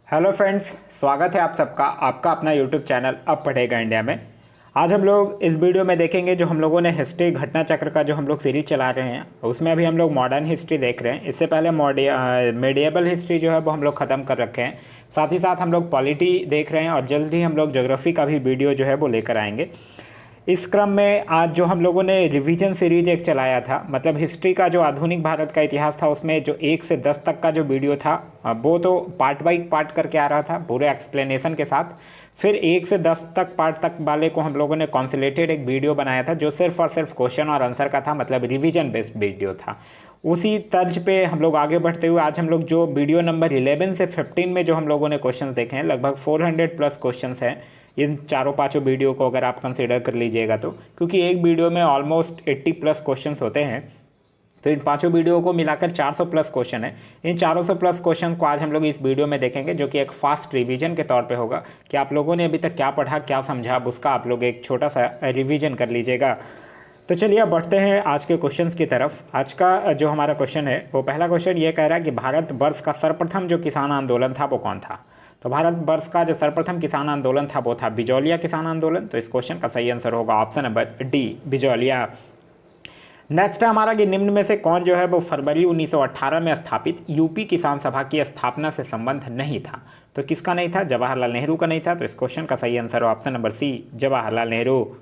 Hello friends, स्वागत है आप सबका आपका अपना यूट्यूब चैनल अब पढ़ेगा इंडिया में। आज हम लोग इस वीडियो में देखेंगे जो हम लोगों ने हिस्ट्री घटना चक्र का जो हम लोग सीरीज चला रहे हैं उसमें अभी हम लोग मॉडर्न हिस्ट्री देख रहे हैं। इससे पहले मेडिएबल हिस्ट्री जो है वो हम लोग ख़त्म कर रखे हैं। साथ ही साथ हम लोग पॉलिटी देख रहे हैं और जल्द ही हम लोग ज्योग्राफी का भी वीडियो जो है वो लेकर आएंगे। इस क्रम में आज जो हम लोगों ने रिवीजन सीरीज एक चलाया था, मतलब हिस्ट्री का जो आधुनिक भारत का इतिहास था उसमें जो 1 से 10 तक का जो वीडियो था वो तो पार्ट बाई पार्ट करके आ रहा था पूरे एक्सप्लेनेशन के साथ। फिर 1 से 10 तक पार्ट तक वाले को हम लोगों ने कॉन्सोलेटेड एक वीडियो बनाया था जो सिर्फ और सिर्फ क्वेश्चन और आंसर का था, मतलब रिवीजन बेस्ड वीडियो था। उसी तर्ज पे हम लोग आगे बढ़ते हुए आज हम लोग जो वीडियो नंबर 11 से 15 में जो हम लोगों ने क्वेश्चंस देखे हैं, लगभग 400 प्लस क्वेश्चंस हैं इन चारों पांचों वीडियो को अगर आप कंसीडर कर लीजिएगा तो, क्योंकि एक वीडियो में ऑलमोस्ट 80 प्लस क्वेश्चंस होते हैं। तो इन पांचों वीडियो को मिलाकर 400 प्लस क्वेश्चन है। इन 400 प्लस क्वेश्चन को आज हम लोग इस वीडियो में देखेंगे, जो कि एक फास्ट रिवीजन के तौर पे होगा कि आप लोगों ने अभी तक क्या पढ़ा क्या समझा, अब उसका आप लोग एक छोटा सा रिवीजन कर लीजिएगा। तो चलिए अब बढ़ते हैं आज के क्वेश्चंस की तरफ। आज का जो हमारा क्वेश्चन है वो पहला क्वेश्चन ये कह रहा है कि भारतवर्ष का सर्वप्रथम जो किसान आंदोलन था वो कौन था। तो भारतवर्ष का जो सर्वप्रथम किसान आंदोलन था वो था बिजौलिया किसान आंदोलन। तो इस क्वेश्चन का सही आंसर होगा option number D, Bijolia. Next है हमारा कि निम्न में से कौन जो है वो फरवरी 1918 में स्थापित यूपी किसान सभा की स्थापना से संबंध नहीं था। तो किसका नहीं था? जवाहरलाल नेहरू का नहीं था। तो इस क्वेश्चन का सही आंसर है option number C, Jawaharlal Nehru.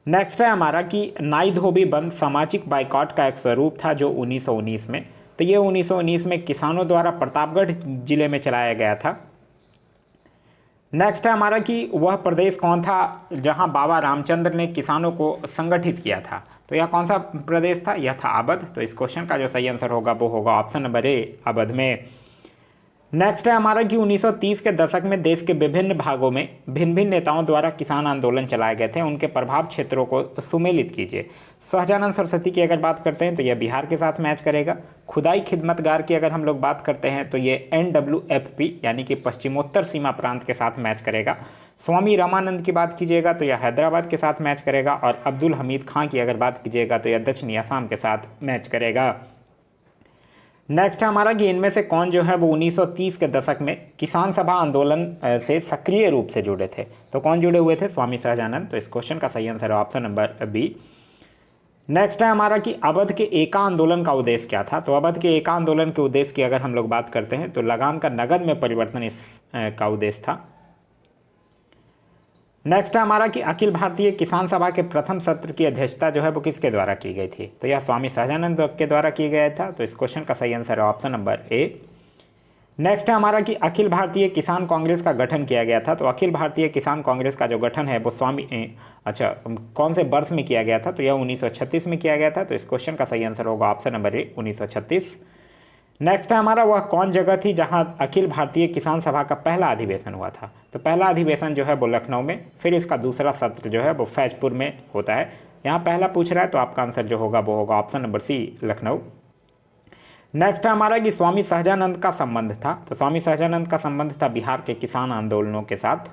Next है हमारा कि नाई धोबी बंद सामाजिक बाइकॉट का एक स्वरूप था जो 1919 में। तो ये 1919 में किसानों द्वारा प्रतापगढ़ जिले में चलाया गया था। नेक्स्ट है हमारा कि वह प्रदेश कौन था जहां बाबा रामचंद्र ने किसानों को संगठित किया था। तो यह कौन सा प्रदेश था? यह था अवध। तो इस क्वेश्चन का जो सही आंसर होगा वो होगा ऑप्शन नंबर ए, अवध में। नेक्स्ट है हमारा कि 1930 के दशक में देश के विभिन्न भागों में भिन्न भिन्न नेताओं द्वारा किसान आंदोलन चलाए गए थे, उनके प्रभाव क्षेत्रों को सुमेलित कीजिए। सहजानंद सरस्वती की अगर बात करते हैं तो यह बिहार के साथ मैच करेगा। खुदाई खिदमतगार की अगर हम लोग बात करते हैं तो ये NWFP यानी कि पश्चिमोत्तर सीमा प्रांत के साथ मैच करेगा। स्वामी रामानंद की बात कीजिएगा तो यह हैदराबाद के साथ मैच करेगा। और अब्दुल हमीद खां की अगर बात कीजिएगा तो यह दक्षिणी असम के साथ मैच करेगा। नेक्स्ट है हमारा कि इनमें से कौन जो है वो 1930 के दशक में किसान सभा आंदोलन से सक्रिय रूप से जुड़े थे। तो कौन जुड़े हुए थे? स्वामी सहजानंद। तो इस क्वेश्चन का सही आंसर है ऑप्शन नंबर बी। नेक्स्ट है हमारा कि अवध के एका आंदोलन का उद्देश्य क्या था। तो अवध के एका आंदोलन के उद्देश्य की अगर हम लोग बात करते हैं तो लगान का नगद में परिवर्तन इस का उद्देश्य था। नेक्स्ट है हमारा कि अखिल भारतीय किसान सभा के प्रथम सत्र की अध्यक्षता जो है वो किसके द्वारा की गई थी। तो यह स्वामी सहजानंद के द्वारा की गया था। तो इस क्वेश्चन का सही आंसर है ऑप्शन नंबर ए। नेक्स्ट है हमारा कि अखिल भारतीय किसान कांग्रेस का गठन किया गया था। तो अखिल भारतीय किसान कांग्रेस का जो गठन है वो कौन से वर्ष में किया गया था। तो यह 1936 में किया गया था। तो इस क्वेश्चन का सही आंसर होगा ऑप्शन नंबर ए, 1936। नेक्स्ट है हमारा वह कौन जगह थी जहां अखिल भारतीय किसान सभा का पहला अधिवेशन हुआ था। तो पहला अधिवेशन जो है वो लखनऊ में, फिर इसका दूसरा सत्र जो है वो फैजपुर में होता है। यहाँ पहला पूछ रहा है तो आपका आंसर जो होगा वो होगा option number C, Lucknow. Next है हमारा कि स्वामी सहजानंद का संबंध था। तो स्वामी सहजानंद का संबंध था बिहार के किसान आंदोलनों के साथ।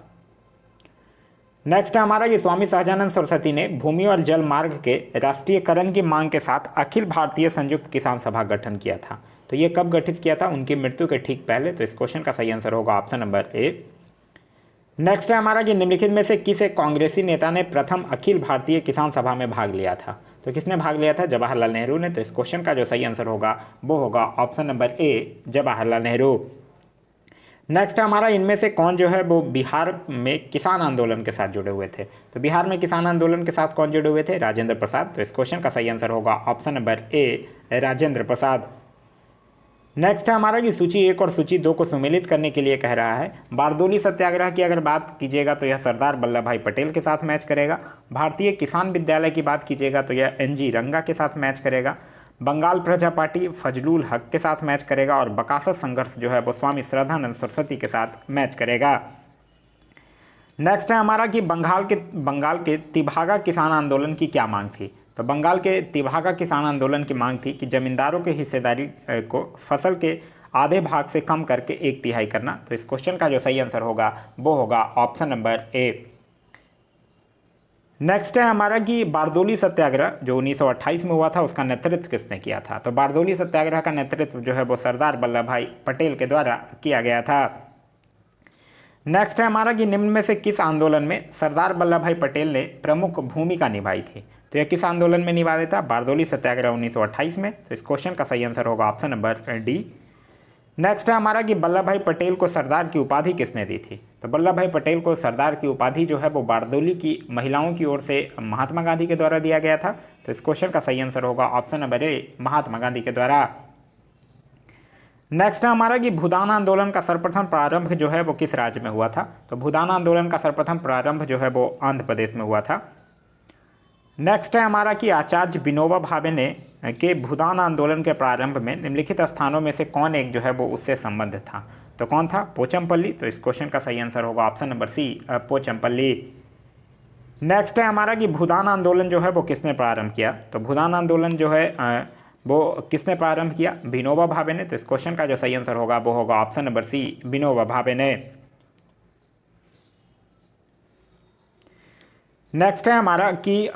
नेक्स्ट है हमारा कि स्वामी सहजानंद सरस्वती ने भूमि और जल मार्ग के राष्ट्रीयकरण की मांग के साथ अखिल भारतीय संयुक्त किसान सभा गठन किया था। तो ये कब गठित किया था? उनकी मृत्यु के ठीक पहले। तो इस क्वेश्चन का सही आंसर होगा ऑप्शन नंबर ए। नेक्स्ट है हमारा कि निम्नलिखित में से किस एक कांग्रेसी नेता ने प्रथम अखिल भारतीय किसान सभा में भाग लिया था। तो किसने भाग लिया था? जवाहरलाल नेहरू ने। तो इस क्वेश्चन का जो सही आंसर होगा वो होगा ऑप्शन नंबर ए, जवाहरलाल नेहरू। नेक्स्ट हमारा इनमें से कौन जो है वो बिहार में किसान आंदोलन के साथ जुड़े हुए थे। तो बिहार में किसान आंदोलन के साथ कौन जुड़े हुए थे? राजेंद्र प्रसाद। तो इस क्वेश्चन का सही आंसर होगा ऑप्शन नंबर ए, राजेंद्र प्रसाद। नेक्स्ट है हमारा कि सूची 1 और सूची 2 को सुमेलित करने के लिए कह रहा है। बारदोली सत्याग्रह की अगर बात कीजिएगा तो यह सरदार वल्लभ भाई पटेल के साथ मैच करेगा। भारतीय किसान विद्यालय की बात कीजिएगा तो यह NG रंगा के साथ मैच करेगा। बंगाल प्रजा पार्टी फजलुल हक के साथ मैच करेगा। और बकासत संघर्ष जो है वो स्वामी श्रद्धानंद सरस्वती के साथ मैच करेगा। नेक्स्ट है हमारा कि बंगाल के तिभागा किसान आंदोलन की क्या मांग थी। तो बंगाल के तिभागा किसान आंदोलन की मांग थी कि जमींदारों के हिस्सेदारी को फसल के आधे भाग से कम करके 1/3 करना। तो इस क्वेश्चन का जो सही आंसर होगा वो होगा ऑप्शन नंबर ए। नेक्स्ट है हमारा कि बारदोली सत्याग्रह जो 1928 में हुआ था उसका नेतृत्व किसने किया था। तो बारदोली सत्याग्रह का नेतृत्व जो है वो सरदार वल्लभ भाई पटेल के द्वारा किया गया था। नेक्स्ट है हमारा कि निम्न में से किस आंदोलन में सरदार वल्लभ भाई पटेल ने प्रमुख भूमिका निभाई थी। तो यह किस आंदोलन में निभाया था? बारदोली सत्याग्रह 1928 में। तो इस क्वेश्चन का सही आंसर होगा ऑप्शन नंबर डी। नेक्स्ट है हमारा कि वल्लभ भाई पटेल को सरदार की उपाधि किसने दी थी? तो वल्लभ भाई पटेल को सरदार की उपाधि जो है वो बारदोली की महिलाओं की ओर से महात्मा गांधी के द्वारा दिया गया था। तो इस क्वेश्चन का सही आंसर होगा ऑप्शन नंबर ए, महात्मा गांधी के द्वारा। नेक्स्ट है हमारा कि भूदान आंदोलन का सर्वप्रथम प्रारंभ जो है वो किस राज्य में हुआ था? तो भूदान आंदोलन का सर्वप्रथम प्रारंभ जो है वो आंध्र प्रदेश में हुआ था। नेक्स्ट है हमारा कि आचार्य विनोबा भावे ने के भूदान आंदोलन के प्रारंभ में निम्नलिखित स्थानों में से कौन एक जो है वो उससे संबंध था? तो कौन था? पोचमपल्ली। तो इस क्वेश्चन का सही आंसर होगा option number C, Pochampally. Next है हमारा कि भूदान आंदोलन जो है वो किसने प्रारंभ किया? तो भूदान आंदोलन जो है वो किसने प्रारंभ किया? विनोबा भावे ने। तो इस क्वेश्चन का जो सही आंसर होगा वो होगा ऑप्शन नंबर सी, विनोबा भावे ने। नेक्स्ट है हमारा कि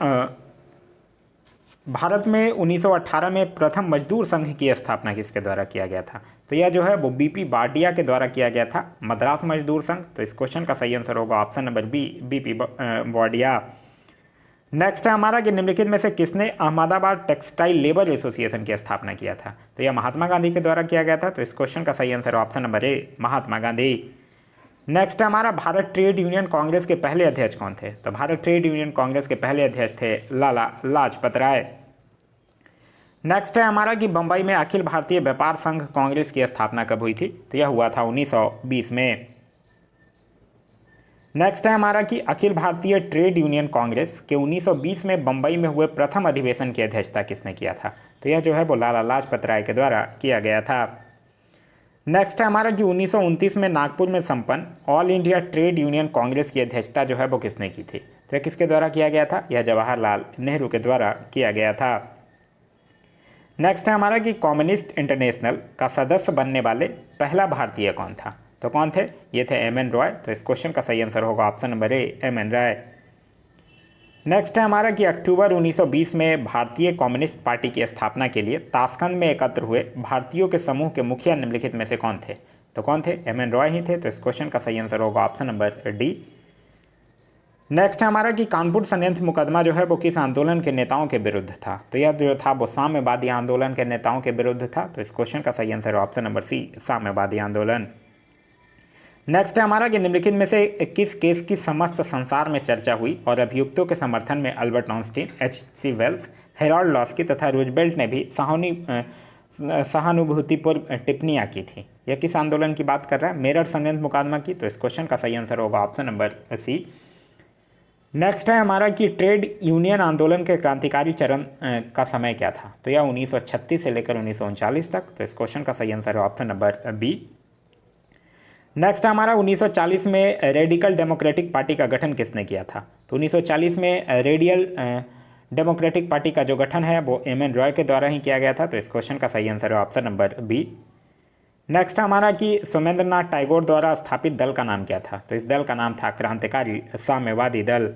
भारत में 1918 में प्रथम मजदूर संघ की स्थापना किसके द्वारा किया गया था? तो यह जो है वो बीपी बाडिया के द्वारा किया गया था, मद्रास मजदूर संघ। तो इस क्वेश्चन का सही आंसर होगा option number B, B P Wadia. Next है हमारा कि निम्नलिखित में से किसने अहमदाबाद टेक्सटाइल लेबर एसोसिएशन की स्थापना किया था? तो यह महात्मा गांधी के द्वारा किया गया था। तो इस क्वेश्चन का सही आंसर ऑप्शन नंबर ए, महात्मा गांधी। नेक्स्ट हमारा भारत ट्रेड यूनियन कांग्रेस के पहले अध्यक्ष कौन थे? तो भारत ट्रेड यूनियन कांग्रेस के पहले अध्यक्ष थे लाला लाजपत राय। नेक्स्ट है हमारा कि बंबई में अखिल भारतीय व्यापार संघ कांग्रेस की स्थापना कब हुई थी? तो यह हुआ था 1920 में। नेक्स्ट है हमारा कि अखिल भारतीय ट्रेड यूनियन कांग्रेस के 1920 में बंबई में हुए प्रथम अधिवेशन की अध्यक्षता किसने किया था? तो यह जो है वो लाला लाजपत राय के द्वारा किया गया था। नेक्स्ट है हमारा कि 1929 में नागपुर में संपन्न all India trade union Congress की अध्यक्षता जो है वो किसने की थी? तो यह किसके द्वारा किया गया था? यह जवाहरलाल नेहरू के द्वारा किया गया था। नेक्स्ट है हमारा कि कम्युनिस्ट इंटरनेशनल का सदस्य बनने वाले पहला भारतीय कौन था? तो कौन थे? ये थे एम.एन. रॉय। तो इस क्वेश्चन का सही आंसर होगा ऑप्शन नंबर ए, एम.एन. रॉय। नेक्स्ट है हमारा कि अक्टूबर 1920 में भारतीय कम्युनिस्ट पार्टी की स्थापना के लिए ताशकंद में एकत्र हुए भारतीयों के समूह के मुखिया निम्नलिखित में से कौन थे? तो कौन थे? एम.एन. रॉय ही थे। तो इस क्वेश्चन का सही आंसर होगा ऑप्शन नंबर डी। नेक्स्ट है हमारा कि कानपुर षड्यंत्र मुकदमा जो है वो किस आंदोलन के नेताओं के विरुद्ध था? तो यह जो था वो साम्यवादी आंदोलन के नेताओं के विरुद्ध था। तो इस क्वेश्चन का सही आंसर ऑप्शन नंबर सी, साम्यवादी आंदोलन। नेक्स्ट है हमारा कि निम्नलिखित में से किस केस की समस्त संसार में चर्चा हुई और अभियुक्तों के समर्थन में अल्बर्ट ऑनस्टीन, एच.सी. वेल्स, हेरोल्ड लॉस्की तथा रूजवेल्ट ने भी सहानुभूतिपूर्व टिप्पणियाँ की थी? यह किस आंदोलन की बात कर रहा है? मेरठ षड्यंत्र मुकदमा की। तो इस क्वेश्चन का सही आंसर होगा ऑप्शन नंबर सी। नेक्स्ट है हमारा कि ट्रेड यूनियन आंदोलन के क्रांतिकारी चरण का समय क्या था? तो यह 1936 से लेकर 1939 तक। तो इस क्वेश्चन का सही आंसर है ऑप्शन नंबर बी। नेक्स्ट हमारा 1940 में रेडिकल डेमोक्रेटिक पार्टी का गठन किसने किया था? तो 1940 में रेडियल डेमोक्रेटिक पार्टी का जो गठन है वो एम.एन. रॉय के द्वारा ही किया गया था। तो इस क्वेश्चन का सही आंसर है ऑप्शन नंबर बी। नेक्स्ट हमारा कि सोमेंद्रनाथ टैगोर द्वारा स्थापित दल का नाम क्या था? तो इस दल का नाम था क्रांतिकारी साम्यवादी दल।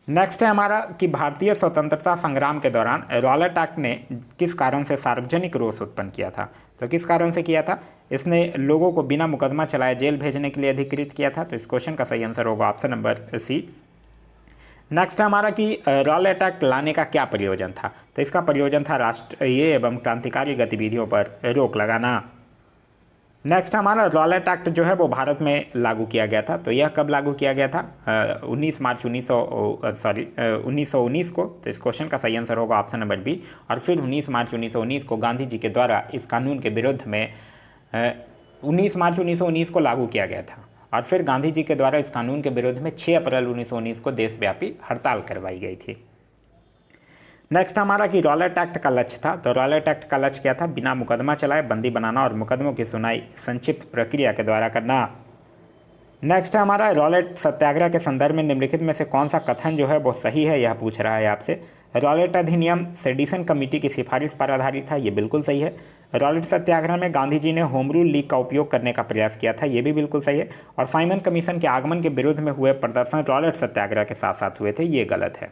नेक्स्ट है हमारा कि भारतीय स्वतंत्रता संग्राम के दौरान रॉलेट एक्ट ने किस कारण से सार्वजनिक रोष उत्पन्न किया था? तो किस कारण से किया था? इसने लोगों को बिना मुकदमा चलाए जेल भेजने के लिए अधिकृत किया था। तो इस क्वेश्चन का सही आंसर होगा ऑप्शन नंबर सी। नेक्स्ट हमारा कि रॉलेट एक्ट लाने का क्या प्रयोजन था? तो इसका प्रयोजन था राष्ट्रीय एवं क्रांतिकारी गतिविधियों पर रोक लगाना। नेक्स्ट हमारा रॉलेट एक्ट जो है वो भारत में लागू किया गया था। तो यह कब लागू किया गया था? 19 मार्च 1919 को। तो इस क्वेश्चन का सही आंसर होगा ऑप्शन नंबर बी। और फिर 19 मार्च 1919 को गांधी जी के द्वारा इस कानून के विरुद्ध में 19 मार्च 1919 को लागू किया गया था। और फिर गांधी जी के द्वारा इस कानून के विरुद्ध में 6 अप्रैल 1919 को देशव्यापी हड़ताल करवाई गई थी। नेक्स्ट हमारा कि रॉलेट एक्ट का लक्ष्य था। तो रॉलेट एक्ट का लक्ष्य क्या था? बिना मुकदमा चलाए बंदी बनाना और मुकदमों की सुनवाई संक्षिप्त प्रक्रिया के द्वारा करना। नेक्स्ट हमारा रॉलेट सत्याग्रह के संदर्भ में निम्नलिखित में से कौन सा कथन जो है वो सही है, यह पूछ रहा है आपसे। रॉलेट अधिनियम सेडिशन कमेटी की सिफारिश पर आधारित था, ये बिल्कुल सही है। रॉलेट सत्याग्रह में गांधी जी ने होम रूल लीग का उपयोग करने का प्रयास किया था, ये भी बिल्कुल सही है। और साइमन कमीशन के आगमन के विरुद्ध में हुए प्रदर्शन रॉलेट सत्याग्रह के साथ साथ हुए थे, ये गलत है।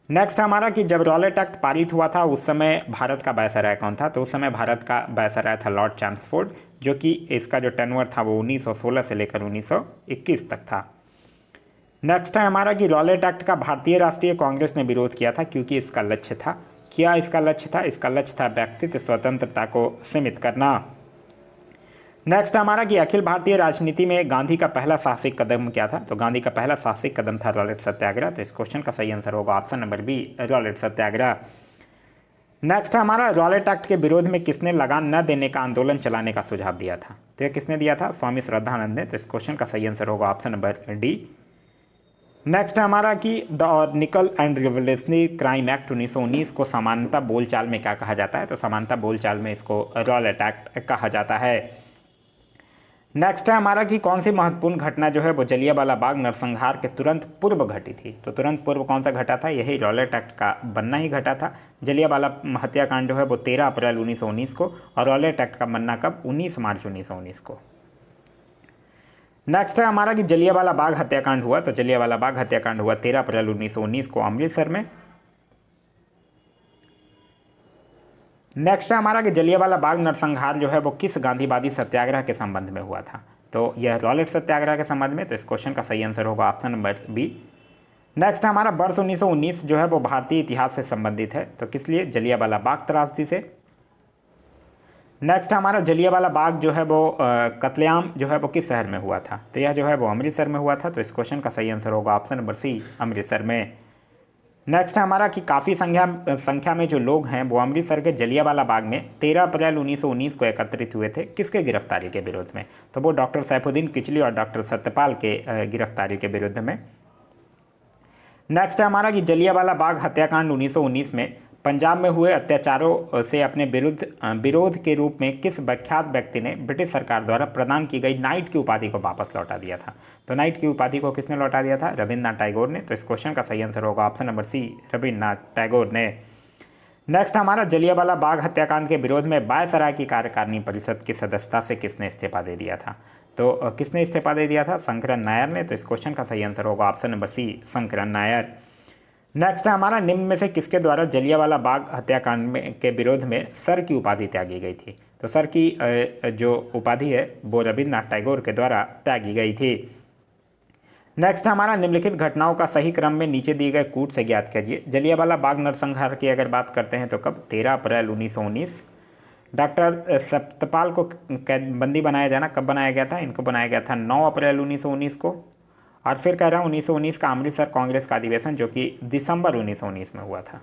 नेक्स्ट हमारा कि जब रॉलेट एक्ट पारित हुआ था उस समय भारत का वायसराय कौन था? तो उस समय भारत का वायसराय था लॉर्ड चैम्सफोर्ड, जो कि इसका जो टेन्योर था वो 1916 से लेकर 1921 तक था। नेक्स्ट है हमारा कि रॉलेट एक्ट का भारतीय राष्ट्रीय कांग्रेस ने विरोध किया था क्योंकि इसका लक्ष्य था, क्या इसका लक्ष्य था? इसका लक्ष्य था व्यक्तित्व स्वतंत्रता को सीमित करना। नेक्स्ट हमारा कि अखिल भारतीय राजनीति में गांधी का पहला साहसिक कदम क्या था? तो गांधी का पहला साहसिक कदम था रॉलेट सत्याग्रह। तो इस क्वेश्चन का सही आंसर होगा ऑप्शन नंबर बी, रॉलेट सत्याग्रह। नेक्स्ट हमारा रॉलेट एक्ट के विरोध में किसने लगान न देने का आंदोलन चलाने का सुझाव दिया था? तो यह किसने दिया था? स्वामी श्रद्धानंद ने। तो इस क्वेश्चन का सही आंसर होगा ऑप्शन नंबर डी। नेक्स्ट हमारा कि the anarchical and revolutionary crime act 1919 को समानता बोलचाल में क्या कहा जाता है? तो समानता बोलचाल में इसको रॉलेट एक्ट कहा जाता है। नेक्स्ट है हमारा कि कौन सी महत्वपूर्ण घटना जो है वो जलियांवाला बाग नरसंहार के तुरंत पूर्व घटी थी? तो तुरंत पूर्व कौन सा घटा था? यही रॉलेट एक्ट का बनना ही घटा था। जलियांवाला हत्याकांड जो है वो 13 अप्रैल 1919 को, और रॉलेट एक्ट का बनना कब? 19 मार्च 1919 को। नेक्स्ट है हमारा कि जलियांवाला बाग हत्याकांड हुआ। तो जलियांवाला बाग हत्याकांड हुआ 13 अप्रैल 1919 को अमृतसर में। नेक्स्ट है हमारा कि जलियांवाला बाग नरसंहार जो है वो किस गांधीवादी सत्याग्रह के संबंध में हुआ था? तो यह रॉलेट सत्याग्रह के संबंध में। तो इस क्वेश्चन का सही आंसर होगा ऑप्शन नंबर बी। नेक्स्ट हमारा वर्ष 1919 जो है वो भारतीय इतिहास से संबंधित है, तो किस लिए? जलियांवाला बाग त्रासदी से। नेक्स्ट हमारा जलियांवाला बाग जो है वो कत्लेआम जो है वो किस शहर में हुआ था? तो यह जो है वो अमृतसर में हुआ था। तो इस क्वेश्चन का सही आंसर होगा ऑप्शन नंबर सी, अमृतसर में। नेक्स्ट हमारा कि काफ़ी संख्या में जो लोग हैं वो अमृतसर के जलियांवाला बाग में 13 अप्रैल 1919 को एकत्रित हुए थे, किसके गिरफ्तारी के विरोध में? तो वो डॉक्टर सैफुद्दीन किचली और डॉक्टर सत्यपाल के गिरफ्तारी के विरुद्ध में। नेक्स्ट है हमारा कि जलियांवाला बाग हत्याकांड 1919 में पंजाब में हुए अत्याचारों से अपने विरोध के रूप में किस विख्यात व्यक्ति ने ब्रिटिश सरकार द्वारा प्रदान की गई नाइट की उपाधि को वापस लौटा दिया था? तो नाइट की उपाधि को किसने लौटा दिया था? रविन्द्रनाथ टैगोर ने। तो इस क्वेश्चन का सही आंसर होगा option number C, Rabindranath Tagore ने। नेक्स्ट हमारा जलियांवाला बाग हत्याकांड के विरोध में वायसराय की कार्यकारिणी परिषद की सदस्यता से किसने इस्तीफा दे दिया था? तो किसने इस्तीफा दे दिया था? शंकरन नायर ने। तो इस क्वेश्चन का सही आंसर होगा option number C, Sankaran Nair. Next है हमारा निम्न में से किसके द्वारा जलियांवाला बाग हत्याकांड के विरोध में सर की उपाधि त्यागी गई थी? तो सर की जो उपाधि है वो रविन्द्रनाथ टैगोर के द्वारा त्यागी गई थी। नेक्स्ट हमारा निम्नलिखित घटनाओं का सही क्रम में नीचे दिए गए कूट से ज्ञात कीजिए। जलियांवाला बाग नरसंहार की अगर बात करते हैं तो कब? 13 अप्रैल 1919। डॉक्टर सत्यपाल को बंदी बनाया जाना कब बनाया गया था? इनको बनाया गया था 9 अप्रैल 1919 को। और फिर कह रहा हूँ 1919 का अमृतसर कांग्रेस का अधिवेशन जो कि दिसंबर 1919 में हुआ था।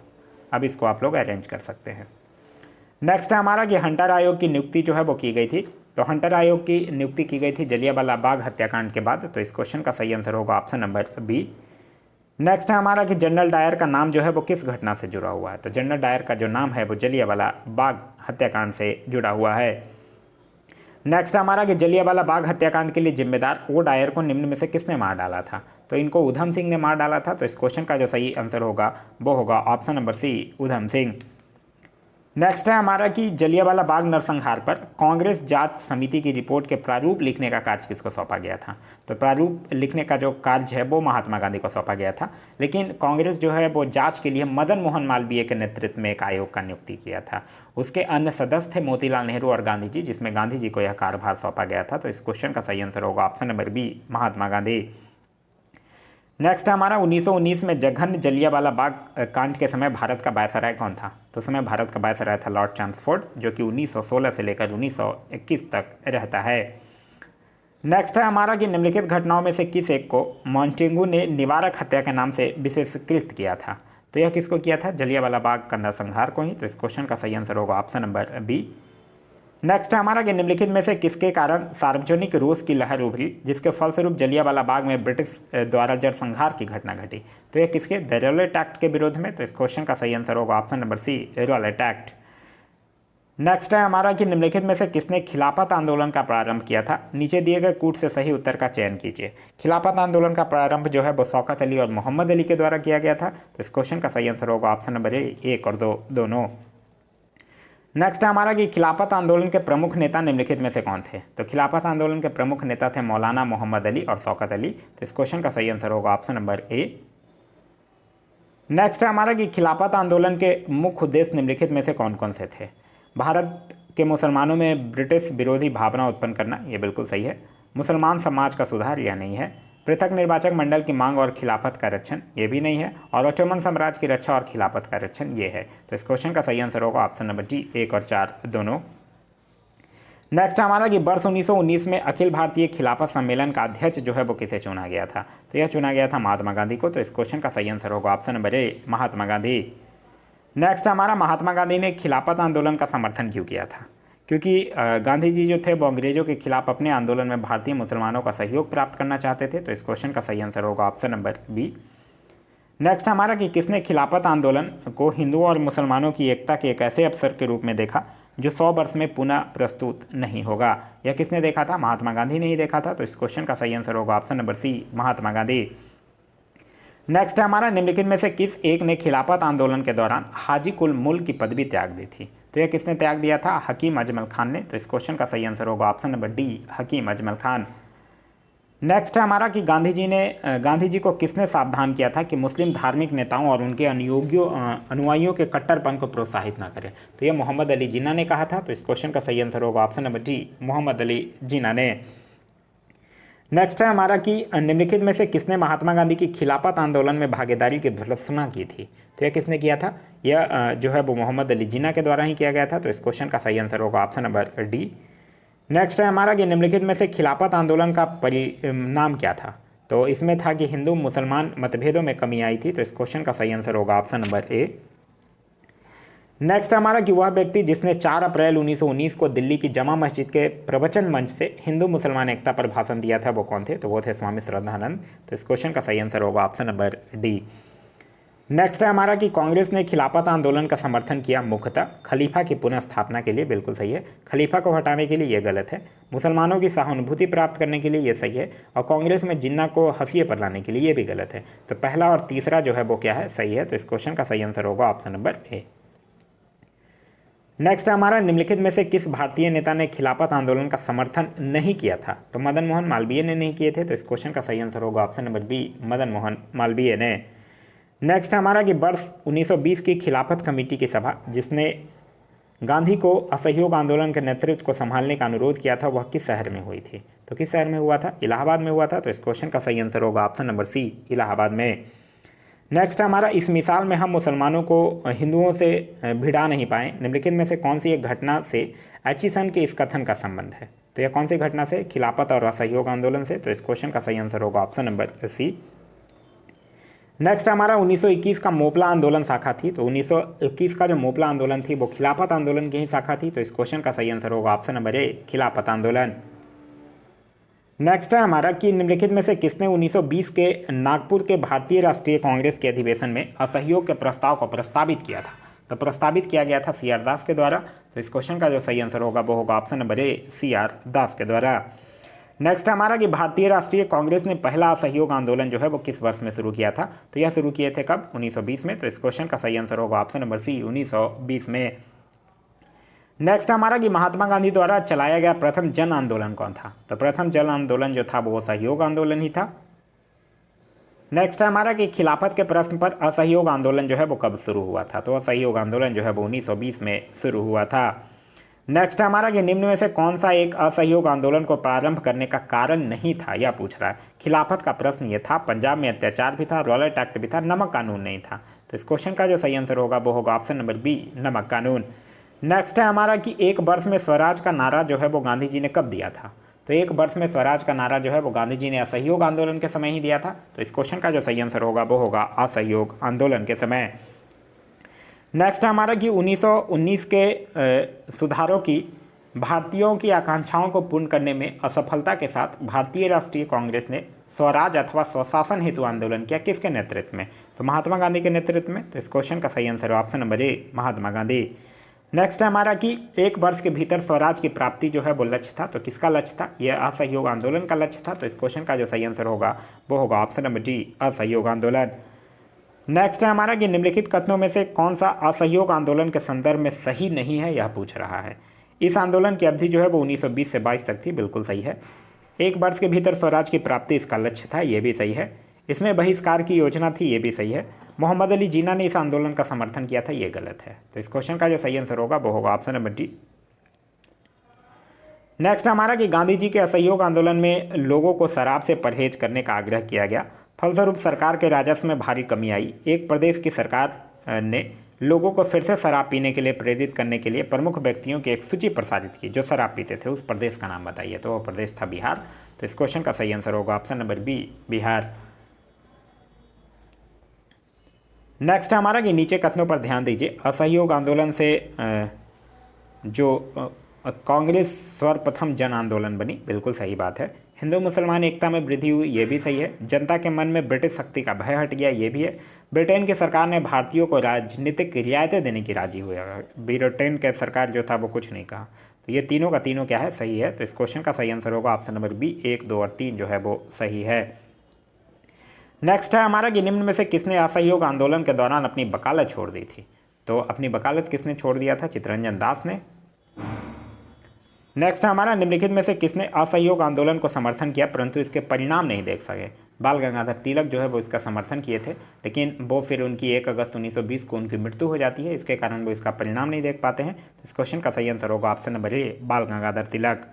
अब इसको आप लोग अरेंज कर सकते हैं। नेक्स्ट है हमारा कि हंटर आयोग की नियुक्ति जो है वो की गई थी। तो हंटर आयोग की नियुक्ति की गई थी जलियांवाला बाग हत्याकांड के बाद। तो इस क्वेश्चन का सही आंसर होगा ऑप्शन नंबर बी। नेक्स्ट है हमारा कि जनरल डायर का नाम जो है वो किस घटना से जुड़ा हुआ है? तो जनरल डायर का जो नाम है वो जलियांवाला बाग हत्याकांड से जुड़ा हुआ है। नेक्स्ट हमारा कि जलियांवाला बाग हत्याकांड के लिए जिम्मेदार ओ डायर को निम्न में से किसने मार डाला था? तो इनको उधम सिंह ने मार डाला था। तो इस क्वेश्चन का जो सही आंसर होगा वो होगा ऑप्शन नंबर सी, उधम सिंह। नेक्स्ट है हमारा कि जलियांवाला बाग नरसंहार पर कांग्रेस जांच समिति की रिपोर्ट के प्रारूप लिखने का कार्य किसको सौंपा गया था? तो प्रारूप लिखने का जो कार्य है वो महात्मा गांधी को सौंपा गया था, लेकिन कांग्रेस जो है वो जांच के लिए मदन मोहन मालवीय के नेतृत्व में एक आयोग का नियुक्ति किया था। उसके अन्य सदस्य थे मोतीलाल नेहरू और गांधी जी, जिसमें गांधी जी को यह कार्यभार सौंपा गया था। तो इस क्वेश्चन का सही आंसर होगा option number B, Mahatma Gandhi. Next हमारा 1919 में जघन्य जलियांवाला बाग कांड के समय भारत का वायसराय कौन था? तो उस समय भारत का वायसराय था लॉर्ड चैम्सफोर्ड, जो कि 1916 से लेकर 1921 तक रहता है। नेक्स्ट है हमारा कि निम्नलिखित घटनाओं में से किस एक को मॉन्टेगू ने निवारक हत्या के नाम से विशेषीकृत किया था? तो यह किसको किया था? जलियांवाला बाग का नरसंहार को ही। तो इस क्वेश्चन का सही आंसर होगा ऑप्शन नंबर बी। नेक्स्ट है हमारा कि निम्नलिखित में से किसके कारण सार्वजनिक रोष की लहर उभरी जिसके फलस्वरूप जलियांवाला बाग में ब्रिटिश द्वारा जनसंहार की घटना घटी? तो यह किसके? द रॉलेट एक्ट के विरोध में। तो इस क्वेश्चन का सही आंसर होगा option number C, Rowlatt Act. Next है हमारा कि निम्नलिखित में से किसने खिलाफत आंदोलन का प्रारंभ किया था? नीचे दिए गए कूट से सही उत्तर का चयन कीजिए। खिलाफत आंदोलन का प्रारंभ जो है वो शौकत अली और मोहम्मद अली के द्वारा किया गया था। तो इस क्वेश्चन का सही आंसर होगा ऑप्शन नंबर ए, 1 और 2 दोनों। नेक्स्ट है हमारा कि खिलाफत आंदोलन के प्रमुख नेता निम्नलिखित में से कौन थे? तो खिलाफत आंदोलन के प्रमुख नेता थे मौलाना मोहम्मद अली और शौकत अली। तो इस क्वेश्चन का सही आंसर होगा ऑप्शन नंबर ए। नेक्स्ट है हमारा कि खिलाफत आंदोलन के मुख्य उद्देश्य निम्नलिखित में से कौन कौन से थे। भारत के मुसलमानों में ब्रिटिश विरोधी भावना उत्पन्न करना, ये बिल्कुल सही है। मुसलमान समाज का सुधार, यह नहीं है। पृथक निर्वाचक मंडल की मांग और खिलाफत का रक्षण, ये भी नहीं है। और ओटोमन साम्राज्य की रक्षा और खिलाफत का रक्षण, ये है। तो इस क्वेश्चन का सही आंसर होगा ऑप्शन नंबर डी, 1 और 4 दोनों। नेक्स्ट हमारा कि वर्ष 1919 में अखिल भारतीय खिलाफत सम्मेलन का अध्यक्ष जो है वो किसे चुना गया था। तो यह चुना गया था महात्मा गांधी को। तो इस क्वेश्चन का सही आंसर होगा ऑप्शन नंबर ए, महात्मा गांधी। नेक्स्ट हमारा महात्मा गांधी ने खिलाफत आंदोलन का समर्थन क्यों किया था। क्योंकि गांधी जी जो थे वो अंग्रेजों के खिलाफ अपने आंदोलन में भारतीय मुसलमानों का सहयोग प्राप्त करना चाहते थे। तो इस क्वेश्चन का सही आंसर होगा ऑप्शन नंबर बी। नेक्स्ट हमारा कि किसने खिलाफत आंदोलन को हिंदुओं और मुसलमानों की एकता के एक ऐसे अवसर के रूप में देखा जो 100 वर्ष में पुनः प्रस्तुत नहीं होगा। यह किसने देखा था, महात्मा गांधी ने ही देखा था। तो इस क्वेश्चन का सही आंसर होगा ऑप्शन नंबर सी, महात्मा गांधी। नेक्स्ट है हमारा निम्नलिखित में से किस एक ने खिलाफत आंदोलन के दौरान हाजी कुल मुल्क की पदवी त्याग दी थी। तो यह किसने त्याग दिया था, हकीम अजमल खान ने। तो इस क्वेश्चन का सही आंसर होगा option number D, Hakim Ajmal Khan. Next है हमारा कि गांधी जी को किसने सावधान किया था कि मुस्लिम धार्मिक नेताओं और उनके अनुयायियों के कट्टरपन को प्रोत्साहित ना करें। तो यह मोहम्मद अली जिन्ना ने कहा था। तो इस क्वेश्चन का सही आंसर होगा option number D, Mohammad Ali Jinnah ने। नेक्स्ट है हमारा कि निम्नलिखित में से किसने महात्मा गांधी की खिलाफत आंदोलन में भागीदारी की भर्त्सना की थी। तो यह किसने किया था, यह जो है वो मोहम्मद अली जिन्ना के द्वारा ही किया गया था। तो इस क्वेश्चन का सही आंसर होगा ऑप्शन नंबर डी। नेक्स्ट है हमारा कि निम्नलिखित में से खिलाफत आंदोलन का परिणाम क्या था। तो इसमें था कि हिंदू मुसलमान मतभेदों में कमी आई थी। तो इस क्वेश्चन का सही आंसर होगा ऑप्शन नंबर ए। नेक्स्ट हमारा कि वह व्यक्ति जिसने 4 अप्रैल 1919 को दिल्ली की जमा मस्जिद के प्रवचन मंच से हिंदू मुसलमान एकता पर भाषण दिया था, वो कौन थे। तो वो थे स्वामी श्रद्धानंद। तो इस क्वेश्चन का सही आंसर होगा ऑप्शन नंबर डी। नेक्स्ट है हमारा कि कांग्रेस ने खिलाफत आंदोलन का समर्थन किया मुख्यतः खलीफा की पुनः स्थापना के लिए, बिल्कुल सही है। खलीफा को हटाने के लिए ये गलत है। मुसलमानों की सहानुभूति प्राप्त करने के लिए ये सही है। और कांग्रेस में जिन्ना को हंसिए पर लाने के लिए ये भी गलत है। तो पहला और तीसरा जो है वो क्या है, सही है। तो इस क्वेश्चन का सही आंसर होगा ऑप्शन नंबर ए। नेक्स्ट हमारा निम्नलिखित में से किस भारतीय नेता ने खिलाफत आंदोलन का समर्थन नहीं किया था। तो मदन मोहन मालवीय ने नहीं किए थे। तो इस क्वेश्चन का सही आंसर होगा option number B, Madan Mohan Malviya ने। नेक्स्ट हमारा कि वर्ष 1920 की खिलाफत कमेटी की सभा जिसने गांधी को असहयोग आंदोलन के नेतृत्व को संभालने का अनुरोध किया था, वह किस शहर में हुई थी। तो किस शहर में हुआ था, इलाहाबाद में हुआ था। तो इस क्वेश्चन का सही आंसर होगा ऑप्शन नंबर सी, इलाहाबाद में। नेक्स्ट हमारा इस मिसाल में हम मुसलमानों को हिंदुओं से भिड़ा नहीं पाए, निम्नलिखित में से कौन सी एक घटना से एचिसन के इस कथन का संबंध है। तो यह कौन सी घटना से, खिलाफत और असहयोग आंदोलन से। तो इस क्वेश्चन का सही आंसर होगा ऑप्शन नंबर सी। नेक्स्ट हमारा 1921 का मोपला आंदोलन शाखा थी। तो 1921 का जो मोपला आंदोलन थी वो खिलाफत आंदोलन की ही शाखा थी। तो इस क्वेश्चन का सही आंसर होगा ऑप्शन नंबर ए, खिलाफत आंदोलन। नेक्स्ट है हमारा कि निम्नलिखित में से किसने 1920 के नागपुर के भारतीय राष्ट्रीय कांग्रेस के अधिवेशन में असहयोग के प्रस्ताव को प्रस्तावित किया था। तो प्रस्तावित किया गया था CR दास के द्वारा। तो इस क्वेश्चन का जो सही आंसर होगा वो होगा ऑप्शन नंबर ए, CR दास के द्वारा। नेक्स्ट हमारा कि भारतीय राष्ट्रीय कांग्रेस ने पहला असहयोग आंदोलन जो है वो किस वर्ष में शुरू किया था। तो यह शुरू किए थे कब, 1920 में। तो इस क्वेश्चन का सही आंसर होगा ऑप्शन नंबर सी, 1920 में। नेक्स्ट हमारा कि महात्मा गांधी द्वारा चलाया गया प्रथम जन आंदोलन कौन था। तो प्रथम जन आंदोलन जो था वो असहयोग आंदोलन ही था। नेक्स्ट हमारा कि खिलाफत के प्रश्न पर असहयोग आंदोलन जो है वो कब शुरू हुआ था। तो असहयोग आंदोलन जो है वो 1920 में शुरू हुआ था। नेक्स्ट हमारा कि निम्न में से कौन सा एक असहयोग आंदोलन को प्रारंभ करने का कारण नहीं था, यह पूछ रहा है। खिलाफत का प्रश्न ये था, पंजाब में अत्याचार भी था, रॉलेट एक्ट भी था, नमक कानून नहीं था। तो इस क्वेश्चन का जो सही आंसर होगा वो होगा ऑप्शन नंबर बी, नमक कानून। नेक्स्ट है हमारा कि एक वर्ष में स्वराज का नारा जो है वो गांधी जी ने कब दिया था। तो एक वर्ष में स्वराज का नारा जो है वो गांधी जी ने असहयोग आंदोलन के समय ही दिया था। तो इस क्वेश्चन का जो सही आंसर होगा वो होगा असहयोग आंदोलन के समय। नेक्स्ट हमारा कि 1919 के सुधारों की भारतीयों की आकांक्षाओं को पूर्ण करने में असफलता के साथ भारतीय राष्ट्रीय कांग्रेस ने स्वराज अथवा स्वशासन हेतु आंदोलन किया, किसके नेतृत्व में। तो महात्मा गांधी के नेतृत्व में। तो इस क्वेश्चन का सही आंसर है ऑप्शन नंबर ए, महात्मा गांधी। नेक्स्ट है हमारा कि एक वर्ष के भीतर स्वराज की प्राप्ति जो है वो लक्ष्य था। तो किसका लक्ष्य था, यह असहयोग आंदोलन का लक्ष्य था। तो इस क्वेश्चन का जो सही आंसर होगा वो होगा ऑप्शन नंबर डी, असहयोग आंदोलन। नेक्स्ट है हमारा कि निम्नलिखित कथनों में से कौन सा असहयोग आंदोलन के संदर्भ में सही नहीं है, यह पूछ रहा है। इस आंदोलन की अवधि जो है वो 1920 से 22 तक थी, बिल्कुल सही है। एक वर्ष के भीतर स्वराज की प्राप्ति इसका लक्ष्य था, ये भी सही है। इसमें बहिष्कार की योजना थी, ये भी सही है। मोहम्मद अली जिन्ना ने इस आंदोलन का समर्थन किया था, ये गलत है। तो इस क्वेश्चन का जो सही आंसर होगा वो होगा ऑप्शन नंबर डी। नेक्स्ट हमारा कि गांधी जी के असहयोग आंदोलन में लोगों को शराब से परहेज करने का आग्रह किया गया, फलस्वरूप सरकार के राजस्व में भारी कमी आई। एक प्रदेश की सरकार ने लोगों को फिर से शराब पीने के लिए प्रेरित करने के लिए प्रमुख व्यक्तियों की एक सूची प्रसारित की जो शराब पीते थे। उस प्रदेश का नाम बताइए। तो वो प्रदेश था बिहार। तो इस क्वेश्चन का सही आंसर होगा option number B, Bihar. Next हमारा कि नीचे कथनों पर ध्यान दीजिए। असहयोग आंदोलन से जो कांग्रेस सर्वप्रथम जन आंदोलन बनी, बिल्कुल सही बात है। हिंदू मुसलमान एकता में वृद्धि हुई, ये भी सही है। जनता के मन में ब्रिटिश शक्ति का भय हट गया, ये भी है। ब्रिटेन की सरकार ने भारतीयों को राजनीतिक रियायतें देने की राजी हुई। ब्रिटेन के सरकार जो था वो कुछ नहीं कहा। तो ये तीनों का तीनों क्या है, सही है। तो इस क्वेश्चन का सही आंसर होगा ऑप्शन नंबर बी, 1, 2 और 3 जो है वो सही है। नेक्स्ट है हमारा कि निम्न में से किसने असहयोग आंदोलन के दौरान अपनी वकालत छोड़ दी थी। तो अपनी वकालत किसने छोड़ दिया था, चित्तरंजन दास ने। नेक्स्ट है हमारा निम्नलिखित में से किसने असहयोग आंदोलन को समर्थन किया परंतु इसके परिणाम नहीं देख सके। बाल गंगाधर तिलक जो है वो इसका समर्थन किए थे, लेकिन वो फिर उनकी 1 अगस्त 1920 को उनकी मृत्यु हो जाती है, इसके कारण वो इसका परिणाम नहीं देख पाते हैं। तो इस क्वेश्चन का सही आंसर होगा ऑप्शन नंबर ए, बाल गंगाधर तिलक।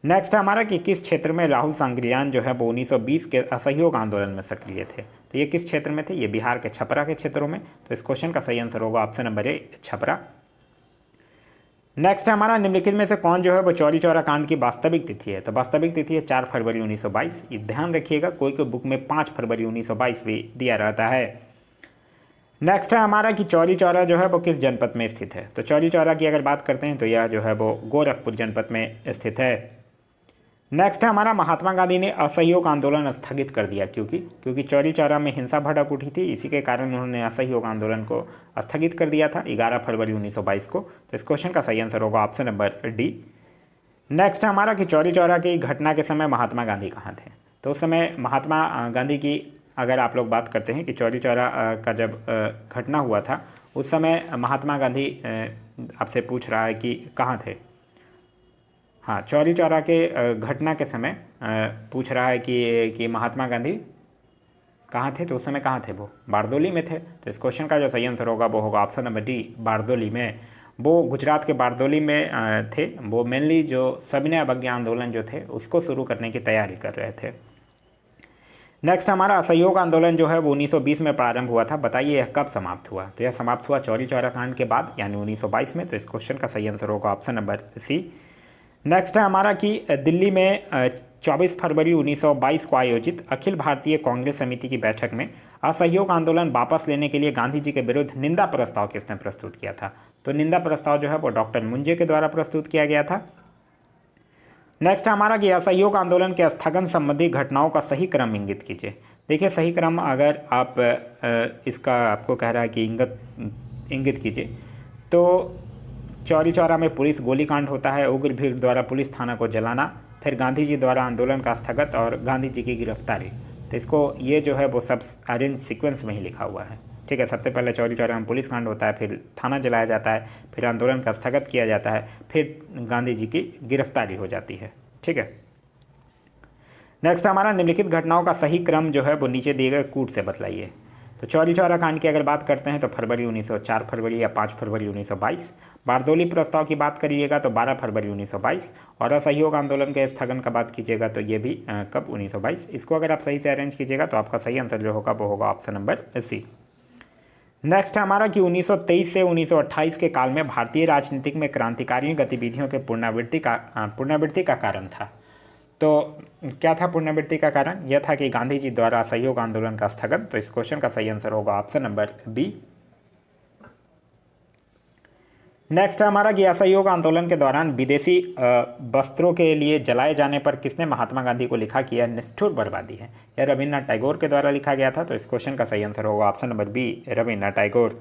नेक्स्ट है हमारा कि किस क्षेत्र में राहुल सांगरियान जो है वो 1920 के असहयोग आंदोलन में सक्रिय थे। तो ये किस क्षेत्र में थे, ये बिहार के छपरा के क्षेत्रों में। तो इस क्वेश्चन का सही आंसर होगा ऑप्शन नंबर ए, छपरा। नेक्स्ट हमारा निम्नलिखित में से कौन जो है वो चौरी चौरा कांड की वास्तविक तिथि है। तो वास्तविक तिथि है 4 फरवरी 1922। ये ध्यान रखिएगा, कोई कोई बुक में 5 फरवरी 1922 भी दिया रहता है। नेक्स्ट है हमारा कि चौरी चौरा जो है वो किस जनपद में स्थित है। तो चौरी चौरा की अगर बात करते हैं तो यह जो है वो गोरखपुर जनपद में स्थित है। नेक्स्ट है हमारा महात्मा गांधी ने असहयोग आंदोलन स्थगित कर दिया, क्योंकि चौरी चौरा में हिंसा भड़क उठी थी, इसी के कारण उन्होंने असहयोग आंदोलन को स्थगित कर दिया था 11 फरवरी 1922 को। तो इस क्वेश्चन का सही आंसर होगा ऑप्शन नंबर डी। नेक्स्ट है हमारा कि चौरी चौरा की घटना के समय महात्मा गांधी कहाँ थे। तो उस समय महात्मा गांधी की अगर आप लोग बात करते हैं कि चौरी चौरा का जब घटना हुआ था उस समय महात्मा गांधी आपसे पूछ रहा है कि कहाँ थे। हाँ, चौरी चौरा के घटना के समय पूछ रहा है कि महात्मा गांधी कहाँ थे। तो उस समय कहाँ थे, वो बारदोली में थे। तो इस क्वेश्चन का जो सही आंसर होगा वो होगा ऑप्शन नंबर डी, बारदोली में। वो गुजरात के बारदोली में थे। वो मेनली जो सविनय अवज्ञा आंदोलन जो थे उसको शुरू करने की तैयारी कर रहे थे। नेक्स्ट हमारा असहयोग आंदोलन जो है वो 1920 में प्रारंभ हुआ था, बताइए यह कब समाप्त हुआ। तो यह समाप्त हुआ चौरी चौरा कांड के बाद यानी 1922 में। तो इस क्वेश्चन का सही आंसर होगा ऑप्शन नंबर सी। नेक्स्ट है हमारा कि दिल्ली में 24 फरवरी 1922 को आयोजित अखिल भारतीय कांग्रेस समिति की बैठक में असहयोग आंदोलन वापस लेने के लिए गांधी जी के विरुद्ध निंदा प्रस्ताव किसने प्रस्तुत किया था। तो निंदा प्रस्ताव जो है वो डॉक्टर मुंजे के द्वारा प्रस्तुत किया गया था। नेक्स्ट हमारा कि असहयोग आंदोलन के स्थगन संबंधी घटनाओं का सही क्रम इंगित कीजिए। देखिए सही क्रम अगर आप इसका आपको कह रहा है कि इंगित कीजिए तो चौरी चौरा में पुलिस गोलीकांड होता है, उग्र भीड़ द्वारा पुलिस थाना को जलाना, फिर गांधी जी द्वारा आंदोलन का स्थगत और गांधी जी की गिरफ्तारी। तो इसको ये जो है वो सब अरेंज सीक्वेंस में ही लिखा हुआ है, ठीक है। सबसे पहले चौरी चौरा में पुलिस कांड होता है, फिर थाना जलाया जाता है, फिर आंदोलन का स्थगत किया जाता है, फिर गांधी जी की गिरफ्तारी हो जाती है, ठीक है। नेक्स्ट हमारा निम्नलिखित घटनाओं का सही क्रम जो है वो नीचे दिए गए कूट से बतलाइए। तो चौरी चौरा कांड की अगर बात करते हैं तो फरवरी 1904 फरवरी या 5 फरवरी 1922। बारदोली प्रस्ताव की बात करिएगा तो 12 फरवरी 1922। और असहयोग आंदोलन के स्थगन का बात कीजिएगा तो ये भी कब 1922। इसको अगर आप सही से अरेंज कीजिएगा तो आपका सही आंसर जो होगा वो होगा ऑप्शन नंबर सी। नेक्स्ट हमारा कि 1923 से 1928 के काल में भारतीय राजनीतिक में क्रांतिकारी गतिविधियों के पुनरावृत्ति का कारण था। तो क्या था पुनरावृत्ति का कारण, यह था कि गांधी जी द्वारा असहयोग आंदोलन का स्थगन। तो इस क्वेश्चन का सही आंसर होगा ऑप्शन नंबर बी। नेक्स्ट हमारा कि असहयोग आंदोलन के दौरान विदेशी वस्त्रों के लिए जलाए जाने पर किसने महात्मा गांधी को लिखा कि यह निष्ठुर बर्बादी है। यह रविन्द्रनाथ टैगोर के द्वारा लिखा गया था। तो इस क्वेश्चन का सही आंसर होगा option number B, Rabindranath Tagore.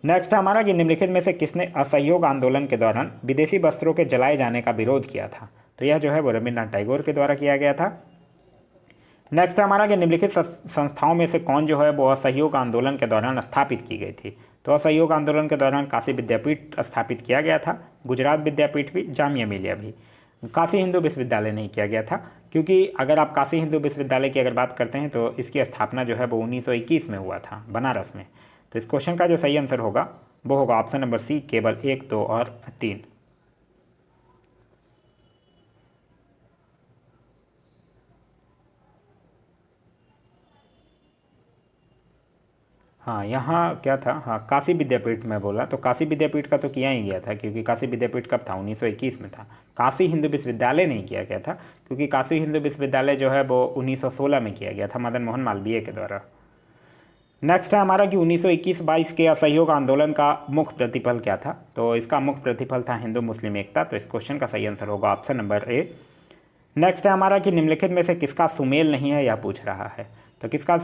Next हमारा कि निम्नलिखित में से किसने असहयोग आंदोलन के दौरान विदेशी वस्त्रों के जलाए जाने का विरोध किया था। तो यह जो है वो रविन्द्रनाथ टैगोर के द्वारा किया गया था। नेक्स्ट हमारा कि निम्नलिखित संस्थाओं में से कौन जो है वो असहयोग आंदोलन के दौरान स्थापित की गई थी। तो असहयोग आंदोलन के दौरान काशी विद्यापीठ स्थापित किया गया था, गुजरात विद्यापीठ भी, जामिया मिलिया भी। काशी हिंदू विश्वविद्यालय नहीं किया गया था, क्योंकि अगर आप काशी हिंदू विश्वविद्यालय की अगर बात करते हैं तो इसकी स्थापना जो है वो 1921 में हुआ था बनारस में। तो इस क्वेश्चन का जो सही आंसर होगा वो होगा ऑप्शन नंबर सी, केवल 1, 2 और 3। हाँ, यहाँ क्या था, हाँ काशी विद्यापीठ में बोला, तो काशी विद्यापीठ का तो किया ही गया था, क्योंकि काशी विद्यापीठ कब था, 1921 में था। काशी हिंदू विश्वविद्यालय नहीं किया गया था, क्योंकि काशी हिंदू विश्वविद्यालय जो है वो 1916 में किया गया था मदन मोहन मालवीय के द्वारा। नेक्स्ट है हमारा कि 1921-22 के असहयोग आंदोलन का मुख्य प्रतिफल क्या था। तो इसका मुख्य प्रतिफल था हिंदू मुस्लिम एकता। तो इस क्वेश्चन का सही आंसर होगा ऑप्शन नंबर ए। नेक्स्ट है हमारा कि निम्नलिखित में से किसका सुमेल नहीं है, यह पूछ रहा है। तो किसका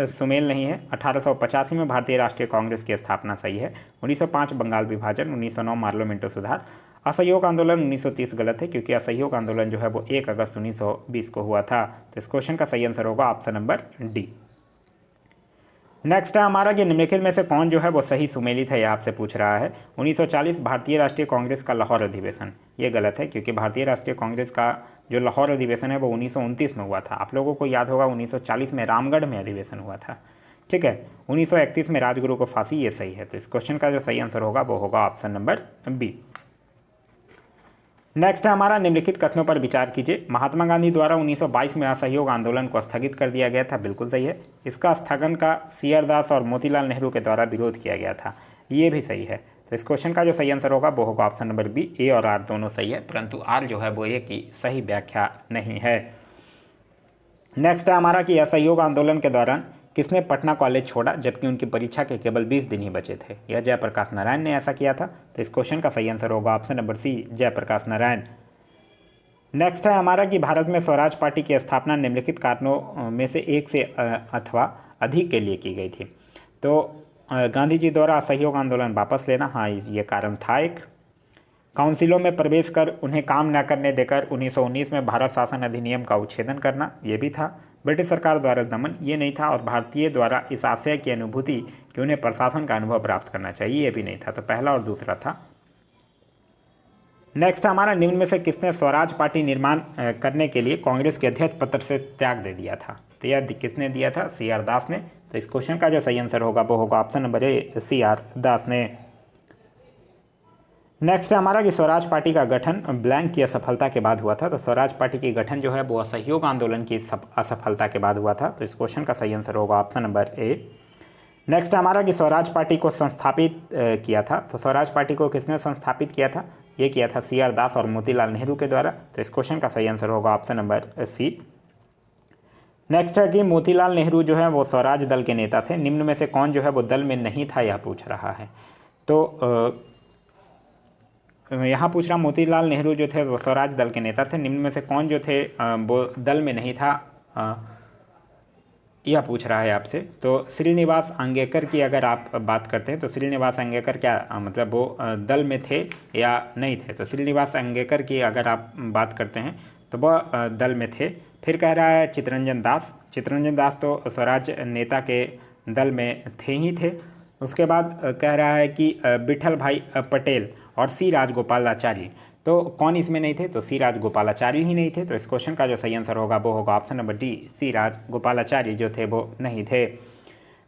सुमेल नहीं है। 1885 में भारतीय राष्ट्रीय कांग्रेस की स्थापना सही है। 1905 बंगाल विभाजन, 1909 मार्लो मिंटो सुधार। असहयोग आंदोलन 1930 गलत है, क्योंकि असहयोग आंदोलन जो है वो 1 अगस्त 1920 को हुआ था। तो इस क्वेश्चन का सही आंसर होगा ऑप्शन नंबर डी। नेक्स्ट है हमारा कि निम्नलिखित में से कौन जो है वो सही सुमेलित है, यह आपसे पूछ रहा है। 1940 भारतीय राष्ट्रीय कांग्रेस का लाहौर अधिवेशन, ये गलत है, क्योंकि भारतीय राष्ट्रीय कांग्रेस का जो लाहौर अधिवेशन है वो 1929 में हुआ था। आप लोगों को याद होगा 1940 में रामगढ़ में अधिवेशन हुआ था, ठीक है। 1931 में राजगुरु को फांसी, ये सही है। तो इस क्वेश्चन का जो सही आंसर होगा वो होगा ऑप्शन नंबर बी। नेक्स्ट है हमारा निम्नलिखित कथनों पर विचार कीजिए। महात्मा गांधी द्वारा 1922 में असहयोग आंदोलन को स्थगित कर दिया गया था, बिल्कुल सही है। इसका स्थगन का सी.आर. दास और मोतीलाल नेहरू के द्वारा विरोध किया गया था, ये भी सही है। तो इस क्वेश्चन का जो सही आंसर होगा वो होगा ऑप्शन नंबर बी। ए और आर दोनों सही है, परंतु आर जो है वो ए की सही व्याख्या नहीं है। नेक्स्ट है हमारा कि असहयोग आंदोलन के दौरान किसने पटना कॉलेज छोड़ा, जबकि उनकी परीक्षा के केवल 20 दिन ही बचे थे। यह जयप्रकाश नारायण ने ऐसा किया था। तो इस क्वेश्चन का सही आंसर होगा option number C, Jayaprakash Narayan. Next है हमारा कि भारत में स्वराज पार्टी की स्थापना निम्नलिखित कारणों में से एक से अथवा अधिक के लिए की गई थी। तो गांधी जी द्वारा असहयोग आंदोलन वापस लेना, हाँ ये कारण था एक। काउंसिलों में प्रवेश कर उन्हें काम न करने देकर 1919 में भारत शासन अधिनियम का उच्छेदन करना, ये भी था। ब्रिटिश सरकार द्वारा दमन, ये नहीं था। और भारतीय द्वारा इस आशय की अनुभूति कि उन्हें प्रशासन का अनुभव प्राप्त करना चाहिए, ये भी नहीं था। तो पहला और दूसरा था। नेक्स्ट हमारा निम्न में से किसने स्वराज पार्टी निर्माण करने के लिए कांग्रेस के अध्यक्ष पत्र से त्याग दे दिया था। तो यह किसने दिया था, सी.आर. दास ने। तो इस क्वेश्चन का जो सही आंसर होगा वो होगा ऑप्शन नंबर ए, सी.आर. दास ने। नेक्स्ट है हमारा कि स्वराज पार्टी का गठन ब्लैंक की असफलता के बाद हुआ था। तो स्वराज पार्टी की गठन जो है वो असहयोग आंदोलन की असफलता के बाद हुआ था। तो इस क्वेश्चन का सही आंसर होगा ऑप्शन नंबर ए। नेक्स्ट हमारा कि स्वराज पार्टी को संस्थापित किया था। तो स्वराज पार्टी को किसने संस्थापित किया था, ये किया था सी.आर. दास और मोतीलाल नेहरू के द्वारा। तो इस क्वेश्चन का सही आंसर होगा ऑप्शन नंबर सी। नेक्स्ट है कि मोतीलाल नेहरू जो है वो स्वराज दल के नेता थे। निम्न में से कौन जो है वो दल में नहीं था, यह पूछ रहा है। तो यहाँ पूछ रहा मोतीलाल नेहरू जो थे वो स्वराज दल के नेता थे। निम्न में से कौन जो थे वो दल में नहीं था, यह पूछ रहा है आपसे। तो श्रीनिवास अंगेकर की अगर आप बात करते हैं तो श्रीनिवास अंगेकर क्या मतलब वो दल में थे या नहीं थे। तो श्रीनिवास अंगेकर की अगर आप बात करते हैं तो वह दल में थे। फिर कह रहा है चित्तरंजन दास, चित्तरंजन दास तो स्वराज नेता के दल में थे ही थे। उसके बाद कह रहा है कि विठल भाई पटेल और सी राजगोपालाचारी, तो कौन इसमें नहीं थे, तो सी राजगोपालाचारी ही नहीं थे। तो इस क्वेश्चन का जो सही आंसर होगा वो होगा ऑप्शन नंबर डी, सी राजगोपालाचारी जो थे वो नहीं थे।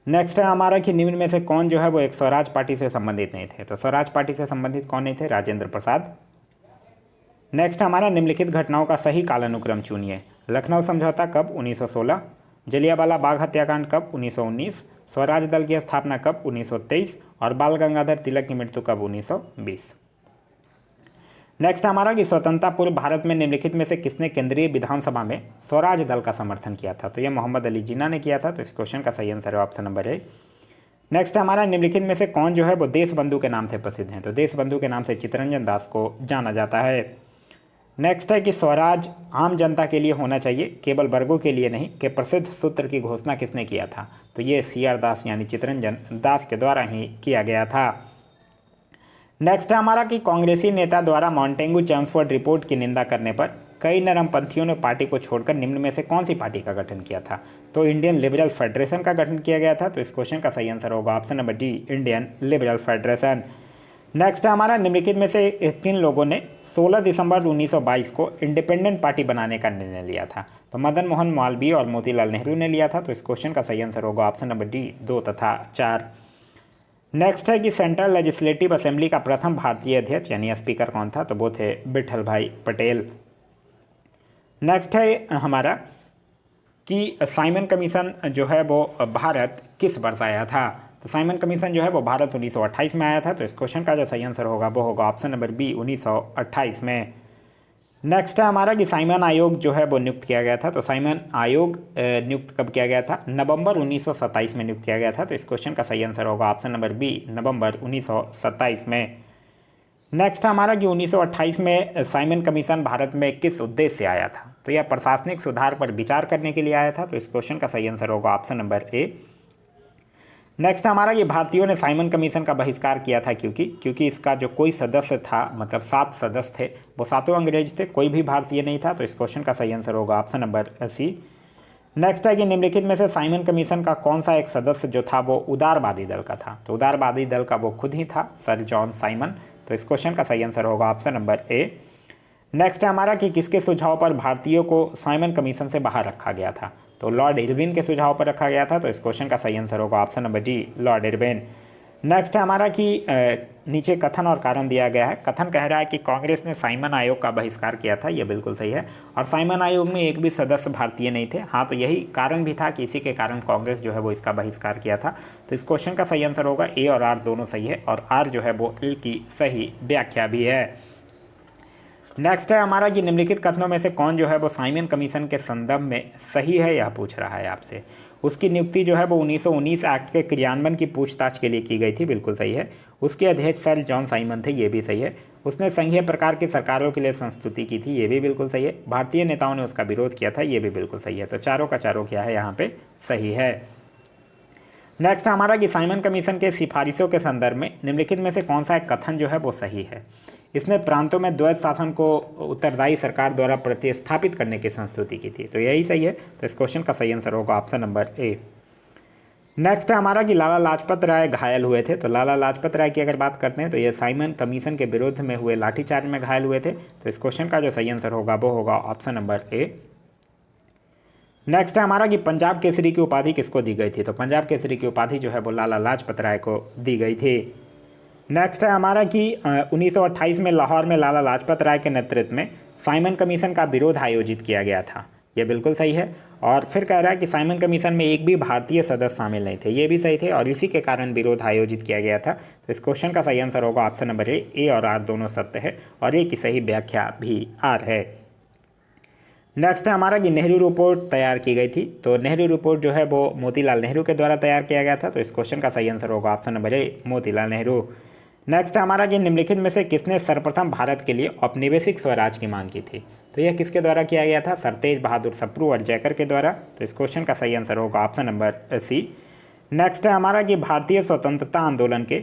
नेक्स्ट है हमारा कि निम्न में से कौन जो है वो एक स्वराज पार्टी से संबंधित नहीं थे। तो स्वराज पार्टी से संबंधित कौन नहीं थे, राजेंद्र प्रसाद। नेक्स्ट हमारा निम्नलिखित घटनाओं का सही कालानुक्रम चुनिए। लखनऊ समझौता कब, 1916। जलियांवाला बाग हत्याकांड कब, 1919। स्वराज दल की स्थापना कब, 1923। और बाल गंगाधर तिलक की मृत्यु कब, 1920। नेक्स्ट हमारा कि स्वतंत्रता पूर्व भारत में निम्नलिखित में से किसने केंद्रीय विधानसभा में स्वराज दल का समर्थन किया था। तो यह मोहम्मद अली जिन्ना ने किया था। तो इस क्वेश्चन का सही आंसर है ऑप्शन नंबर ए। नेक्स्ट हमारा निम्नलिखित में से कौन जो है वो देश बंधु के नाम से प्रसिद्ध हैं। तो देश बंधु के नाम से चित्तरंजन दास को जाना जाता है। नेक्स्ट है कि स्वराज आम जनता के लिए होना चाहिए, केवल वर्गों के लिए नहीं, के प्रसिद्ध सूत्र की घोषणा किसने किया था। तो ये सी.आर. दास यानी चित्तरंजन दास के द्वारा ही किया गया था। नेक्स्ट है हमारा कि कांग्रेसी नेता द्वारा मॉन्टेगू चैम्सफोर्ड रिपोर्ट की निंदा करने पर कई नरमपंथियों ने पार्टी को छोड़कर निम्न में से कौन सी पार्टी का गठन किया था। तो इंडियन लिबरल फेडरेशन का गठन किया गया था। तो इस क्वेश्चन का सही आंसर होगा option number D, Indian liberal federation. Next है हमारा निम्नलिखित में से किन लोगों ने 16 दिसंबर 1922 को इंडिपेंडेंट पार्टी बनाने का निर्णय लिया था? तो मदन मोहन मालवीय और मोतीलाल नेहरू ने लिया था। तो इस क्वेश्चन का सही आंसर होगा ऑप्शन नंबर डी 2 तथा 4। नेक्स्ट है कि सेंट्रल लेजिस्लेटिव असेंबली का प्रथम भारतीय अध्यक्ष यानी स्पीकर कौन था? तो वो थे विठल भाई पटेल। नेक्स्ट है हमारा कि साइमन कमीशन जो है वो भारत किस वर्ष आया था? तो साइमन कमीशन जो है वो भारत 1928 में आया था। तो इस क्वेश्चन का जो सही आंसर होगा वो होगा ऑप्शन नंबर बी 1928 में। नेक्स्ट है हमारा कि साइमन आयोग जो है वो नियुक्त किया गया था। तो साइमन आयोग नियुक्त कब किया गया था? नवंबर 1927 में नियुक्त किया गया था। तो इस क्वेश्चन का सही आंसर होगा ऑप्शन नंबर बी नवंबर 1927 में। नेक्स्ट हमारा कि 1928 में साइमन कमीशन भारत में किस उद्देश्य से आया था? तो यह प्रशासनिक सुधार पर विचार करने के लिए आया था। तो इस क्वेश्चन का सही आंसर होगा ऑप्शन नंबर ए। नेक्स्ट हमारा ये भारतीयों ने साइमन कमीशन का बहिष्कार किया था क्योंकि इसका जो कोई सदस्य था, मतलब 7 सदस्य थे, वो 7 अंग्रेज थे, कोई भी भारतीय नहीं था। तो इस क्वेश्चन का सही आंसर होगा ऑप्शन नंबर सी। नेक्स्ट है कि निम्नलिखित में से साइमन कमीशन का कौन सा एक सदस्य जो था वो उदारवादी दल का था? तो उदारवादी दल का वो खुद ही था, सर जॉन साइमन। तो इस क्वेश्चन का सही आंसर होगा ऑप्शन नंबर ए। नेक्स्ट है हमारा कि किसके सुझाव पर भारतीयों को साइमन कमीशन से बाहर रखा गया था? तो लॉर्ड इरविन के सुझाव पर रखा गया था। तो इस क्वेश्चन का सही आंसर होगा option number D Lord Irwin. Next है हमारा कि नीचे कथन और कारण दिया गया है। कथन कह रहा है कि कांग्रेस ने साइमन आयोग का बहिष्कार किया था, यह बिल्कुल सही है। और साइमन आयोग में एक भी सदस्य भारतीय नहीं थे। हाँ, तो यही कारण भी था कि इसी के कारण कांग्रेस जो है वो इसका बहिष्कार किया था। तो इस क्वेश्चन का सही आंसर होगा ए और आर दोनों सही है, और आर जो है वो ए की सही व्याख्या भी है। नेक्स्ट है हमारा कि निम्नलिखित कथनों में से कौन जो है वो साइमन कमीशन के संदर्भ में सही है, यह पूछ रहा है आपसे। उसकी नियुक्ति जो है वो 1919 एक्ट के क्रियान्वयन की पूछताछ के लिए की गई थी, बिल्कुल सही है। उसके अध्यक्ष सर जॉन साइमन थे, ये भी सही है। उसने संघीय प्रकार की सरकारों के लिए संस्तुति की थी, ये भी बिल्कुल सही है। भारतीय नेताओं ने उसका विरोध किया था, ये भी बिल्कुल सही है। तो चारों का चारों क्या है यहाँ पे सही है। नेक्स्ट हमारा कि साइमन कमीशन के सिफारिशों के संदर्भ में निम्नलिखित में से कौन सा एक कथन जो है वो सही है? इसने प्रांतों में द्वैत शासन को उत्तरदायी सरकार द्वारा प्रतिस्थापित करने की संस्तुति की थी, तो यही सही है। तो इस क्वेश्चन का सही आंसर होगा ऑप्शन नंबर ए। नेक्स्ट है हमारा कि लाला लाजपत राय घायल हुए थे। तो लाला लाजपत राय की अगर बात करते हैं तो ये साइमन कमीशन के विरोध में हुए लाठीचार्ज में घायल हुए थे। तो इस क्वेश्चन का जो सही आंसर होगा वो होगा ऑप्शन नंबर ए। नेक्स्ट है हमारा कि पंजाब केसरी की उपाधि किसको दी गई थी? तो पंजाब केसरी की उपाधि जो है वो लाला लाजपत राय को दी गई थी। नेक्स्ट है हमारा कि 1928 में लाहौर में लाला लाजपत राय के नेतृत्व में साइमन कमीशन का विरोध आयोजित किया गया था, यह बिल्कुल सही है। और फिर कह रहा है कि साइमन कमीशन में एक भी भारतीय सदस्य शामिल नहीं थे, ये भी सही थे, और इसी के कारण विरोध आयोजित किया गया था। तो इस क्वेश्चन का सही आंसर होगा ऑप्शन नंबर ए और आर दोनों सत्य है, और ए की सही व्याख्या भी आर है। नेक्स्ट है हमारा कि नेहरू रिपोर्ट तैयार की गई थी। तो नेहरू रिपोर्ट जो है वो मोतीलाल नेहरू के द्वारा तैयार किया गया था। तो इस क्वेश्चन का सही आंसर होगा ऑप्शन नंबर ए मोतीलाल नेहरू। नेक्स्ट है हमारा कि निम्नलिखित में से किसने सर्वप्रथम भारत के लिए औपनिवेशिक स्वराज की मांग की थी? तो यह किसके द्वारा किया गया था? सर तेज बहादुर सप्रू और जयकर के द्वारा। तो इस क्वेश्चन का सही आंसर होगा ऑप्शन नंबर सी। नेक्स्ट है हमारा कि भारतीय स्वतंत्रता आंदोलन के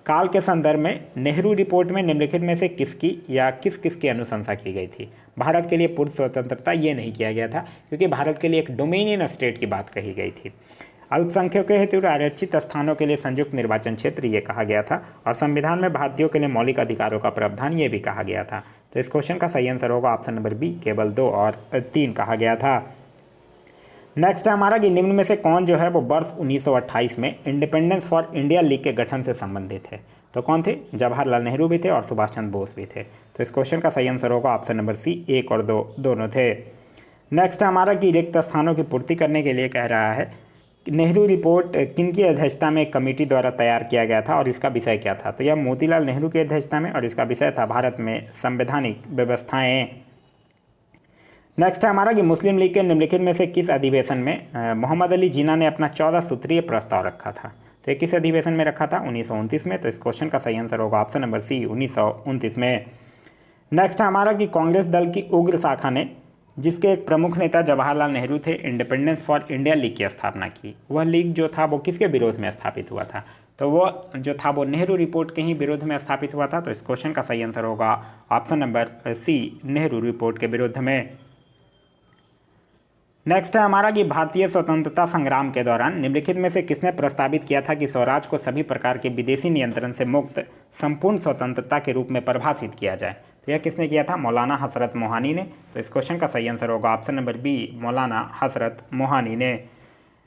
काल के संदर्भ में नेहरू रिपोर्ट में निम्नलिखित में से किसकी या किस किस की अनुशंसा की गई थी? भारत के लिए पूर्ण स्वतंत्रता ये नहीं किया गया था, क्योंकि भारत के लिए एक डोमिनियन स्टेट की बात कही गई थी। अल्पसंख्यकों हेतु आरक्षित स्थानों के लिए संयुक्त निर्वाचन क्षेत्र ये कहा गया था, और संविधान में भारतीयों के लिए मौलिक अधिकारों का प्रावधान ये भी कहा गया था। तो इस क्वेश्चन का सही आंसर होगा ऑप्शन नंबर बी केवल 2 और 3 कहा गया था। नेक्स्ट है हमारा कि निम्न में से कौन जो है वो वर्ष 1928 में इंडिपेंडेंस फॉर इंडिया लीग के गठन से संबंधित है? तो कौन थे? जवाहरलाल नेहरू भी थे और सुभाष चंद्र बोस भी थे। तो इस क्वेश्चन का सही आंसर होगा ऑप्शन नंबर सी 1 और 2 दोनों थे। नेक्स्ट है हमारा कि रिक्त स्थानों की पूर्ति करने के लिए कह रहा है नेहरू रिपोर्ट किन की अध्यक्षता में एक कमेटी द्वारा तैयार किया गया था और इसका विषय क्या था? तो यह मोतीलाल नेहरू की अध्यक्षता में, और इसका विषय था भारत में संवैधानिक व्यवस्थाएं। नेक्स्ट है हमारा कि मुस्लिम लीग के निम्नलिखित में से किस अधिवेशन में मोहम्मद अली जिन्ना ने अपना 14 सूत्रीय प्रस्ताव रखा था? तो ये किस अधिवेशन में रखा था? 1929 में। तो इस क्वेश्चन का सही आंसर होगा ऑप्शन नंबर सी 1929 में। नेक्स्ट है हमारा कि कांग्रेस दल की उग्र शाखा ने, जिसके एक प्रमुख नेता जवाहरलाल नेहरू थे, इंडिपेंडेंस फॉर इंडिया लीग की स्थापना की। वह लीग जो था वो किसके विरोध में स्थापित हुआ था? तो वो जो था वो नेहरू रिपोर्ट के ही विरोध में स्थापित हुआ था। तो इस क्वेश्चन का सही आंसर होगा option number C Nehru report के विरुद्ध में। नेक्स्ट है हमारा कि भारतीय स्वतंत्रता संग्राम के दौरान निम्नलिखित में से किसने प्रस्तावित किया था कि स्वराज को सभी प्रकार के विदेशी नियंत्रण से मुक्त संपूर्ण स्वतंत्रता के रूप में परिभाषित किया जाए? तो यह किसने किया था? मौलाना हजरत मोहानी ने। तो इस क्वेश्चन का सही आंसर होगा ऑप्शन नंबर बी, मौलाना हजरत मोहानी ने।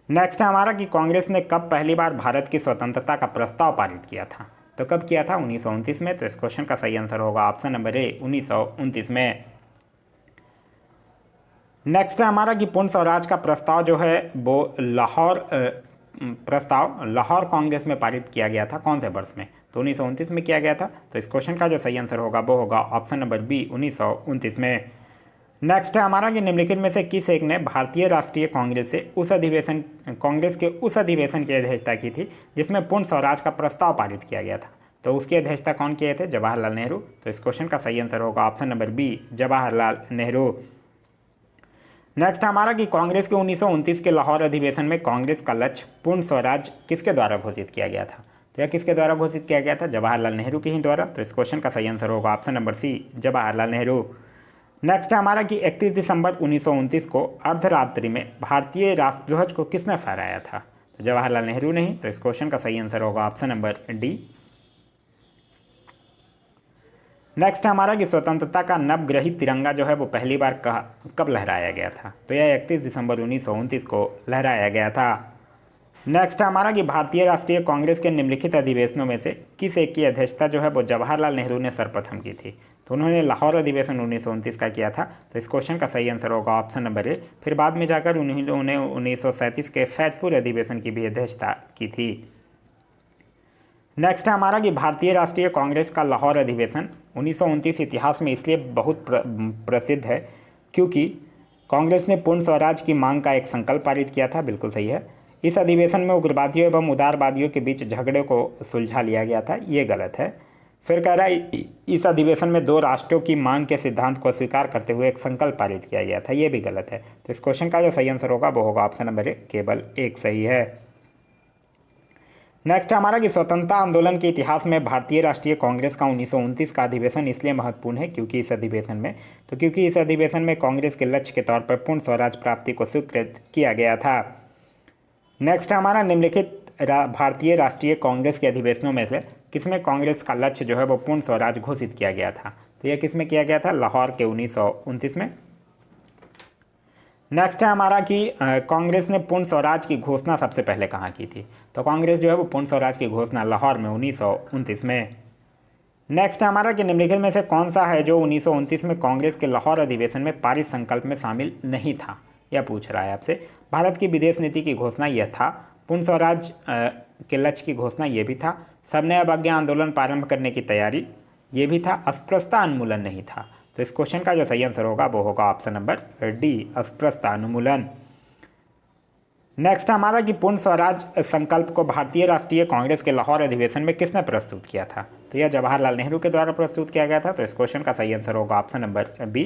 नेक्स्ट है हमारा कि कांग्रेस ने कब पहली बार भारत की स्वतंत्रता का प्रस्ताव पारित किया था? तो कब किया था? 1929 में। तो इस क्वेश्चन का सही आंसर होगा ऑप्शन नंबर ए, 1929 में। नेक्स्ट है हमारा कि पूर्ण स्वराज का प्रस्ताव जो है वो लाहौर कांग्रेस में पारित किया गया था कौन से वर्ष में? तो 1929 में किया गया था। तो इस क्वेश्चन का जो सही आंसर होगा वो होगा ऑप्शन नंबर बी, 1929 में। नेक्स्ट है हमारा कि निम्नलिखित में से किस एक ने भारतीय राष्ट्रीय कांग्रेस के उस अधिवेशन की अध्यक्षता की थी जिसमें पूर्ण स्वराज का प्रस्ताव पारित किया गया था? तो उसकी अध्यक्षता कौन किए थे? जवाहरलाल नेहरू। तो इस क्वेश्चन का सही आंसर होगा option number B, Jawaharlal Nehru. Next हमारा कि कांग्रेस के 1929 के लाहौर अधिवेशन में कांग्रेस का लक्ष्य पूर्ण स्वराज किसके द्वारा घोषित किया गया था? तो यह किसके द्वारा घोषित किया गया था? जवाहरलाल नेहरू के ही द्वारा। तो इस क्वेश्चन का सही आंसर होगा option number C, Jawaharlal Nehru. Next हमारा कि 31 दिसंबर 1929 को अर्धरात्रि में भारतीय राष्ट्रध्वज को किसने फहराया था? तो जवाहरलाल नेहरू ने ही। तो इस क्वेश्चन का सही आंसर होगा ऑप्शन नंबर डी। नेक्स्ट हमारा कि स्वतंत्रता का नवग्रहित तिरंगा जो है वो पहली बार कब लहराया गया था? तो यह 31 दिसंबर 1929 को लहराया गया था। नेक्स्ट हमारा कि भारतीय राष्ट्रीय कांग्रेस के निम्नलिखित अधिवेशनों में से किस एक की अध्यक्षता जो है वो जवाहरलाल नेहरू ने सर्वप्रथम की थी? तो उन्होंने लाहौर अधिवेशन 1929 का किया था। तो इस क्वेश्चन का सही आंसर होगा ऑप्शन नंबर ए। फिर बाद में जाकर उन्होंने 1937 के फैजपुर अधिवेशन की भी अध्यक्षता की थी। नेक्स्ट है हमारा कि भारतीय राष्ट्रीय कांग्रेस का लाहौर अधिवेशन 1929 इतिहास में इसलिए बहुत प्रसिद्ध है क्योंकि कांग्रेस ने पूर्ण स्वराज की मांग का एक संकल्प पारित किया था। बिल्कुल सही है। इस अधिवेशन में उग्रवादियों एवं उदारवादियों के बीच झगड़े को सुलझा लिया गया था, ये गलत है। फिर कह रहा है इस अधिवेशन में दो राष्ट्रों की मांग के सिद्धांत को स्वीकार करते हुए एक संकल्प पारित किया गया था, ये भी गलत है। तो इस क्वेश्चन का जो सही आंसर होगा वो होगा ऑप्शन नंबर ए, केवल एक सही है। नेक्स्ट हमारा कि स्वतंत्रता आंदोलन के इतिहास में भारतीय राष्ट्रीय कांग्रेस का 1929 का अधिवेशन इसलिए महत्वपूर्ण है क्योंकि इस अधिवेशन में कांग्रेस के लक्ष्य के तौर पर पूर्ण स्वराज प्राप्ति को स्वीकृत किया गया था। नेक्स्ट हमारा निम्नलिखित भारतीय राष्ट्रीय कांग्रेस के अधिवेशनों में से किसमें कांग्रेस का लक्ष्य जो है वो पूर्ण स्वराज घोषित किया गया था? तो यह किसमें किया गया था? लाहौर के 1929 में। नेक्स्ट है हमारा कि कांग्रेस ने पूर्ण स्वराज की घोषणा सबसे पहले कहाँ की थी? तो कांग्रेस जो है वो पूर्ण स्वराज की घोषणा लाहौर में 1929 में। नेक्स्ट है हमारा कि निम्नलिखित में से कौन सा है जो 1929 में कांग्रेस के लाहौर अधिवेशन में पारित संकल्प में शामिल नहीं था? यह पूछ रहा है आपसे। भारत की विदेश नीति की घोषणा यह था, पूर्ण स्वराज के लक्ष्य की घोषणा ये भी था, सबने अवज्ञा आंदोलन प्रारंभ करने की तैयारी ये भी था, अस्पृश्यता उन्मूलन नहीं था। तो इस क्वेश्चन का जो सही आंसर होगा वो होगा ऑप्शन नंबर डी, अस्पृश्यता उन्मूलन। नेक्स्ट हमारा कि पूर्ण स्वराज संकल्प को भारतीय राष्ट्रीय कांग्रेस के लाहौर अधिवेशन में किसने प्रस्तुत किया था? तो यह जवाहरलाल नेहरू के द्वारा प्रस्तुत किया गया था। तो इस क्वेश्चन का सही आंसर होगा ऑप्शन नंबर बी।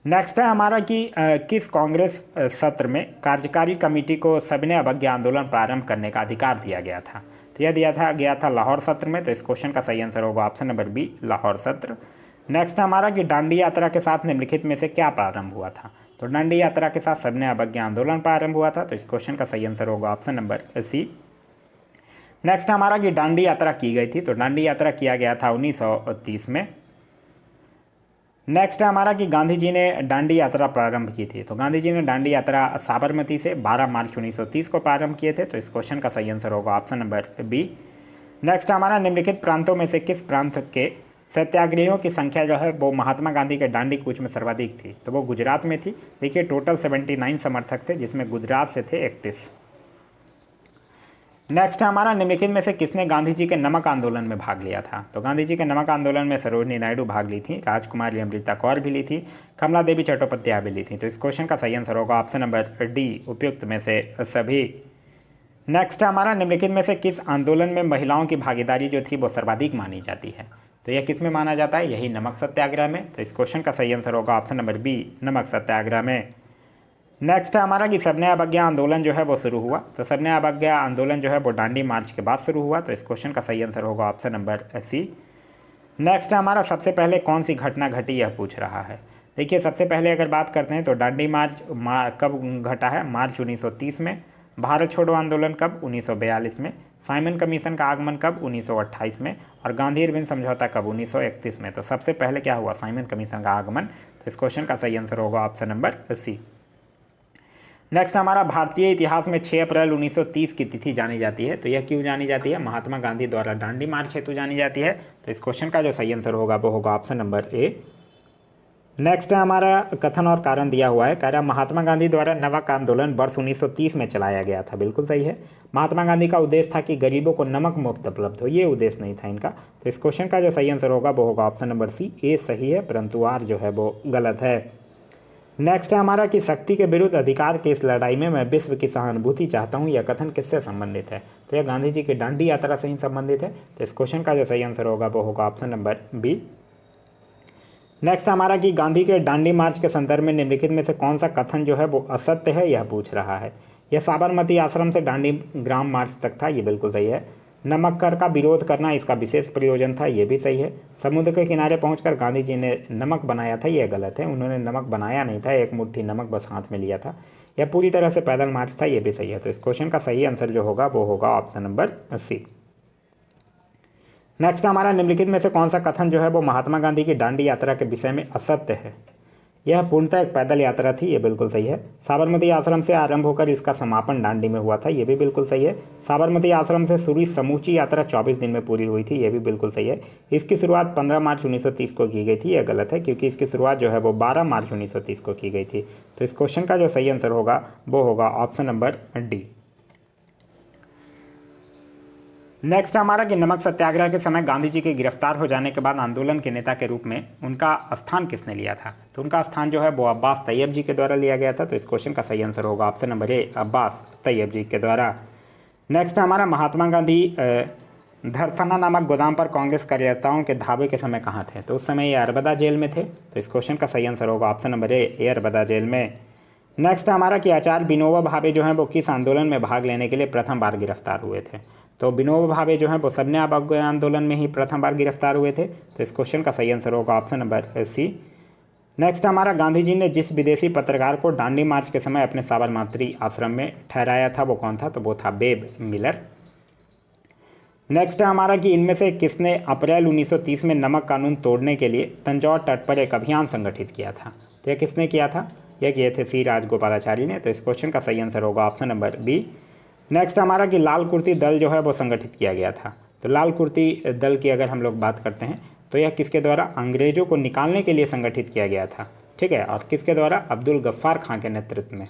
नेक्स्ट है हमारा कि किस कांग्रेस सत्र में कार्यकारी कमेटी को सविनय अवज्ञा आंदोलन प्रारंभ करने का अधिकार दिया गया था? तो यह गया था लाहौर सत्र में। तो इस क्वेश्चन का सही आंसर होगा ऑप्शन नंबर बी, लाहौर सत्र। नेक्स्ट हमारा कि दांडी यात्रा के साथ निम्नलिखित में से क्या प्रारंभ हुआ था? तो दांडी यात्रा के साथ सविनय अवज्ञा आंदोलन प्रारंभ हुआ था। तो इस क्वेश्चन का सही आंसर होगा ऑप्शन नंबर सी। नेक्स्ट हमारा कि दांडी यात्रा की गई थी, तो दांडी यात्रा किया गया था 1930 में। नेक्स्ट हमारा कि गांधी जी ने दांडी यात्रा प्रारंभ की थी, तो गांधी जी ने दांडी यात्रा साबरमती से 12 मार्च 1930 को प्रारंभ किए थे। तो इस क्वेश्चन का सही आंसर होगा ऑप्शन नंबर बी। नेक्स्ट हमारा निम्नलिखित प्रांतों में से किस प्रांत के सत्याग्रहियों की संख्या जो है वो महात्मा गांधी के दांडी कूच में सर्वाधिक थी? तो वो गुजरात में थी। देखिए टोटल 79 समर्थक थे जिसमें गुजरात से थे 31। नेक्स्ट हमारा निम्नलिखित में से किसने गांधी जी के नमक आंदोलन में भाग लिया था? तो गांधी जी के नमक आंदोलन में सरोजिनी नायडू भाग ली थी, राजकुमारी अमृता कौर भी ली थी, कमला देवी चट्टोपाध्याय भी ली थी। तो इस क्वेश्चन का सही आंसर होगा ऑप्शन नंबर डी, उपयुक्त में से सभी। नेक्स्ट हमारा निम्नलिखित में से किस आंदोलन में महिलाओं की भागीदारी जो थी वो सर्वाधिक मानी जाती है? तो यह किस में माना जाता है? यही नमक सत्याग्रह में। तो इस क्वेश्चन का सही आंसर होगा ऑप्शन नंबर बी, नमक सत्याग्रह में। नेक्स्ट है हमारा कि सबने अवज्ञा आंदोलन जो है वो शुरू हुआ, तो सबने अवज्ञा आंदोलन जो है वो दांडी मार्च के बाद शुरू हुआ। तो इस क्वेश्चन का सही आंसर होगा ऑप्शन नंबर सी। नेक्स्ट हमारा सबसे पहले कौन सी घटना घटी यह पूछ रहा है। देखिए सबसे पहले अगर बात करते हैं तो दांडी मार्च कब घटा है? मार्च 1930 में। भारत छोड़ो आंदोलन कब? 1942 में। साइमन कमीशन का आगमन कब? 1928 में। और गांधी इरविन समझौता कब? 1931 में। तो सबसे पहले क्या हुआ? साइमन कमीशन का आगमन। तो इस क्वेश्चन का सही आंसर होगा ऑप्शन नंबर सी। नेक्स्ट हमारा भारतीय इतिहास में 6 अप्रैल 1930 की तिथि जानी जाती है। तो यह क्यों जानी जाती है? महात्मा गांधी द्वारा दांडी मार्च हेतु जानी जाती है। तो इस क्वेश्चन का जो सही आंसर होगा वो होगा ऑप्शन नंबर ए। नेक्स्ट है हमारा कथन और कारण दिया हुआ है। कह रहा महात्मा गांधी द्वारा नमक आंदोलन वर्ष 1930 में चलाया गया था। बिल्कुल सही है। महात्मा गांधी का उद्देश्य था कि गरीबों को नमक मुफ्त उपलब्ध हो, ये उद्देश्य नहीं था इनका। तो इस क्वेश्चन का जो सही आंसर होगा वो होगा ऑप्शन नंबर सी। ए सही है परंतु आर जो है वो गलत है। नेक्स्ट है हमारा कि शक्ति के विरुद्ध अधिकार की इस लड़ाई में मैं विश्व की सहानुभूति चाहता हूँ, यह कथन किससे संबंधित है? तो यह गांधी जी की दांडी यात्रा से ही संबंधित है। तो इस क्वेश्चन का जो सही आंसर होगा वो होगा ऑप्शन नंबर बी। नेक्स्ट हमारा कि गांधी के दांडी मार्च के संदर्भ में निम्नलिखित में से कौन सा कथन जो है वो असत्य है, यह पूछ रहा है। यह साबरमती आश्रम से दांडी ग्राम मार्च तक था, ये बिल्कुल सही है। नमक कर का विरोध करना इसका विशेष प्रयोजन था, ये भी सही है। समुद्र के किनारे पहुंचकर गांधी जी ने नमक बनाया था, यह गलत है। उन्होंने नमक बनाया नहीं था, एक मुट्ठी नमक बस हाथ में लिया था। यह पूरी तरह से पैदल मार्च था, ये भी सही है। तो इस क्वेश्चन का सही आंसर जो होगा वो होगा ऑप्शन नंबर सी। नेक्स्ट हमारा निम्नलिखित में से कौन सा कथन जो है वो महात्मा गांधी की दांडी यात्रा के विषय में असत्य है? यह पूर्णतः एक पैदल यात्रा थी, ये बिल्कुल सही है। साबरमती आश्रम से आरंभ होकर इसका समापन दांडी में हुआ था, ये भी बिल्कुल सही है। साबरमती आश्रम से शुरू समूची यात्रा 24 दिन में पूरी हुई थी, ये भी बिल्कुल सही है। इसकी शुरुआत 15 मार्च 1930 को की गई थी, यह गलत है क्योंकि इसकी शुरुआत जो है वो 12 मार्च 1930 को की गई थी। तो इस क्वेश्चन का जो सही आंसर होगा वो होगा ऑप्शन नंबर डी। नेक्स्ट हमारा कि नमक सत्याग्रह के समय गांधी जी के गिरफ्तार हो जाने के बाद आंदोलन के नेता के रूप में उनका स्थान किसने लिया था? तो उनका स्थान जो है वो अब्बास तैयब जी के द्वारा लिया गया था। तो इस क्वेश्चन का सही आंसर होगा option number A, Abbas Tyabji के द्वारा। नेक्स्ट हमारा महात्मा गांधी धरसना नामक गोदाम पर कांग्रेस कार्यकर्ताओं के धावे के समय कहाँ थे? तो उस समय ये अरबदा जेल में थे। तो इस क्वेश्चन का सही आंसर होगा ऑप्शन नंबर ए, अरबदा जेल में। नेक्स्ट हमारा कि आचार्य विनोबा भावे जो हैं वो किस आंदोलन में भाग लेने के लिए प्रथम बार गिरफ्तार हुए थे? तो विनोबा भावे जो हैं वो सबने अवज्ञा आंदोलन में ही प्रथम बार गिरफ्तार हुए थे। तो इस क्वेश्चन का सही आंसर होगा ऑप्शन नंबर सी। नेक्स्ट हमारा गांधी जी ने जिस विदेशी पत्रकार को दांडी मार्च के समय अपने साबरमती आश्रम में ठहराया था वो कौन था? तो वो था बेब मिलर। नेक्स्ट है हमारा कि इनमें से किसने अप्रैल 1930 में नमक कानून तोड़ने के लिए तंजौर तट पर एक अभियान संगठित किया था? तो यह किसने किया था? यह किए थे सी राजगोपालाचारी ने। तो इस क्वेश्चन का सही आंसर होगा ऑप्शन नंबर बी। नेक्स्ट हमारा कि लाल कुर्ती दल जो है वो संगठित किया गया था। तो लाल कुर्ती दल की अगर हम लोग बात करते हैं तो यह किसके द्वारा? अंग्रेजों को निकालने के लिए संगठित किया गया था, ठीक है। और किसके द्वारा? अब्दुल गफ्फार खां के नेतृत्व में।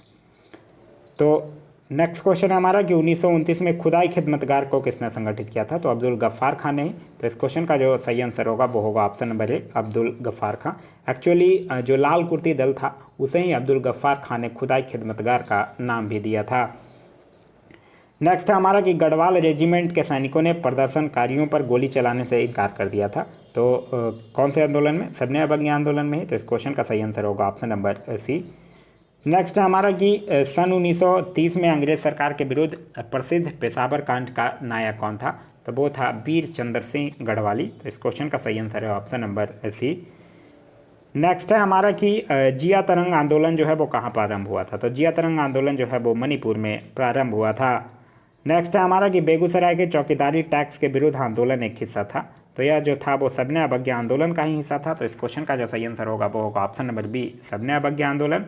तो नेक्स्ट क्वेश्चन है हमारा कि 1929 में खुदाई खिदमतगार को किसने संगठित किया था? तो अब्दुल गफ्फार खां ने। तो इस क्वेश्चन का जो सही आंसर होगा वो होगा option number A, Abdul Ghaffar Khan. Actually जो लाल कुर्ती दल था उसे ही अब्दुल गफ्फार खां ने खुदाई खिदमतगार का नाम भी दिया था। नेक्स्ट है हमारा कि गढ़वाल रेजिमेंट के सैनिकों ने प्रदर्शनकारियों पर गोली चलाने से इनकार कर दिया था। तो कौन से आंदोलन में? सबने अवज्ञा आंदोलन में ही। तो इस क्वेश्चन का सही आंसर होगा ऑप्शन नंबर सी। नेक्स्ट है हमारा कि सन 1930 में अंग्रेज सरकार के विरुद्ध प्रसिद्ध पेशावर कांड का नायक कौन था? तो वो था वीर चंद्र सिंह गढ़वाली। तो इस क्वेश्चन का सही आंसर है ऑप्शन नंबर सी। नेक्स्ट है हमारा कि जिया तरंग आंदोलन जो है वो कहाँ प्रारंभ हुआ था? तो जिया तरंग आंदोलन जो है वो मणिपुर में प्रारंभ हुआ था। नेक्स्ट है हमारा कि बेगूसराय के चौकीदारी टैक्स के विरुद्ध आंदोलन एक हिस्सा था। तो यह जो था वो सबने अवज्ञा आंदोलन का ही हिस्सा था। तो इस क्वेश्चन का जो सही आंसर होगा वो होगा ऑप्शन नंबर बी, सबने अवज्ञा आंदोलन।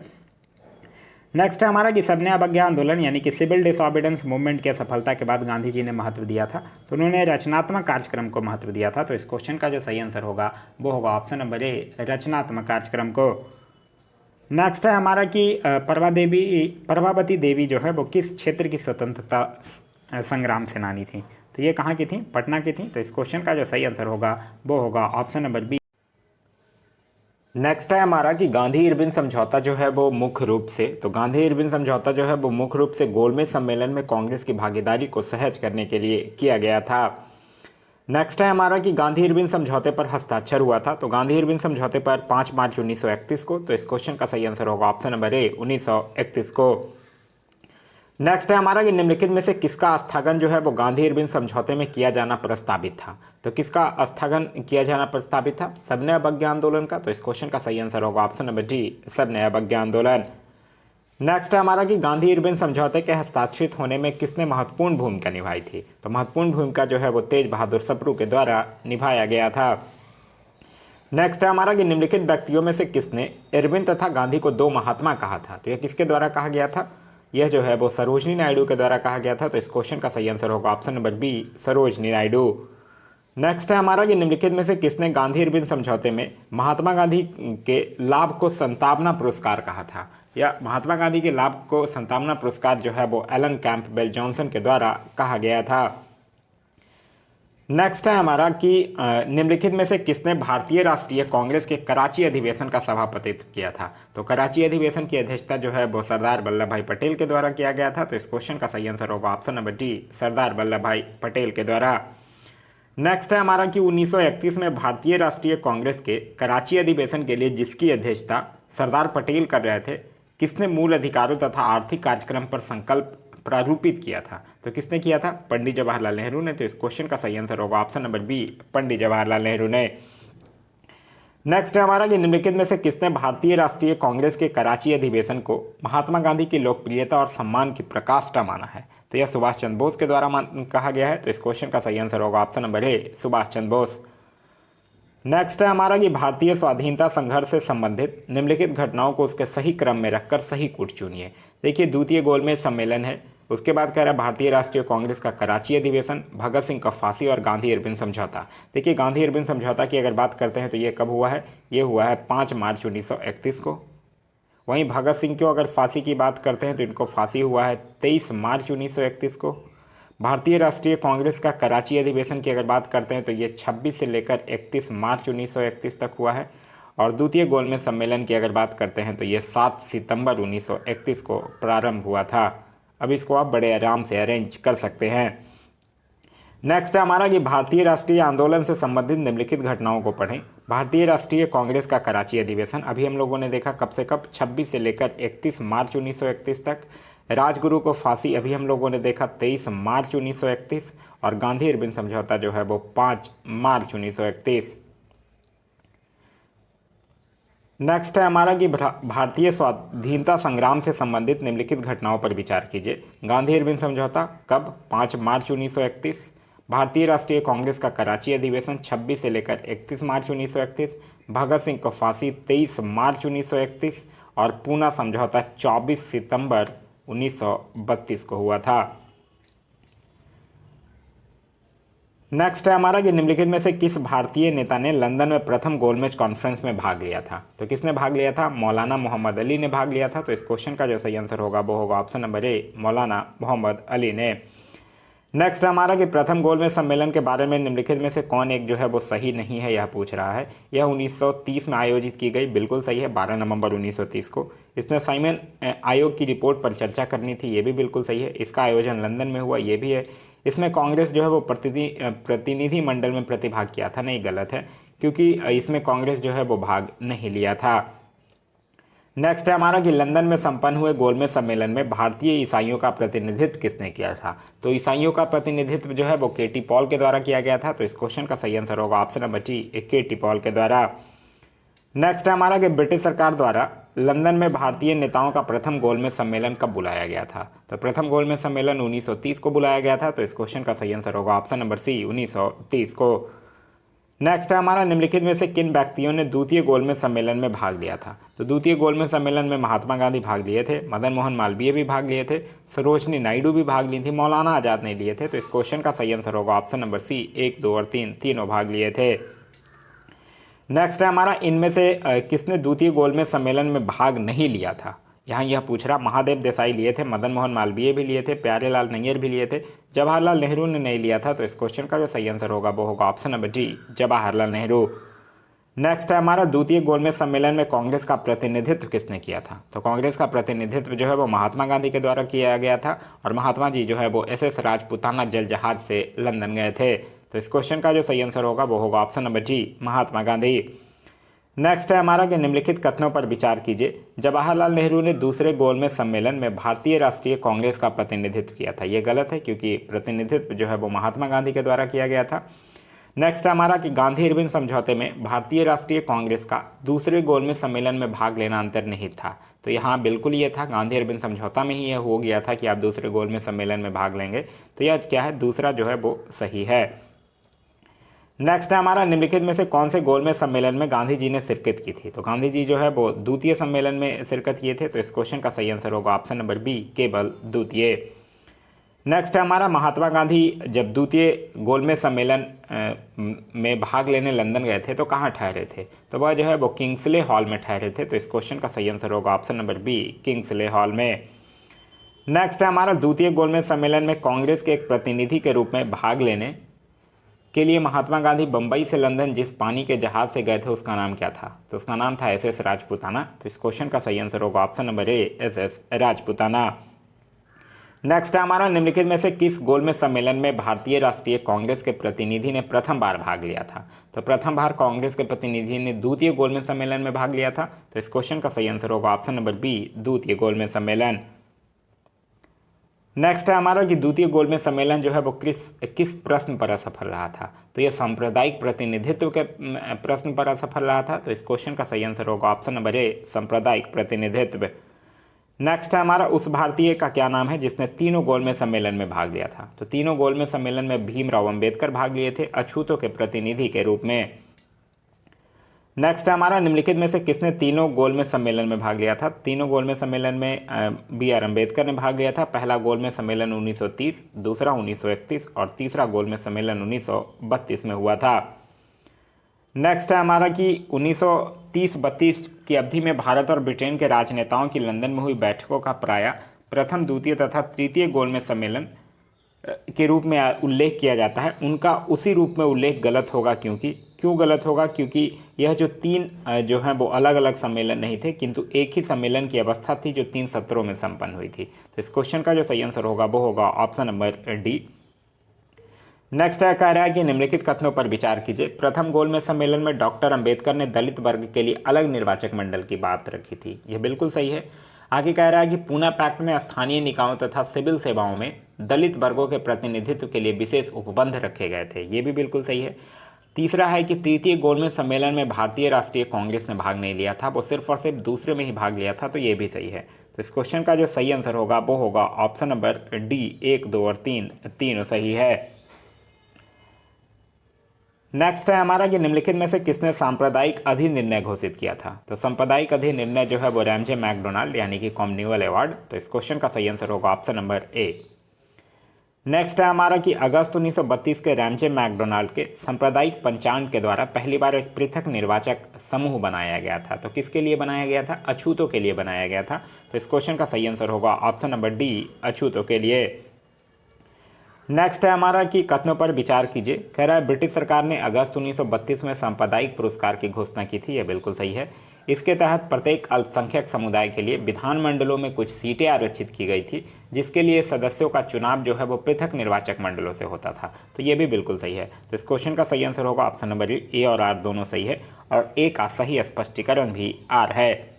नेक्स्ट है हमारा कि सबने अवज्ञा आंदोलन यानी कि सिविल डिसऑबिडेंस मूवमेंट की सफलता के बाद गांधी जी ने महत्व दिया था। तो उन्होंने रचनात्मक कार्यक्रम को महत्व दिया था। तो इस क्वेश्चन का जो सही आंसर होगा वो होगा ऑप्शन नंबर ए, रचनात्मक कार्यक्रम को। नेक्स्ट है हमारा कि प्रभावती देवी जो है वो किस क्षेत्र की स्वतंत्रता संग्राम सेनानी थी? तो ये कहाँ की थी? पटना की थी। तो इस क्वेश्चन का जो सही आंसर होगा वो होगा ऑप्शन नंबर बी। नेक्स्ट है हमारा कि गांधी इरविन समझौता जो है वो मुख्य रूप से, तो गांधी इरविन समझौता जो है वो मुख्य रूप से गोलमेज सम्मेलन में कांग्रेस की भागीदारी को सहज करने के लिए किया गया था। नेक्स्ट है हमारा कि गांधी इरविन समझौते पर हस्ताक्षर हुआ था। तो गांधी इरविन समझौते पर 5 मार्च 1931 को। तो इस क्वेश्चन का सही आंसर होगा ऑप्शन नंबर ए, 1931 को। नेक्स्ट है हमारा कि निम्नलिखित में से किसका स्थगन जो है वो गांधी इरविन समझौते में किया जाना प्रस्तावित था? तो किसका स्थगन किया जाना प्रस्तावित था? सबने अवज्ञा आंदोलन का। तो इस क्वेश्चन का सही आंसर होगा ऑप्शन नंबर डी, सबने अवज्ञा आंदोलन। नेक्स्ट है हमारा कि गांधी इरविन समझौते के हस्ताक्षरित होने में किसने महत्वपूर्ण भूमिका निभाई थी। तो महत्वपूर्ण भूमिका जो है वो तेज बहादुर सप्रू के द्वारा निभाया गया था। नेक्स्ट है हमारा कि निम्नलिखित व्यक्तियों में से किसने इरविन तथा गांधी को दो महात्मा कहा था। तो यह किसके द्वारा कहा गया था, यह जो है वो सरोजनी नायडू के द्वारा कहा गया था। तो इस क्वेश्चन का सही आंसर होगा option number B, Sarojini Naidu. Next है हमारा कि निम्नलिखित में से किसने गांधी इरविन समझौते में महात्मा गांधी के लाभ को संतावना पुरस्कार कहा था। या महात्मा गांधी के लाभ को संतावना पुरस्कार जो है वो एलन कैंपबेल जॉनसन के द्वारा कहा गया था। नेक्स्ट है हमारा कि निम्नलिखित में से किसने भारतीय राष्ट्रीय कांग्रेस के कराची अधिवेशन का सभापतित्व किया था। तो कराची अधिवेशन की अध्यक्षता जो है वो सरदार वल्लभ भाई पटेल के द्वारा किया गया था। तो इस क्वेश्चन का सही आंसर होगा option number D, Sardar Vallabh भाई पटेल के द्वारा। नेक्स्ट है हमारा कि 1931 में भारतीय राष्ट्रीय कांग्रेस के कराची अधिवेशन के लिए जिसकी अध्यक्षता सरदार पटेल कर रहे थे, किसने मूल अधिकारों तथा आर्थिक कार्यक्रम पर संकल्प प्रारूपित किया था। तो किसने किया था, पंडित जवाहरलाल नेहरू ने। तो इस क्वेश्चन का सही आंसर होगा option number B, Pandit Jawaharlal Nehru ने। नेक्स्ट है हमारा कि निम्नलिखित में से किसने भारतीय राष्ट्रीय कांग्रेस के कराची अधिवेशन को महात्मा गांधी की लोकप्रियता और सम्मान की प्रकाष्ठा माना है। तो यह सुभाष चंद्र बोस के द्वारा कहा गया है। तो इस क्वेश्चन का सही आंसर होगा ऑप्शन नंबर ए, सुभाष चंद्र बोस। नेक्स्ट है हमारा कि भारतीय स्वाधीनता संघर्ष से संबंधित निम्नलिखित घटनाओं को उसके सही क्रम में रखकर सही कूट चुनिए। देखिए, द्वितीय गोलमेज सम्मेलन है, उसके बाद कह रहा है भारतीय राष्ट्रीय कांग्रेस का कराची अधिवेशन, भगत सिंह का फांसी और गांधी इरविन समझौता। देखिए, गांधी इरविन समझौता की अगर बात करते हैं तो ये कब हुआ है, ये हुआ है 5 मार्च 1931 को। वहीं भगत सिंह को अगर फांसी की बात करते हैं तो इनको फांसी हुआ है 23 मार्च 1931 को। भारतीय राष्ट्रीय कांग्रेस का कराची अधिवेशन की अगर बात करते हैं तो ये 26 से लेकर 31 मार्च 1931 तक हुआ है। और द्वितीय गोलमेज सम्मेलन की अगर बात करते हैं तो ये 7 सितंबर 1931 को प्रारंभ हुआ था। अब इसको आप बड़े आराम से अरेंज कर सकते हैं। नेक्स्ट है हमारा कि भारतीय राष्ट्रीय आंदोलन से संबंधित निम्नलिखित घटनाओं को पढ़ें। भारतीय राष्ट्रीय कांग्रेस का कराची अधिवेशन अभी हम लोगों ने देखा कब से कब, 26 से लेकर 31 मार्च 1931 तक। राजगुरु को फांसी अभी हम लोगों ने देखा 23 मार्च 1931। और गांधी इरविन समझौता जो है वो 5 मार्च 1931। नेक्स्ट है हमारा कि भारतीय स्वाधीनता संग्राम से संबंधित निम्नलिखित घटनाओं पर विचार कीजिए। गांधी इरविन समझौता कब, 5 मार्च 1931। भारतीय राष्ट्रीय कांग्रेस का कराची अधिवेशन 26 से लेकर 31 मार्च 1931। भगत सिंह को फांसी 23 मार्च 1931। और पूना समझौता 24 सितंबर 1932 को हुआ था। नेक्स्ट है हमारा कि निम्नलिखित में से किस भारतीय नेता ने लंदन में प्रथम गोलमेज कॉन्फ्रेंस में भाग लिया था। तो किसने भाग लिया था, मौलाना मोहम्मद अली ने भाग लिया था। तो इस क्वेश्चन का जो सही आंसर होगा वो होगा ऑप्शन नंबर ए, मौलाना मोहम्मद अली ने। नेक्स्ट हमारा कि प्रथम गोलमेज सम्मेलन के बारे में निम्नलिखित में से कौन एक जो है वो सही नहीं है, यह पूछ रहा है। यह 1930 में आयोजित की गई, बिल्कुल सही है, 12 नवंबर 1930 को। इसमें साइमन आयोग की रिपोर्ट पर चर्चा करनी थी, ये भी बिल्कुल सही है। इसका आयोजन लंदन में हुआ, ये भी है। इसमें कांग्रेस जो है वो प्रतिनिधि मंडल में प्रतिभाग किया था, नहीं, गलत है, क्योंकि इसमें कांग्रेस जो है वो भाग नहीं लिया था। नेक्स्ट है हमारा कि लंदन में संपन्न हुए गोलमेज सम्मेलन में भारतीय ईसाइयों का प्रतिनिधित्व किसने किया था। तो ईसाइयों का प्रतिनिधित्व जो है वो केटी पॉल के द्वारा किया गया था। तो इस क्वेश्चन का सही आंसर होगा ऑप्शन नंबर डी, केटी पॉल के द्वारा। नेक्स्ट है हमारा कि ब्रिटिश सरकार द्वारा लंदन में भारतीय नेताओं का प्रथम गोलमेज सम्मेलन कब बुलाया गया था। तो प्रथम गोलमेज सम्मेलन 1930 को बुलाया गया था। तो इस क्वेश्चन का सही आंसर होगा ऑप्शन नंबर सी, 1930 को। नेक्स्ट है हमारा निम्नलिखित में से किन व्यक्तियों ने द्वितीय गोलमेज सम्मेलन में भाग लिया था। तो द्वितीय गोलमेज सम्मेलन में महात्मा गांधी भाग लिए थे, मदन मोहन मालवीय भी भाग लिए थे, सरोजनी नायडू भी भाग ली थी, मौलाना आजाद नहीं लिए थे। तो इस क्वेश्चन का सही आंसर होगा ऑप्शन नंबर सी, 1, 2 और 3, तीनों भाग लिए थे। नेक्स्ट है हमारा इनमें से किसने द्वितीय गोलमेज सम्मेलन में भाग नहीं लिया था। यहाँ यह पूछ रहा, महादेव देसाई लिए थे, मदन मोहन मालवीय भी लिए थे, प्यारेलाल नैयर भी लिए थे, जवाहरलाल नेहरू ने नहीं लिया था। तो इस क्वेश्चन का जो सही आंसर होगा वो होगा option number D, Jawaharlal Nehru. Next है हमारा द्वितीय गोलमेज सम्मेलन में कांग्रेस का प्रतिनिधित्व किसने किया था। तो कांग्रेस का प्रतिनिधित्व जो है वो महात्मा गांधी के द्वारा किया गया था। और महात्मा जी जो है वो SS राजपूताना जल जहाज से लंदन गए थे। तो इस क्वेश्चन का जो सही आंसर होगा वो होगा ऑप्शन नंबर जी, महात्मा गांधी। नेक्स्ट है हमारा कि निम्नलिखित कथनों पर विचार कीजिए। जवाहरलाल नेहरू ने दूसरे गोलमेज सम्मेलन में भारतीय राष्ट्रीय कांग्रेस का प्रतिनिधित्व किया था, ये गलत है, क्योंकि प्रतिनिधित्व जो है वो महात्मा गांधी के द्वारा किया गया था। नेक्स्ट है हमारा कि गांधी इरविन समझौते में भारतीय राष्ट्रीय कांग्रेस का दूसरे गोलमेज सम्मेलन में भाग लेना अंतर्निहित था। तो यहाँ बिल्कुल ये था, गांधी इरविन समझौता में ही यह हो गया था कि आप दूसरे गोलमेज सम्मेलन में भाग लेंगे। तो यह क्या है, दूसरा जो है वो सही है। नेक्स्ट है हमारा, निम्नलिखित में से कौन से गोलमेज सम्मेलन में गांधी जी ने शिरकत की थी। तो गांधी जी जो है वो द्वितीय सम्मेलन में शिरकत किए थे। तो इस क्वेश्चन का सही आंसर होगा ऑप्शन नंबर बी, केवल द्वितीय। नेक्स्ट है हमारा, महात्मा गांधी जब द्वितीय गोलमेज सम्मेलन में भाग लेने लंदन गए थे तो कहाँ ठहरे थे। तो वह जो है वो किंग्सले हॉल में ठहरे थे। तो इस क्वेश्चन का सही आंसर होगा option number B, Kingsley Hall में। नेक्स्ट है हमारा, द्वितीय गोलमेज सम्मेलन में कांग्रेस के एक प्रतिनिधि के रूप में भाग लेने के लिए महात्मा गांधी बंबई से लंदन जिस पानी के जहाज से गए थे उसका नाम क्या था। तो उसका नाम था SS राजपूताना। तो इस क्वेश्चन का सही आंसर होगा ऑप्शन नंबर ए, SS राजपूताना। नेक्स्ट है हमारा, निम्नलिखित में से किस गोलमेज सम्मेलन में भारतीय राष्ट्रीय कांग्रेस के प्रतिनिधि ने प्रथम बार भाग लिया था। तो प्रथम बार कांग्रेस के प्रतिनिधि ने द्वितीय गोलमेज सम्मेलन में भाग लिया था। तो इस क्वेश्चन का सही आंसर होगा ऑप्शन नंबर बी, द्वितीय गोलमेज सम्मेलन। नेक्स्ट है हमारा कि द्वितीय गोलमेज सम्मेलन जो है वो किस प्रश्न पर असफल रहा था। तो यह सांप्रदायिक प्रतिनिधित्व के प्रश्न पर असफल रहा था। तो इस क्वेश्चन का सही आंसर होगा ऑप्शन नंबर ए, सांप्रदायिक प्रतिनिधित्व। नेक्स्ट है हमारा, उस भारतीय का क्या नाम है जिसने तीनों गोलमेज सम्मेलन में भाग लिया था। तो तीनों गोलमेज सम्मेलन में भीमराव अंबेडकर भाग लिए थे अछूतों के प्रतिनिधि के रूप में। नेक्स्ट है हमारा, निम्नलिखित में से किसने तीनों गोलमेज सम्मेलन में भाग लिया था। तीनों गोलमेज सम्मेलन में BR अम्बेडकर ने भाग लिया था। पहला गोलमेज सम्मेलन 1930, दूसरा 1931 और तीसरा गोलमेज सम्मेलन 1932 में हुआ था। नेक्स्ट है हमारा कि 1930-32 की अवधि में भारत और ब्रिटेन के राजनेताओं की लंदन में हुई बैठकों का प्रायः प्रथम, द्वितीय तथा तृतीय गोलमेज सम्मेलन के रूप में उल्लेख किया जाता है। उनका उसी रूप में उल्लेख गलत होगा, क्यों गलत होगा, क्योंकि यह जो तीन जो हैं वो अलग अलग सम्मेलन नहीं थे, किंतु एक ही सम्मेलन की अवस्था थी जो 3 सत्रों में संपन्न हुई थी। तो इस क्वेश्चन का जो सही आंसर होगा वो होगा ऑप्शन नंबर डी। नेक्स्ट है, कह रहा है कि निम्नलिखित कथनों पर विचार कीजिए। प्रथम गोलमेज सम्मेलन में डॉक्टर अंबेडकर ने दलित वर्ग के लिए अलग निर्वाचक मंडल की बात रखी थी। यह बिल्कुल सही है। आगे कह रहा है कि पूना पैक्ट में स्थानीय निकायों तथा सिविल सेवाओं में दलित वर्गों के प्रतिनिधित्व के लिए विशेष उपबंध रखे गए थे। ये भी बिल्कुल सही है। तीसरा है कि तृतीय गोलमेज सम्मेलन में भारतीय राष्ट्रीय कांग्रेस ने भाग नहीं लिया था, वो सिर्फ और सिर्फ दूसरे में ही भाग लिया था। तो ये भी सही है। तो इस क्वेश्चन का जो सही आंसर होगा वो होगा ऑप्शन नंबर डी, 1, 2 और 3 तीनों सही है। नेक्स्ट है हमारा कि निम्नलिखित में से किसने सांप्रदायिक अधिनिर्णय घोषित किया था। तो सांप्रदायिक अधिनिर्णय जो है वो रैमजे मैकडोनाल्ड यानी कि कॉमनवेल्थ अवार्ड। तो इस क्वेश्चन का सही आंसर होगा ऑप्शन नंबर ए। नेक्स्ट है हमारा कि अगस्त 1932 के रैमजे मैकडोनाल्ड के सांप्रदायिक पंचांग के द्वारा पहली बार एक पृथक निर्वाचक समूह बनाया गया था। तो किसके लिए बनाया गया था, अछूतों के लिए बनाया गया था। तो इस क्वेश्चन का सही आंसर होगा ऑप्शन नंबर डी, अछूतों के लिए। नेक्स्ट है हमारा कि कथनों पर विचार कीजिए। कह रहा है ब्रिटिश सरकार ने अगस्त 1932 में सांप्रदायिक पुरस्कार की घोषणा की थी। यह बिल्कुल सही है। इसके तहत प्रत्येक अल्पसंख्यक समुदाय के लिए विधानमंडलों में कुछ सीटें आरक्षित की गई थी, जिसके लिए सदस्यों का चुनाव जो है वो पृथक निर्वाचक मंडलों से होता था। तो ये भी बिल्कुल सही है। तो इस क्वेश्चन का सही आंसर होगा ऑप्शन नंबर ए और आर दोनों सही है, और ए का सही स्पष्टीकरण भी आर है।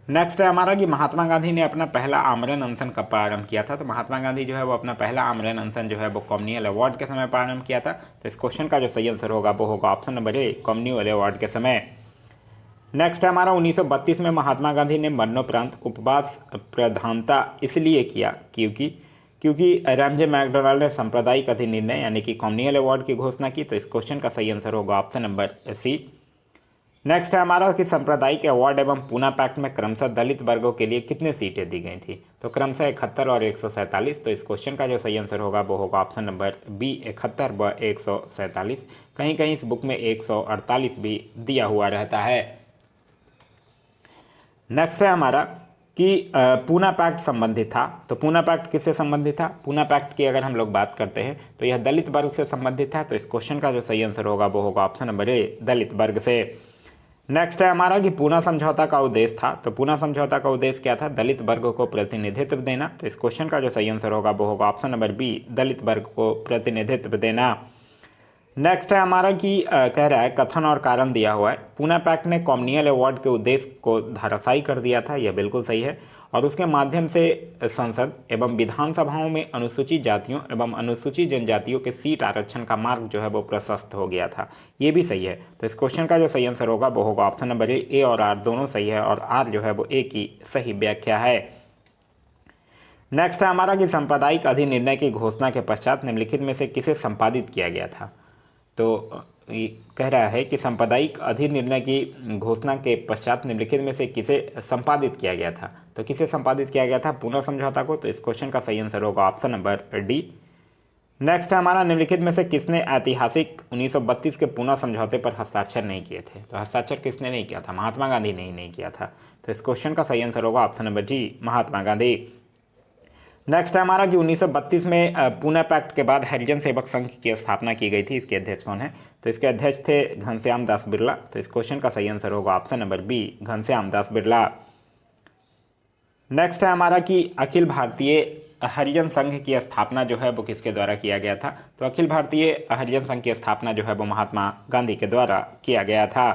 नेक्स्ट है हमारा कि महात्मा गांधी ने अपना पहला आमरण अनशन कब प्रारंभ किया था। तो महात्मा गांधी जो है वो अपना पहला आमरण अनशन जो है वो कॉमनवेल्थ अवार्ड के समय प्रारंभ किया था। तो इस क्वेश्चन का जो सही आंसर होगा वो होगा ऑप्शन नंबर ए, कॉमनवेल्थ अवार्ड के समय। नेक्स्ट है हमारा 1932 में महात्मा गांधी ने मरणोपरांत उपवास प्रधानता इसलिए किया क्योंकि रैमजे मैकडोनाल्ड ने सांप्रदायिक अधिनिर्णय यानी कि कॉमनवेल्थ अवार्ड की घोषणा की। तो इस क्वेश्चन का सही आंसर होगा ऑप्शन नंबर सी। नेक्स्ट है हमारा कि सांप्रदायिक अवार्ड एवं पूना पैक्ट में क्रमशः दलित वर्गों के लिए कितने सीटें दी गई थी। तो क्रमशः 71 और 147। तो इस क्वेश्चन का जो सही आंसर होगा वो होगा ऑप्शन नंबर बी, 71 व 147। कहीं कहीं इस बुक में 148 भी दिया हुआ रहता है। नेक्स्ट है हमारा कि पूना पैक्ट संबंधित था। तो पूना पैक्ट किससे संबंधित था। पूना पैक्ट की अगर हम लोग बात करते हैं तो यह दलित वर्ग से संबंधित था। तो इस क्वेश्चन का जो सही आंसर होगा वो होगा ऑप्शन नंबर ए, दलित वर्ग से। नेक्स्ट है हमारा कि पूना समझौता का उद्देश्य था। तो पूना समझौता का उद्देश्य क्या था, दलित वर्ग को प्रतिनिधित्व देना। तो इस क्वेश्चन का जो सही आंसर होगा वो होगा ऑप्शन नंबर बी, दलित वर्ग को प्रतिनिधित्व देना। नेक्स्ट है हमारा कि कह रहा है कथन और कारण दिया हुआ है। पूना पैक्ट ने कॉमनवेल्थ अवार्ड के उद्देश्य को धराशायी कर दिया था। यह बिल्कुल सही है। और उसके माध्यम से संसद एवं विधानसभाओं में अनुसूचित जातियों एवं अनुसूचित जनजातियों के सीट आरक्षण का मार्ग जो है वो प्रशस्त हो गया था। ये भी सही है। तो इस क्वेश्चन का जो सही आंसर होगा वो होगा ऑप्शन नंबर ए और आर दोनों सही है, और आर जो है वो ए की सही व्याख्या है। नेक्स्ट है हमारा कि सांप्रदायिक अधिनिर्णय की घोषणा के पश्चात निम्नलिखित में से किसे संपादित किया गया था। तो ये कह रहा है कि सांप्रदायिक अधिनिर्णय की घोषणा के पश्चात निम्नलिखित में से किसे संपादित किया गया था। तो किसे संपादित किया गया था, पुनः समझौता को। तो इस क्वेश्चन का सही आंसर होगा ऑप्शन नंबर डी। नेक्स्ट है हमारा निम्नलिखित में से किसने ऐतिहासिक 1932 के पुनः समझौते पर हस्ताक्षर नहीं किए थे। तो हस्ताक्षर किसने नहीं किया था, महात्मा गांधी ने ही नहीं किया था। तो इस क्वेश्चन का सही आंसर होगा ऑप्शन नंबर जी, महात्मा गांधी। नेक्स्ट है हमारा कि 1932 में पुणे पैक्ट के बाद हरिजन सेवक संघ की स्थापना की गई थी। इसके अध्यक्ष कौन है। तो इसके अध्यक्ष थे घनश्याम दास बिरला। तो इस क्वेश्चन का सही आंसर होगा option number B, Ghanshyam Das Birla. Next है हमारा कि अखिल भारतीय हरिजन संघ की स्थापना जो है वो किसके द्वारा किया गया था। तो अखिल भारतीय हरिजन संघ की स्थापना जो है वो महात्मा गांधी के द्वारा किया गया था।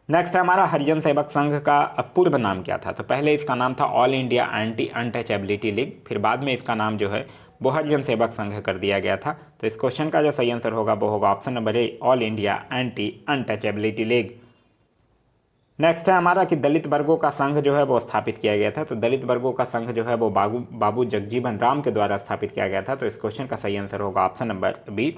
नेक्स्ट है हमारा हरिजन सेवक संघ का पूर्व नाम क्या था। तो पहले इसका नाम था all India anti untouchability league, फिर बाद में इसका नाम जो है वो हरिजन सेवक संघ कर दिया गया था। तो इस क्वेश्चन का जो सही आंसर होगा वो होगा ऑप्शन नंबर ए, all India anti untouchability league. Next है हमारा कि दलित वर्गों का संघ जो है वो स्थापित किया गया था। तो दलित वर्गों का संघ जो है वो बाबू जगजीवन राम के द्वारा स्थापित किया गया था। तो इस क्वेश्चन का सही आंसर होगा ऑप्शन नंबर बी।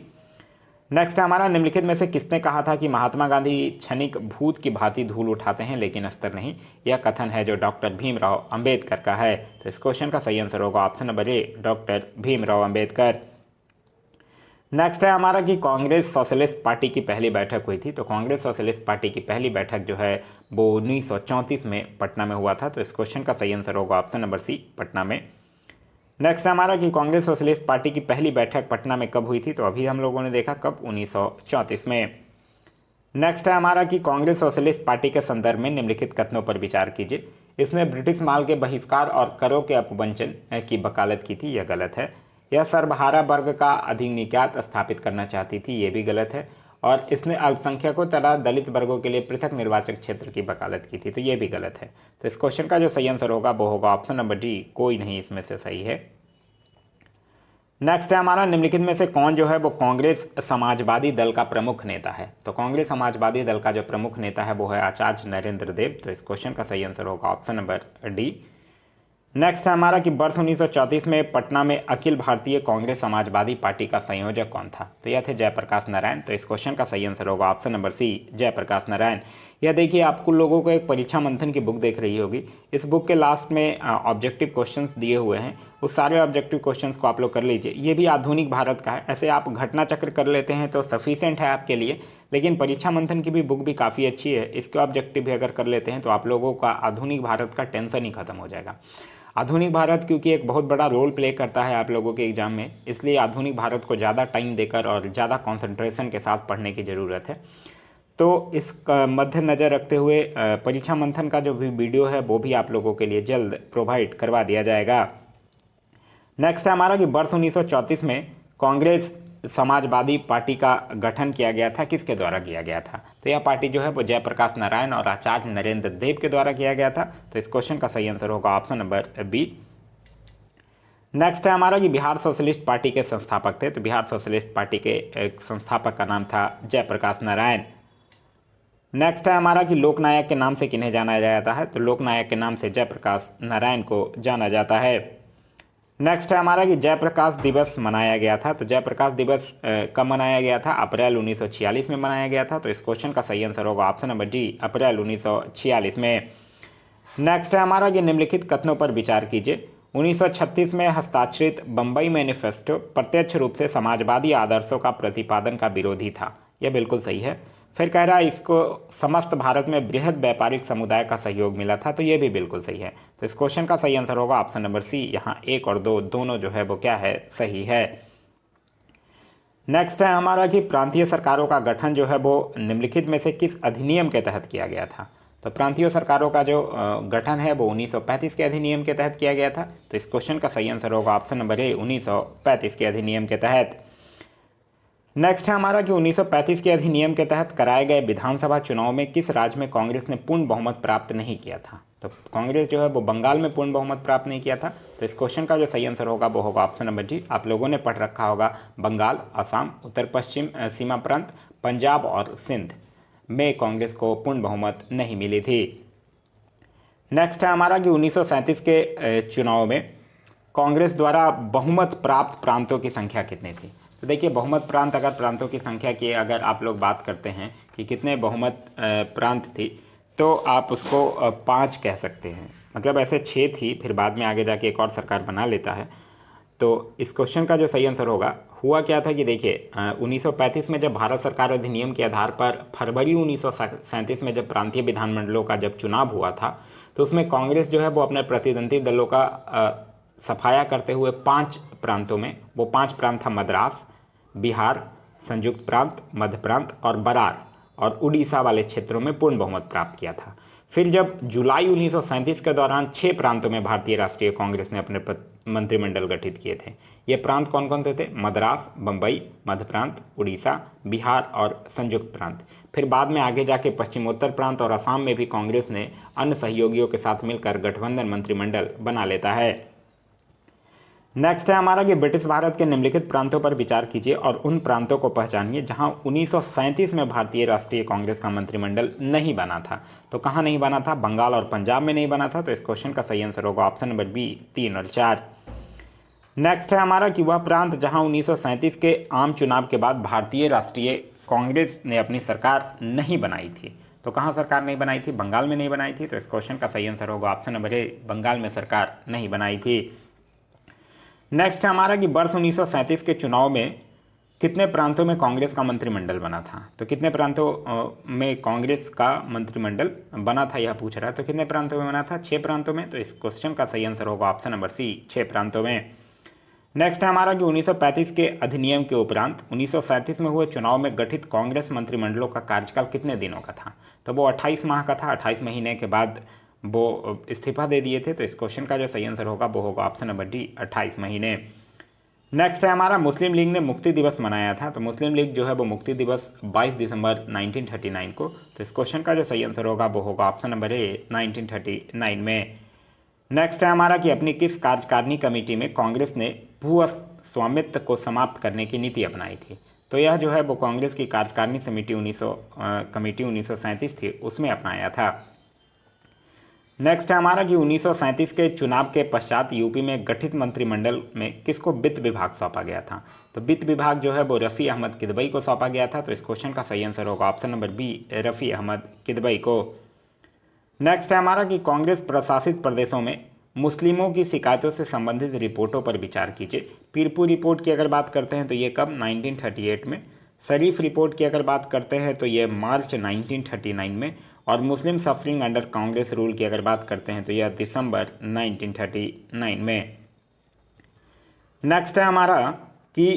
नेक्स्ट हमारा निम्नलिखित में से किसने कहा था कि महात्मा गांधी क्षणिक भूत की भांति धूल उठाते हैं लेकिन अस्तर नहीं। यह कथन है जो डॉक्टर भीमराव अंबेडकर का है। तो इस क्वेश्चन का सही आंसर होगा ऑप्शन नंबर ए, डॉक्टर भीमराव अंबेडकर। नेक्स्ट है हमारा कि कांग्रेस सोशलिस्ट पार्टी की पहली बैठक हुई थी। तो कांग्रेस सोशलिस्ट पार्टी की पहली बैठक जो है वो 1934 में पटना में हुआ था। तो इस क्वेश्चन का सही आंसर होगा ऑप्शन नंबर सी, पटना में। नेक्स्ट हमारा कि कांग्रेस सोशलिस्ट पार्टी की पहली बैठक पटना में कब हुई थी। तो अभी हम लोगों ने देखा कब, 1934 में। नेक्स्ट है हमारा कि कांग्रेस सोशलिस्ट पार्टी के संदर्भ में निम्नलिखित कथनों पर विचार कीजिए। इसने ब्रिटिश माल के बहिष्कार और करों के अपवंचन की वकालत की थी, यह गलत है। यह सर्वहारा वर्ग का अधिनिकात स्थापित करना चाहती थी, ये भी गलत है। और इसने अल्पसंख्यकों तथा दलित वर्गों के लिए पृथक निर्वाचक क्षेत्र की वकालत की थी, तो ये भी गलत है। तो इस क्वेश्चन का जो सही आंसर होगा वो होगा ऑप्शन नंबर डी, कोई नहीं इसमें से सही है। नेक्स्ट है हमारा निम्नलिखित में से कौन जो है वो कांग्रेस समाजवादी दल का प्रमुख नेता है। तो कांग्रेस समाजवादी दल का जो प्रमुख नेता है वो है आचार्य नरेंद्र देव। तो इस क्वेश्चन का सही आंसर होगा ऑप्शन नंबर डी। नेक्स्ट है हमारा कि वर्ष 1934 में पटना में अखिल भारतीय कांग्रेस समाजवादी पार्टी का संयोजक कौन था। तो यह थे जयप्रकाश नारायण। तो इस क्वेश्चन का सही आंसर होगा option number C, Jayaprakash Narayan. यह देखिए, आपको लोगों को एक परीक्षा मंथन की बुक देख रही होगी। इस बुक के लास्ट में ऑब्जेक्टिव क्वेश्चंस दिए हुए हैं, उस सारे ऑब्जेक्टिव क्वेश्चंस को आप लोग कर लीजिए। ये भी आधुनिक भारत का है। ऐसे आप घटना चक्र कर लेते हैं तो सफिशिएंट है आपके लिए, लेकिन परीक्षा मंथन की भी बुक भी काफ़ी अच्छी है। इसके ऑब्जेक्टिव भी अगर कर लेते हैं तो आप लोगों का आधुनिक भारत का टेंशन ही खत्म हो जाएगा। आधुनिक भारत क्योंकि एक बहुत बड़ा रोल प्ले करता है आप लोगों के एग्जाम में, इसलिए आधुनिक भारत को ज़्यादा टाइम देकर और ज़्यादा कॉन्सेंट्रेशन के साथ पढ़ने की ज़रूरत है। तो इस मद्देनज़र रखते हुए परीक्षा मंथन का जो भी वीडियो है वो भी आप लोगों के लिए जल्द प्रोवाइड करवा दिया जाएगा। नेक्स्ट है हमारा कि वर्ष 1934 में कांग्रेस समाजवादी पार्टी का गठन किया गया था, किसके द्वारा किया गया था। तो यह पार्टी जो है वो जयप्रकाश नारायण और आचार्य नरेंद्र देव के द्वारा किया गया था। तो इस क्वेश्चन का सही आंसर होगा ऑप्शन नंबर बी। नेक्स्ट है हमारा कि बिहार सोशलिस्ट पार्टी के संस्थापक थे। तो बिहार सोशलिस्ट पार्टी के एक संस्थापक का नाम था जयप्रकाश नारायण। नेक्स्ट है हमारा कि लोकनायक के नाम से किन्हें जाना जाता है। तो लोकनायक के नाम से जयप्रकाश नारायण को जाना जाता है। नेक्स्ट है हमारा कि जयप्रकाश दिवस मनाया गया था। तो जयप्रकाश दिवस कब मनाया गया था, अप्रैल 1946 में मनाया गया था। तो इस क्वेश्चन का सही आंसर होगा ऑप्शन नंबर डी, अप्रैल 1946 में। नेक्स्ट है हमारा कि निम्नलिखित कथनों पर विचार कीजिए। 1936 में हस्ताक्षरित बम्बई मैनिफेस्टो प्रत्यक्ष रूप से समाजवादी आदर्शों का प्रतिपादन का विरोधी था, यह बिल्कुल सही है। फिर कह रहा है इसको समस्त भारत में बृहद व्यापारिक समुदाय का सहयोग मिला था, तो ये भी बिल्कुल सही है। तो इस क्वेश्चन का सही आंसर होगा ऑप्शन नंबर सी, यहाँ 1 और 2 दोनों जो है वो क्या है, सही है। नेक्स्ट है हमारा कि प्रांतीय सरकारों का गठन जो है वो निम्नलिखित में से किस अधिनियम के तहत किया गया था। तो प्रांतीय सरकारों का जो गठन है वो 1935 के अधिनियम के तहत किया गया था। तो इस क्वेश्चन का सही आंसर होगा ऑप्शन नंबर ए, 1935 के अधिनियम के तहत। नेक्स्ट है हमारा कि 1935 के अधिनियम के तहत कराए गए विधानसभा चुनाव में किस राज्य में कांग्रेस ने पूर्ण बहुमत प्राप्त नहीं किया था। तो कांग्रेस जो है वो बंगाल में पूर्ण बहुमत प्राप्त नहीं किया था। तो इस क्वेश्चन का जो सही आंसर होगा वो होगा ऑप्शन नंबर डी। आप लोगों ने पढ़ रखा होगा बंगाल, असम, उत्तर पश्चिम सीमा प्रांत, पंजाब और सिंध में कांग्रेस को पूर्ण बहुमत नहीं मिली थी। नेक्स्ट है हमारा कि 1937 के चुनाव में कांग्रेस द्वारा बहुमत प्राप्त प्रांतों की संख्या कितनी थी। तो देखिए बहुमत प्रांत अगर प्रांतों की संख्या की अगर आप लोग बात करते हैं कि कितने बहुमत प्रांत थी तो आप उसको 5 कह सकते हैं। मतलब ऐसे 6 थी, फिर बाद में आगे जाके एक और सरकार बना लेता है। तो इस क्वेश्चन का जो सही आंसर होगा, हुआ क्या था कि देखिए 1935 में जब भारत सरकार अधिनियम के आधार पर फरवरी 1937 में जब प्रांतीय विधानमंडलों का जब चुनाव हुआ था तो उसमें कांग्रेस जो है वो अपने प्रतिद्वंदी दलों का सफाया करते हुए 5 प्रांतों में, वो 5 प्रांत था मद्रास, बिहार, संयुक्त प्रांत, मध्य प्रांत और बरार और उड़ीसा वाले क्षेत्रों में पूर्ण बहुमत प्राप्त किया था। फिर जब जुलाई 1937 के दौरान 6 प्रांतों में भारतीय राष्ट्रीय कांग्रेस ने अपने मंत्रिमंडल गठित किए थे। ये प्रांत कौन कौन से थे? मद्रास, बम्बई, मध्य प्रांत, उड़ीसा, बिहार और संयुक्त प्रांत। फिर बाद में आगे जाके पश्चिमोत्तर प्रांत और असम में भी कांग्रेस ने अन्य सहयोगियों के साथ मिलकर गठबंधन मंत्रिमंडल बना लेता है। नेक्स्ट है हमारा कि ब्रिटिश भारत के निम्नलिखित प्रांतों पर विचार कीजिए और उन प्रांतों को पहचानिए जहां 1937 में भारतीय राष्ट्रीय कांग्रेस का मंत्रिमंडल नहीं बना था। तो कहां नहीं बना था? बंगाल और पंजाब में नहीं बना था। तो इस क्वेश्चन का सही आंसर होगा ऑप्शन नंबर बी, 3 और 4। नेक्स्ट है हमारा कि वह प्रांत जहां 1937 के आम चुनाव के बाद भारतीय राष्ट्रीय कांग्रेस ने अपनी सरकार नहीं बनाई थी। तो कहां सरकार नहीं बनाई थी? बंगाल में नहीं बनाई थी। तो इस क्वेश्चन का सही आंसर होगा ऑप्शन नंबर ए, बंगाल में सरकार नहीं बनाई थी। नेक्स्ट है हमारा कि वर्ष 1937 के चुनाव में कितने प्रांतों में कांग्रेस का मंत्रिमंडल बना था। तो कितने प्रांतों में कांग्रेस का मंत्रिमंडल बना था यह पूछ रहा है। तो कितने प्रांतों में बना था? 6 प्रांतों में। तो इस क्वेश्चन का सही आंसर होगा ऑप्शन नंबर सी, 6 प्रांतों में। नेक्स्ट है हमारा कि 1935 के अधिनियम के उपरांत 1937 में हुए चुनाव में गठित कांग्रेस मंत्रिमंडलों का कार्यकाल कितने दिनों का था। तो वो 28 माह का था। 28 महीने के बाद वो इस्तीफा दे दिए थे। तो इस क्वेश्चन का जो सही आंसर होगा वो होगा ऑप्शन नंबर डी, 28 महीने। नेक्स्ट है हमारा मुस्लिम लीग ने मुक्ति दिवस मनाया था। तो मुस्लिम लीग जो है वो मुक्ति दिवस 22 दिसंबर 1939 को। तो इस क्वेश्चन का जो सही आंसर होगा वो होगा ऑप्शन नंबर ए, 1939 में। नेक्स्ट है हमारा कि अपनी किस कार्यकारिणी कमेटी में कांग्रेस ने भू स्वामित्व को समाप्त करने की नीति अपनाई थी। तो यह जो है वो कांग्रेस की कार्यकारिणी समिति कमेटी 1937 थी, उसमें अपनाया था। नेक्स्ट है हमारा कि 1937 के चुनाव के पश्चात यूपी में गठित मंत्रिमंडल में किसको वित्त विभाग सौंपा गया था। तो वित्त विभाग जो है वो रफ़ी अहमद किदवई को सौंपा गया था। तो इस क्वेश्चन का सही आंसर होगा option number B, Rafi Ahmed Kidwai को। नेक्स्ट है हमारा कि कांग्रेस प्रशासित प्रदेशों में मुस्लिमों की शिकायतों से संबंधित रिपोर्टों पर विचार कीजिए। पीरपू रिपोर्ट की अगर बात करते हैं तो ये कब? 1938 में। शरीफ रिपोर्ट की अगर बात करते हैं तो ये मार्च 1939 में। और मुस्लिम सफरिंग अंडर कांग्रेस रूल की अगर बात करते हैं तो यह दिसंबर 1939 में। नेक्स्ट है हमारा कि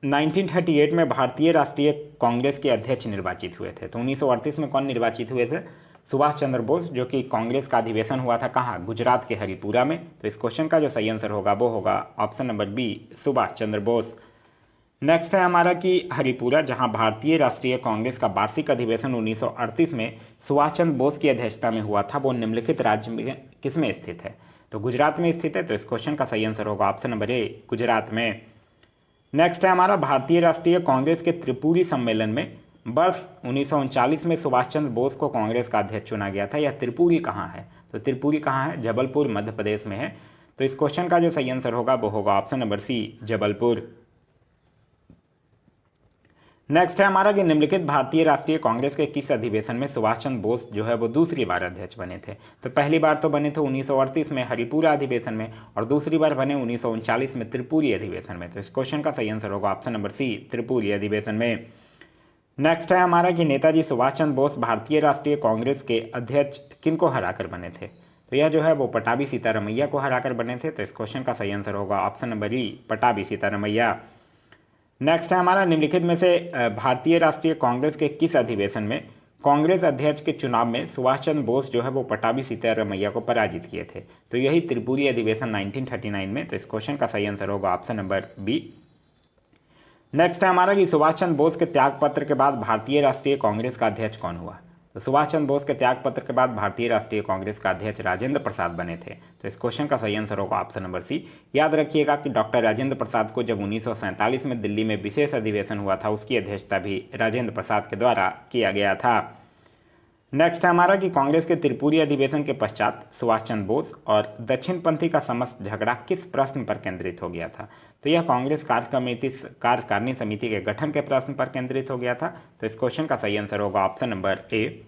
1938 में भारतीय राष्ट्रीय कांग्रेस के अध्यक्ष निर्वाचित हुए थे। तो 1938 में कौन निर्वाचित हुए थे? सुभाष चंद्र बोस, जो कि कांग्रेस का अधिवेशन हुआ था कहाँ? गुजरात के हरिपुरा में। तो इस क्वेश्चन का जो सही आंसर होगा वो होगा option number B, Subhash Chandra Bose. Next है हमारा कि हरिपुरा जहां भारतीय राष्ट्रीय कांग्रेस का वार्षिक अधिवेशन 1938 में सुभाष चंद्र बोस की अध्यक्षता में हुआ था, वो निम्नलिखित राज्य में किस में स्थित है? तो गुजरात में स्थित है। तो इस क्वेश्चन का सही आंसर होगा ऑप्शन नंबर ए, गुजरात में। नेक्स्ट है हमारा भारतीय राष्ट्रीय कांग्रेस के त्रिपुरी सम्मेलन में वर्ष 1939 में सुभाष चंद्र बोस को कांग्रेस का अध्यक्ष चुना गया था। यह त्रिपुरी कहाँ है? तो त्रिपुरी कहाँ है? जबलपुर मध्य प्रदेश में है। तो इस क्वेश्चन का जो सही आंसर होगा वो होगा option number C, Jabalpur. Next है हमारा कि निम्नलिखित भारतीय राष्ट्रीय कांग्रेस के किस अधिवेशन में सुभाष चंद्र बोस जो है वो दूसरी बार अध्यक्ष बने थे। तो पहली बार तो बने थे 1938 में हरिपुरा अधिवेशन में और दूसरी बार बने 1939 में त्रिपुरी अधिवेशन में। तो इस क्वेश्चन का सही आंसर होगा ऑप्शन नंबर सी, त्रिपुरी अधिवेशन में। नेक्स्ट है हमारा कि नेताजी सुभाष चंद्र बोस भारतीय राष्ट्रीय कांग्रेस के अध्यक्ष किनको हराकर बने थे। तो यह जो है वो पटाभी सीतारमैया को हराकर बने थे। तो इस क्वेश्चन का सही आंसर होगा ऑप्शन नंबर ई, पटाभी सीतारमैया। नेक्स्ट है हमारा निम्नलिखित में से भारतीय राष्ट्रीय कांग्रेस के किस अधिवेशन में कांग्रेस अध्यक्ष के चुनाव में सुभाष चंद्र बोस जो है वो पटाभी सीतारमैया को पराजित किए थे। तो यही त्रिपुरी अधिवेशन 1939 में। तो इस क्वेश्चन का सही आंसर होगा ऑप्शन नंबर बी। नेक्स्ट है हमारा कि सुभाष चंद्र बोस के त्याग पत्र के बाद भारतीय राष्ट्रीय कांग्रेस का अध्यक्ष कौन हुआ। तो सुभाष चंद्र बोस के त्याग पत्र के बाद भारतीय राष्ट्रीय कांग्रेस का अध्यक्ष राजेंद्र प्रसाद बने थे। तो इस क्वेश्चन का सही आंसर होगा ऑप्शन नंबर सी। याद रखिएगा कि डॉक्टर राजेंद्र प्रसाद को जब 1947 में दिल्ली में विशेष अधिवेशन हुआ था, उसकी अध्यक्षता भी राजेंद्र प्रसाद के द्वारा किया गया था। नेक्स्ट है हमारा कि कांग्रेस के त्रिपुरी अधिवेशन के पश्चात सुभाष चंद्र बोस और दक्षिणपंथी का समस्त झगड़ा किस प्रश्न पर केंद्रित हो गया था। तो यह कांग्रेस कार्यकारिणी समिति के गठन के प्रश्न पर केंद्रित हो गया था। तो इस क्वेश्चन का सही आंसर होगा ऑप्शन नंबर ए।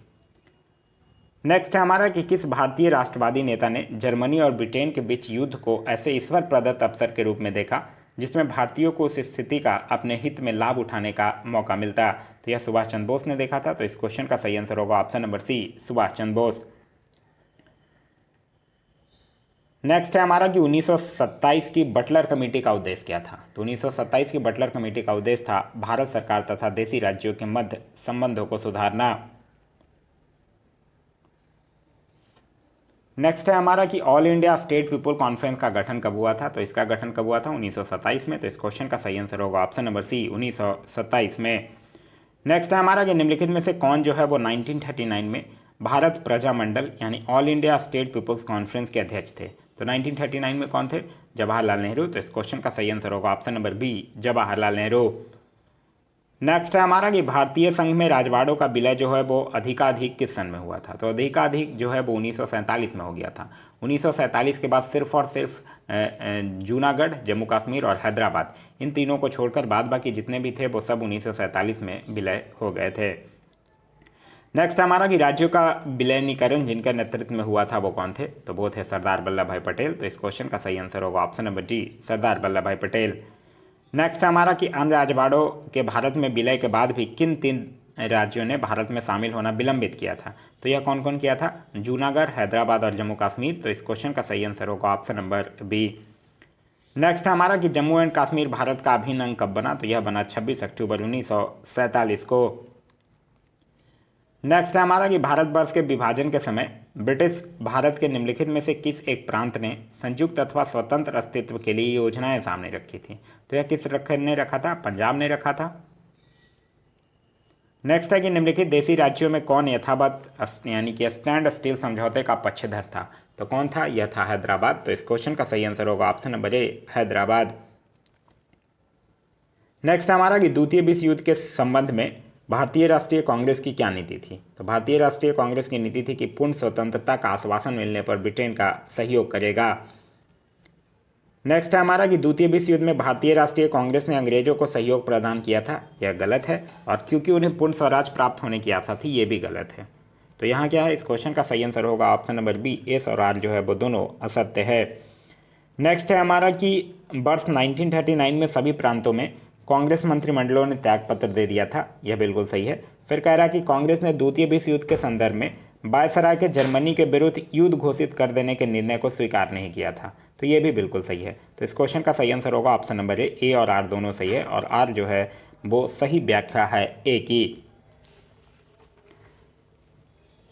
नेक्स्ट है हमारा कि किस भारतीय राष्ट्रवादी नेता ने जर्मनी और ब्रिटेन के बीच युद्ध को ऐसे ईश्वर प्रदत्त अवसर के रूप में देखा जिसमें भारतीयों को उस स्थिति का अपने हित में लाभ उठाने का मौका मिलता। तो यह सुभाष चंद्र बोस ने देखा था। तो इस क्वेश्चन का सही आंसर होगा ऑप्शन नंबर सी, सुभाष चंद्र बोस। नेक्स्ट है हमारा कि 1927 की बटलर कमेटी का उद्देश्य क्या था। तो 1927 की बटलर कमेटी का उद्देश्य था भारत सरकार तथा देशी राज्यों के मध्य संबंधों को सुधारना। नेक्स्ट है हमारा कि all India state people conference का गठन कब हुआ था। तो इसका गठन कब हुआ था, 1927 में। तो इस क्वेश्चन का सही आंसर होगा ऑप्शन नंबर सी, 1927 में। नेक्स्ट है हमारा कि निम्नलिखित में से कौन जो है वो 1939 में भारत प्रजामंडल यानी all India state people's conference के अध्यक्ष थे। तो 1939 में कौन थे, जवाहरलाल नेहरू। तो इस क्वेश्चन का सही आंसर होगा option number B, Jawaharlal Nehru. Next है हमारा कि भारतीय संघ में राजवाड़ों का विलय जो है वो अधिकाधिक किस सन में हुआ था। तो अधिकाधिक जो है वो 1947 में हो गया था। 1947 के बाद सिर्फ और सिर्फ जूनागढ़, जम्मू कश्मीर और हैदराबाद, इन तीनों को छोड़कर बाद बाकी जितने भी थे वो सब 1947 में विलय हो गए थे। नेक्स्ट हमारा कि राज्यों का विलयनीकरण जिनका नेतृत्व में हुआ था वो कौन थे। तो वो थे सरदार वल्लभ भाई पटेल। तो इस क्वेश्चन का सही आंसर होगा option number D, Sardar Vallabh भाई पटेल। नेक्स्ट हमारा कि अन्य राजवाड़ों के भारत में विलय के बाद भी किन 3 राज्यों ने भारत में शामिल होना विलंबित किया था। तो यह कौन कौन किया था, जूनागढ़, हैदराबाद और जम्मू कश्मीर। तो इस क्वेश्चन का सही आंसर होगा ऑप्शन नंबर बी। नेक्स्ट हमारा कि जम्मू एंड कश्मीर भारत का अभिन्न अंग कब बना। तो यह बना 26 अक्टूबर 1947 को। नेक्स्ट है हमारा कि भारतवर्ष के विभाजन के समय ब्रिटिश भारत के निम्नलिखित में से किस एक प्रांत ने संयुक्त अथवा स्वतंत्र अस्तित्व के लिए योजनाएं सामने रखी थी। तो यह किस ने रखा था, पंजाब ने रखा था। नेक्स्ट है कि निम्नलिखित देशी राज्यों में कौन यथावत यानी कि स्टैंड स्टील समझौते का पक्षधर था। तो कौन था, यह था हैदराबाद। तो इस क्वेश्चन का सही आंसर होगा ऑप्शन नंबर ए, हैदराबाद। नेक्स्ट हमारा कि द्वितीय विश्व युद्ध के संबंध में भारतीय राष्ट्रीय कांग्रेस की क्या नीति थी। तो भारतीय राष्ट्रीय कांग्रेस की नीति थी कि पूर्ण स्वतंत्रता का आश्वासन मिलने पर ब्रिटेन का सहयोग करेगा। नेक्स्ट है हमारा कि द्वितीय विश्व युद्ध में भारतीय राष्ट्रीय कांग्रेस ने अंग्रेजों को सहयोग प्रदान किया था। यह गलत है। और क्योंकि उन्हें पूर्ण स्वराज प्राप्त होने की आशा थी, ये भी गलत है। तो यहाँ क्या है, इस क्वेश्चन का सही आंसर होगा ऑप्शन नंबर बी, एस और आर जो है वो दोनों असत्य है। नेक्स्ट है हमारा कि वर्ष 1939 में सभी प्रांतों में कांग्रेस मंत्रिमंडलों ने त्यागपत्र दे दिया था। यह बिल्कुल सही है। फिर कह रहा है कि कांग्रेस ने द्वितीय विश्व युद्ध के संदर्भ में वायसराय के जर्मनी के विरुद्ध युद्ध घोषित कर देने के निर्णय को स्वीकार नहीं किया था। तो ये भी बिल्कुल सही है। तो इस क्वेश्चन का सही आंसर होगा ऑप्शन नंबर ए और आर दोनों सही है। और आर जो है वो सही व्याख्या है ए की।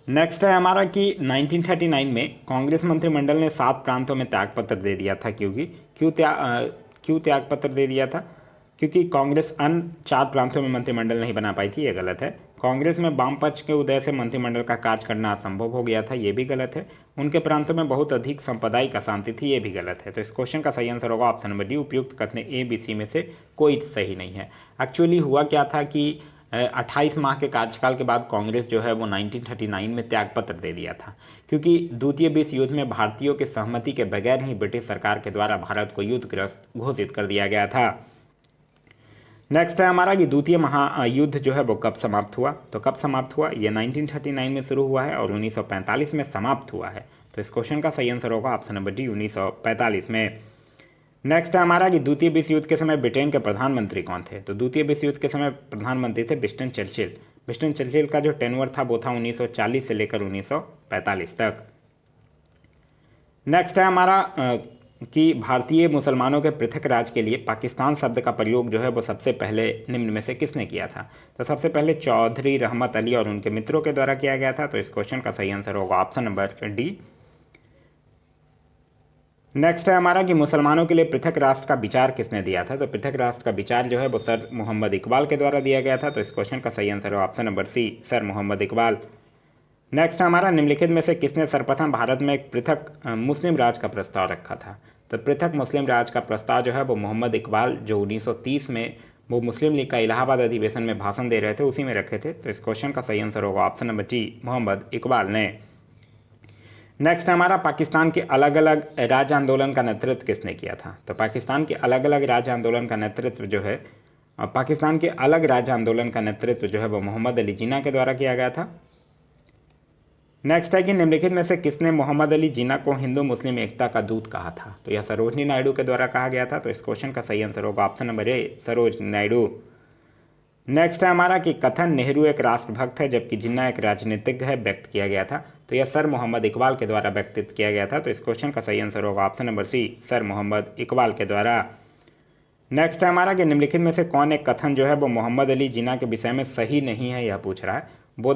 नेक्स्ट है हमारा कि 1939 में कांग्रेस मंत्रिमंडल ने 7 प्रांतों में त्यागपत्र दे दिया था। क्यों त्यागपत्र दे दिया था, क्योंकि कांग्रेस अन्य 4 प्रांतों में मंत्रिमंडल नहीं बना पाई थी। यह गलत है। कांग्रेस में वाम पक्ष के उदय से मंत्रिमंडल का कार्य करना असंभव हो गया था। ये भी गलत है। उनके प्रांतों में बहुत अधिक सांप्रदायिक अशांति थी। ये भी गलत है। तो इस क्वेश्चन का सही आंसर होगा ऑप्शन नंबर डी, उपयुक्त कथन ए बी सी में से कोई सही नहीं है। एक्चुअली हुआ क्या था कि 28 माह के कार्यकाल के बाद कांग्रेस जो है वो 1939 में त्यागपत्र दे दिया था, क्योंकि द्वितीय विश्व युद्ध में भारतीयों की सहमति के बगैर ही ब्रिटिश सरकार के द्वारा भारत को युद्धग्रस्त घोषित कर दिया गया था। नेक्स्ट है हमारा कि द्वितीय महायुद्ध जो है वो कब समाप्त हुआ। तो कब समाप्त हुआ, ये 1939 में शुरू हुआ है और 1945 में समाप्त हुआ है। तो इस क्वेश्चन का सही आंसर होगा ऑप्शन नंबर डी, 1945 में। नेक्स्ट है हमारा कि द्वितीय विश्व युद्ध के समय ब्रिटेन के प्रधानमंत्री कौन थे। तो द्वितीय विश्व युद्ध के समय प्रधानमंत्री थे विंस्टन चर्चिल। विंस्टन चर्चिल का जो टेन्योर था वो था 1940 से लेकर 1945 तक। नेक्स्ट है हमारा कि भारतीय मुसलमानों के पृथक राज के लिए पाकिस्तान शब्द का प्रयोग जो है वो सबसे पहले निम्न में से किसने किया था। तो सबसे पहले चौधरी रहमत अली और उनके मित्रों के द्वारा किया गया था। तो इस क्वेश्चन का सही आंसर होगा ऑप्शन नंबर डी, नेक्स्ट है हमारा कि मुसलमानों के लिए पृथक राष्ट्र का विचार किसने दिया था। तो पृथक राष्ट्र का विचार जो है वो सर मोहम्मद इकबाल के द्वारा दिया गया था। तो इस क्वेश्चन का सही आंसर है option number C, sir Mohammad Iqbal. Next है हमारा निम्नलिखित में से किसने सर्वप्रथम भारत में एक पृथक मुस्लिम राज का प्रस्ताव रखा था। तो पृथक मुस्लिम राज का प्रस्ताव जो है वो मोहम्मद इकबाल, जो 1930 में वो मुस्लिम लीग का इलाहाबाद अधिवेशन में भाषण दे रहे थे, उसी में रखे थे। तो इस क्वेश्चन का सही आंसर होगा option number D, Mohammad Iqbal ने। नेक्स्ट हमारा पाकिस्तान के अलग अलग राज्य आंदोलन का नेतृत्व किसने किया था। तो पाकिस्तान के अलग अलग राज्य आंदोलन का नेतृत्व जो है पाकिस्तान के अलग राज्य आंदोलन का नेतृत्व जो है वो मोहम्मद अली जिन्ना के द्वारा किया गया था। नेक्स्ट है कि निम्नलिखित में से किसने मोहम्मद अली जिन्ना को हिंदू मुस्लिम एकता का दूत कहा था। तो यह सरोजनी नायडू के द्वारा कहा गया था। तो इस क्वेश्चन का सही आंसर होगा ऑप्शन नंबर ए, सरोजनी नायडू। नेक्स्ट है हमारा कि कथन नेहरू एक राष्ट्रभक्त है जबकि जिन्ना एक राजनीतिज्ञ है व्यक्त किया गया था। तो यह सर मोहम्मद इकबाल के द्वारा व्यक्तित्व किया गया था। तो इस क्वेश्चन का सही आंसर होगा option number C, sir Mohammad Iqbal के द्वारा। नेक्स्ट है हमारा कि निम्नलिखित में से कौन एक कथन जो है वो मोहम्मद अली जिन्ना के विषय में सही नहीं है, यह पूछ रहा है। वो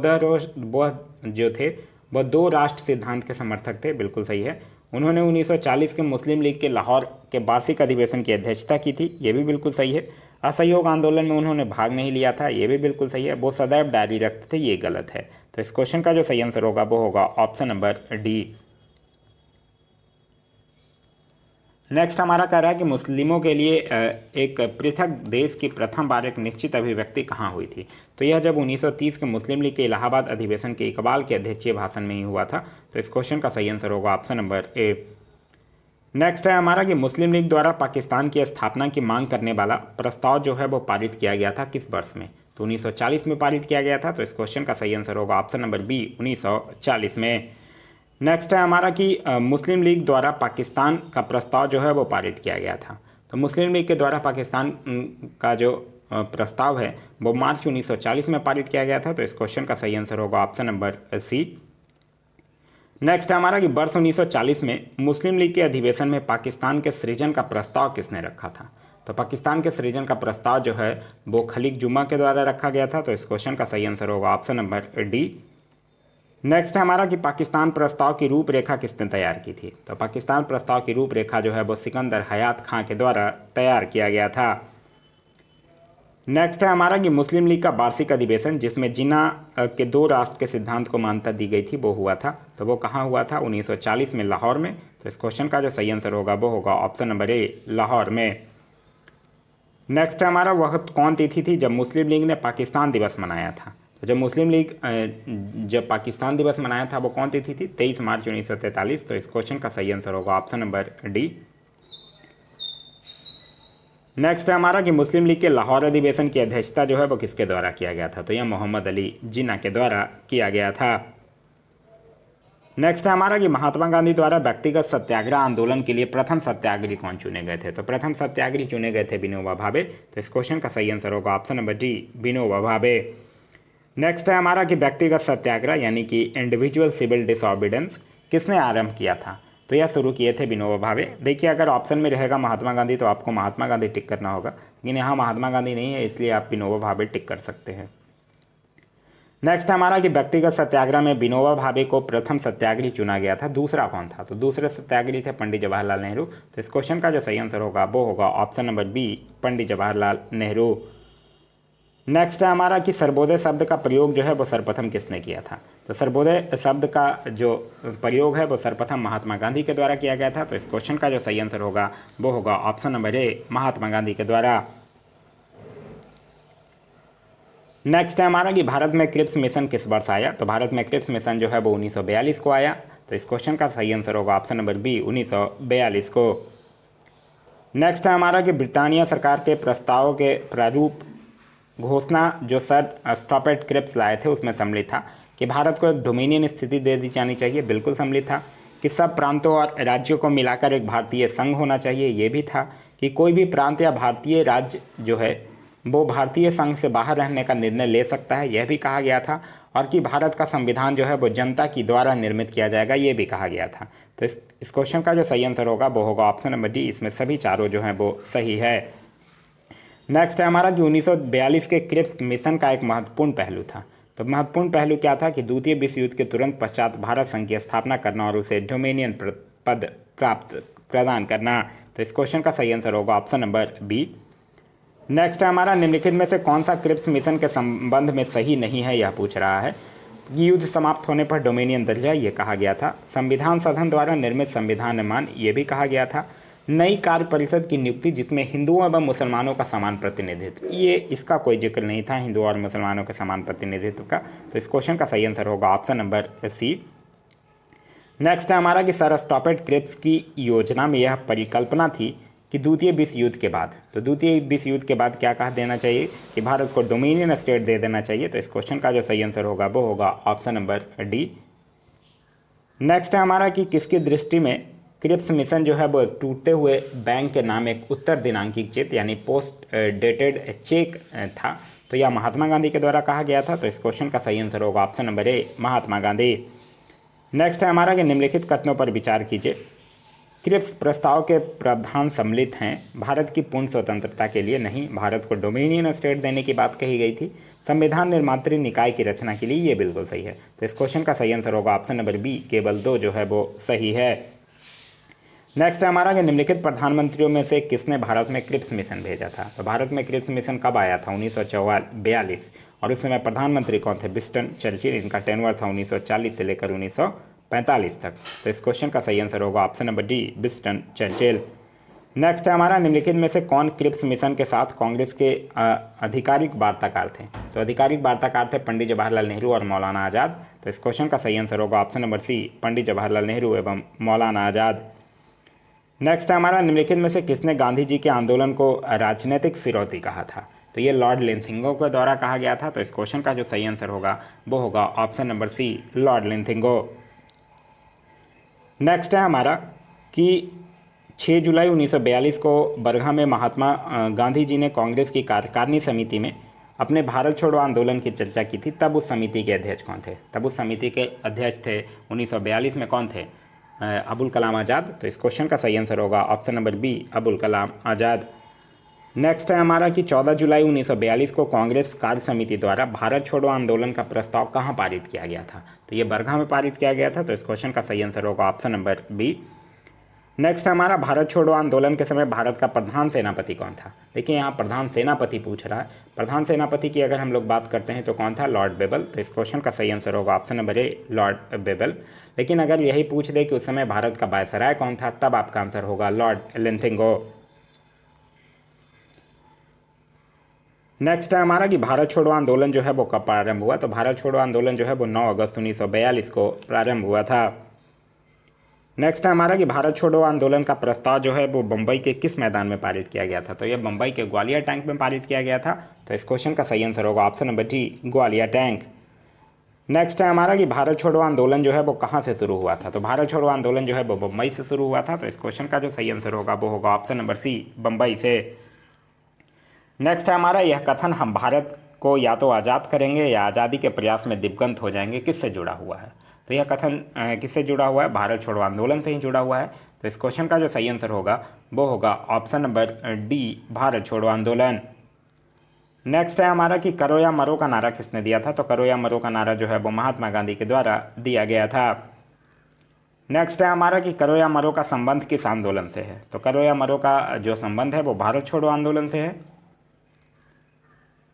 जो थे वह दो राष्ट्र सिद्धांत के समर्थक थे, बिल्कुल सही है। उन्होंने 1940 के मुस्लिम लीग के लाहौर के वार्षिक अधिवेशन की अध्यक्षता की थी, ये भी बिल्कुल सही है। असहयोग आंदोलन में उन्होंने भाग नहीं लिया था, ये भी बिल्कुल सही है। वो सदैव डायरी रखते थे, ये गलत है। तो इस क्वेश्चन का जो सही आंसर होगा वो होगा ऑप्शन नंबर डी। नेक्स्ट हमारा कह रहा है कि मुस्लिमों के लिए एक पृथक देश की प्रथम बार एक निश्चित अभिव्यक्ति कहाँ हुई थी। तो यह जब 1930 के मुस्लिम लीग के इलाहाबाद अधिवेशन के इकबाल के अध्यक्षीय भाषण में ही हुआ था। तो इस क्वेश्चन का सही आंसर होगा ऑप्शन नंबर ए। नेक्स्ट है हमारा कि मुस्लिम लीग द्वारा पाकिस्तान की स्थापना की मांग करने वाला प्रस्ताव जो है वो पारित किया गया था किस वर्ष में। तो 1940 में पारित किया गया था। तो इस क्वेश्चन का सही आंसर होगा ऑप्शन नंबर बी, 1940 में। नेक्स्ट है हमारा कि मुस्लिम लीग द्वारा पाकिस्तान का प्रस्ताव जो है वो पारित किया गया था। तो मुस्लिम लीग के द्वारा पाकिस्तान का जो प्रस्ताव है वो मार्च 1940 में पारित किया गया था। तो इस क्वेश्चन का सही आंसर होगा ऑप्शन नंबर सी। नेक्स्ट है हमारा कि वर्ष 1940 में मुस्लिम लीग के अधिवेशन में पाकिस्तान के सृजन का प्रस्ताव किसने रखा था। तो पाकिस्तान के सृजन का प्रस्ताव जो है वो खलीक जुम्मा के द्वारा रखा गया था। तो इस क्वेश्चन का सही आंसर होगा ऑप्शन नंबर डी। नेक्स्ट है हमारा कि पाकिस्तान प्रस्ताव की रूपरेखा किसने तैयार की थी। तो पाकिस्तान प्रस्ताव की रूपरेखा जो है वो सिकंदर हयात खां के द्वारा तैयार किया गया था। नेक्स्ट है हमारा कि मुस्लिम लीग का वार्षिक अधिवेशन जिसमें जिन्ना के दो राष्ट्र के सिद्धांत को मान्यता दी गई थी वो हुआ था। तो वो कहाँ हुआ था, 1940 में लाहौर में। तो इस क्वेश्चन का जो सही आंसर होगा वो होगा ऑप्शन नंबर ए, लाहौर में। नेक्स्ट है हमारा वह कौन तिथि थी जब मुस्लिम लीग ने पाकिस्तान दिवस मनाया था। तो जब मुस्लिम लीग जब पाकिस्तान दिवस मनाया था वो कौन तिथि थी, 23 मार्च 1943। तो इस क्वेश्चन का सही आंसर होगा ऑप्शन नंबर डी। नेक्स्ट है हमारा कि मुस्लिम लीग के लाहौर अधिवेशन की अध्यक्षता जो है वो किसके द्वारा किया गया था। तो यह मोहम्मद अली जिन्ना के द्वारा किया गया था। नेक्स्ट है हमारा कि महात्मा गांधी द्वारा व्यक्तिगत सत्याग्रह आंदोलन के लिए प्रथम सत्याग्रही कौन चुने गए थे। तो प्रथम सत्याग्रही चुने गए थे विनोबा भावे। तो इस क्वेश्चन का सही आंसर होगा option number D, Vinoba Bhave. Next है हमारा कि व्यक्तिगत सत्याग्रह यानी कि इंडिविजुअल सिविल डिसऑबिडेंस किसने आरंभ किया था। तो यह शुरू किए थे विनोबा भावे। देखिए अगर ऑप्शन में रहेगा महात्मा गांधी तो आपको महात्मा गांधी टिक करना होगा, लेकिन यहाँ महात्मा गांधी नहीं है इसलिए आप विनोबा भावे टिक कर सकते हैं। नेक्स्ट हमारा कि व्यक्तिगत सत्याग्रह में विनोबा भावे को प्रथम सत्याग्रही चुना गया था, दूसरा कौन था। तो दूसरे सत्याग्रही थे पंडित जवाहरलाल नेहरू। तो इस क्वेश्चन का जो सही आंसर होगा वो होगा option number B, Pandit Jawaharlal Nehru. Next है हमारा कि सर्वोदय शब्द का प्रयोग जो है वो सर्वप्रथम किसने किया था। तो सर्वोदय शब्द का जो प्रयोग है वो सर्वप्रथम महात्मा गांधी के द्वारा किया गया था। तो इस क्वेश्चन का जो सही आंसर होगा वो होगा ऑप्शन नंबर ए, महात्मा गांधी के द्वारा। नेक्स्ट है हमारा कि भारत में क्रिप्स मिशन किस वर्ष आया। तो भारत में क्रिप्स मिशन जो है वो 1942 को आया। तो इस क्वेश्चन का सही आंसर होगा ऑप्शन नंबर बी, 1942 को। नेक्स्ट है हमारा कि ब्रिटानिया सरकार के प्रस्ताव के प्रारूप घोषणा जो सर स्टॉपेट क्रिप्स लाए थे उसमें सम्मिलित था कि भारत को एक डोमिनियन स्थिति दे दी जानी चाहिए, बिल्कुल सम्मिलित था। कि सब प्रांतों और राज्यों को मिलाकर एक भारतीय संघ होना चाहिए, ये भी था। कि कोई भी प्रांत या भारतीय राज्य जो है वो भारतीय संघ से बाहर रहने का निर्णय ले सकता है, यह भी कहा गया था। और कि भारत का संविधान जो है वो जनता की द्वारा निर्मित किया जाएगा, ये भी कहा गया था। तो इस क्वेश्चन का जो सही आंसर होगा वो होगा ऑप्शन नंबर डी, इसमें सभी चारों जो हैं वो सही है। नेक्स्ट है हमारा कि 1942 के क्रिप्स मिशन का एक महत्वपूर्ण पहलू था। तो महत्वपूर्ण पहलू क्या था कि द्वितीय विश्व युद्ध के तुरंत पश्चात भारत संघ की स्थापना करना और उसे डोमिनियन पद प्राप्त प्रदान करना। तो इस क्वेश्चन का सही आंसर होगा ऑप्शन नंबर बी। नेक्स्ट है हमारा, निम्नलिखित में से कौन सा क्रिप्स मिशन के संबंध में सही नहीं है, यह पूछ रहा है। युद्ध समाप्त होने पर डोमिनियन दर्जा, ये कहा गया था। संविधान सदन द्वारा निर्मित संविधान निर्माण, ये भी कहा गया था। नई कार्य परिषद की नियुक्ति जिसमें हिंदुओं एवं मुसलमानों का समान प्रतिनिधित्व, ये इसका कोई जिक्र नहीं था हिंदुओं और मुसलमानों के समान प्रतिनिधित्व का। तो इस क्वेश्चन का सही आंसर होगा ऑप्शन नंबर सी। नेक्स्ट है हमारा कि सर स्टॉपेट क्रिप्स की योजना में यह परिकल्पना थी कि द्वितीय विश्व युद्ध के बाद, तो द्वितीय विश्व युद्ध के बाद क्या कहा देना चाहिए कि भारत को डोमिनियन स्टेट दे देना चाहिए। तो इस क्वेश्चन का जो सही आंसर होगा वो होगा ऑप्शन नंबर डी। नेक्स्ट है हमारा कि किसकी दृष्टि में क्रिप्स मिशन जो है वो एक टूटते हुए बैंक के नाम एक उत्तर दिनांकित चेक यानी पोस्ट डेटेड चेक था। तो यह महात्मा गांधी के द्वारा कहा गया था। तो इस क्वेश्चन का सही आंसर होगा ऑप्शन नंबर ए, महात्मा गांधी। नेक्स्ट है हमारा कि निम्नलिखित कथनों पर विचार कीजिए। क्रिप्स प्रस्ताव के प्रावधान सम्मिलित हैं भारत की पूर्ण स्वतंत्रता के लिए नहीं, भारत को डोमिनियन स्टेट देने की बात कही गई थी। संविधान निर्मात्री निकाय की रचना के लिए, ये बिल्कुल सही है। तो इस क्वेश्चन का सही आंसर होगा ऑप्शन नंबर बी, केवल 2 जो है वो सही है। नेक्स्ट है हमारा कि निम्नलिखित प्रधानमंत्रियों में से किसने भारत में क्रिप्स मिशन भेजा था। तो भारत में क्रिप्स मिशन कब आया था? 1942, और उस समय प्रधानमंत्री कौन थे? Winston Churchill. इनका टेन्योर था 1940 से लेकर 1945 तक। तो इस क्वेश्चन का सही आंसर होगा option number D, Winston Churchill. Next है हमारा, निम्नलिखित में से कौन क्रिप्स मिशन के साथ कांग्रेस के आधिकारिक वार्ताकार थे? तो आधिकारिक वार्ताकार थे पंडित जवाहरलाल नेहरू और मौलाना आज़ाद। तो इस क्वेश्चन का सही आंसर होगा ऑप्शन नंबर सी, पंडित जवाहरलाल नेहरू एवं मौलाना आज़ाद। नेक्स्ट है हमारा, निम्नलिखित में से किसने गांधी जी के आंदोलन को राजनीतिक फिरौती कहा था? तो ये लॉर्ड लेंथिंगो के द्वारा कहा गया था। तो इस क्वेश्चन का जो सही आंसर होगा वो होगा option number C, lord Linlithgow. Next है हमारा कि 6 जुलाई 1942 को बरघा में महात्मा गांधी जी ने कांग्रेस की कार्यकारिणी समिति में अपने भारत छोड़ो आंदोलन की चर्चा की थी। तब उस समिति के अध्यक्ष कौन थे? तब उस समिति के अध्यक्ष थे 1942 में कौन थे? अबुल कलाम आज़ाद। तो इस क्वेश्चन का सही आंसर होगा option number B, Abul Kalam Azad. Next है हमारा कि 14 जुलाई 1942 को कांग्रेस कार्य समिति द्वारा भारत छोड़ो आंदोलन का प्रस्ताव कहाँ पारित किया गया था? तो ये बरघा में पारित किया गया था। तो इस क्वेश्चन का सही आंसर होगा ऑप्शन नंबर बी। नेक्स्ट हमारा, भारत छोड़ो आंदोलन के समय भारत का प्रधान सेनापति कौन था? देखिए यहाँ प्रधान सेनापति पूछ रहा है। प्रधान सेनापति की अगर हम लोग बात करते हैं तो कौन था? Lord Wavell. तो इस क्वेश्चन का सही आंसर होगा option number A, lord Wavell. लेकिन अगर यही पूछ दे कि उस समय भारत का वायसराय कौन था, तब आपका आंसर होगा लॉर्ड लेंथिंगो। नेक्स्ट है हमारा कि भारत छोड़ो आंदोलन जो है वो कब प्रारंभ हुआ? तो भारत छोड़ो आंदोलन जो है वो 9 अगस्त 1942 को प्रारंभ हुआ था। नेक्स्ट है हमारा कि भारत छोड़ो आंदोलन का प्रस्ताव जो है वो बम्बई के किस मैदान में पारित किया गया था? तो यह बम्बई के ग्वालियर टैंक में पारित किया गया था। तो इस क्वेश्चन का सही आंसर होगा option number D, Gwalior tank. Next है हमारा कि भारत छोड़ो आंदोलन जो है वो कहाँ से शुरू हुआ था? तो भारत छोड़ो आंदोलन जो है वो बम्बई से शुरू हुआ था। तो इस क्वेश्चन का जो सही आंसर होगा वो होगा ऑप्शन नंबर सी, बम्बई से। नेक्स्ट है हमारा, यह कथन हम भारत को या तो आज़ाद करेंगे या आज़ादी के प्रयास में दिवंगत हो जाएंगे, किससे जुड़ा हुआ है? तो यह कथन किससे जुड़ा हुआ है? भारत छोड़ो आंदोलन से ही जुड़ा हुआ है। तो इस क्वेश्चन का जो सही आंसर होगा वो होगा ऑप्शन नंबर डी, भारत छोड़ो आंदोलन। नेक्स्ट है हमारा कि करो या मरो का नारा किसने दिया था? तो करो या मरो का नारा जो है वो महात्मा गांधी के द्वारा दिया गया था। नेक्स्ट है हमारा कि करो या मरो का संबंध किस आंदोलन से है? तो करो या मरो का जो संबंध है वो भारत छोड़ो आंदोलन से है।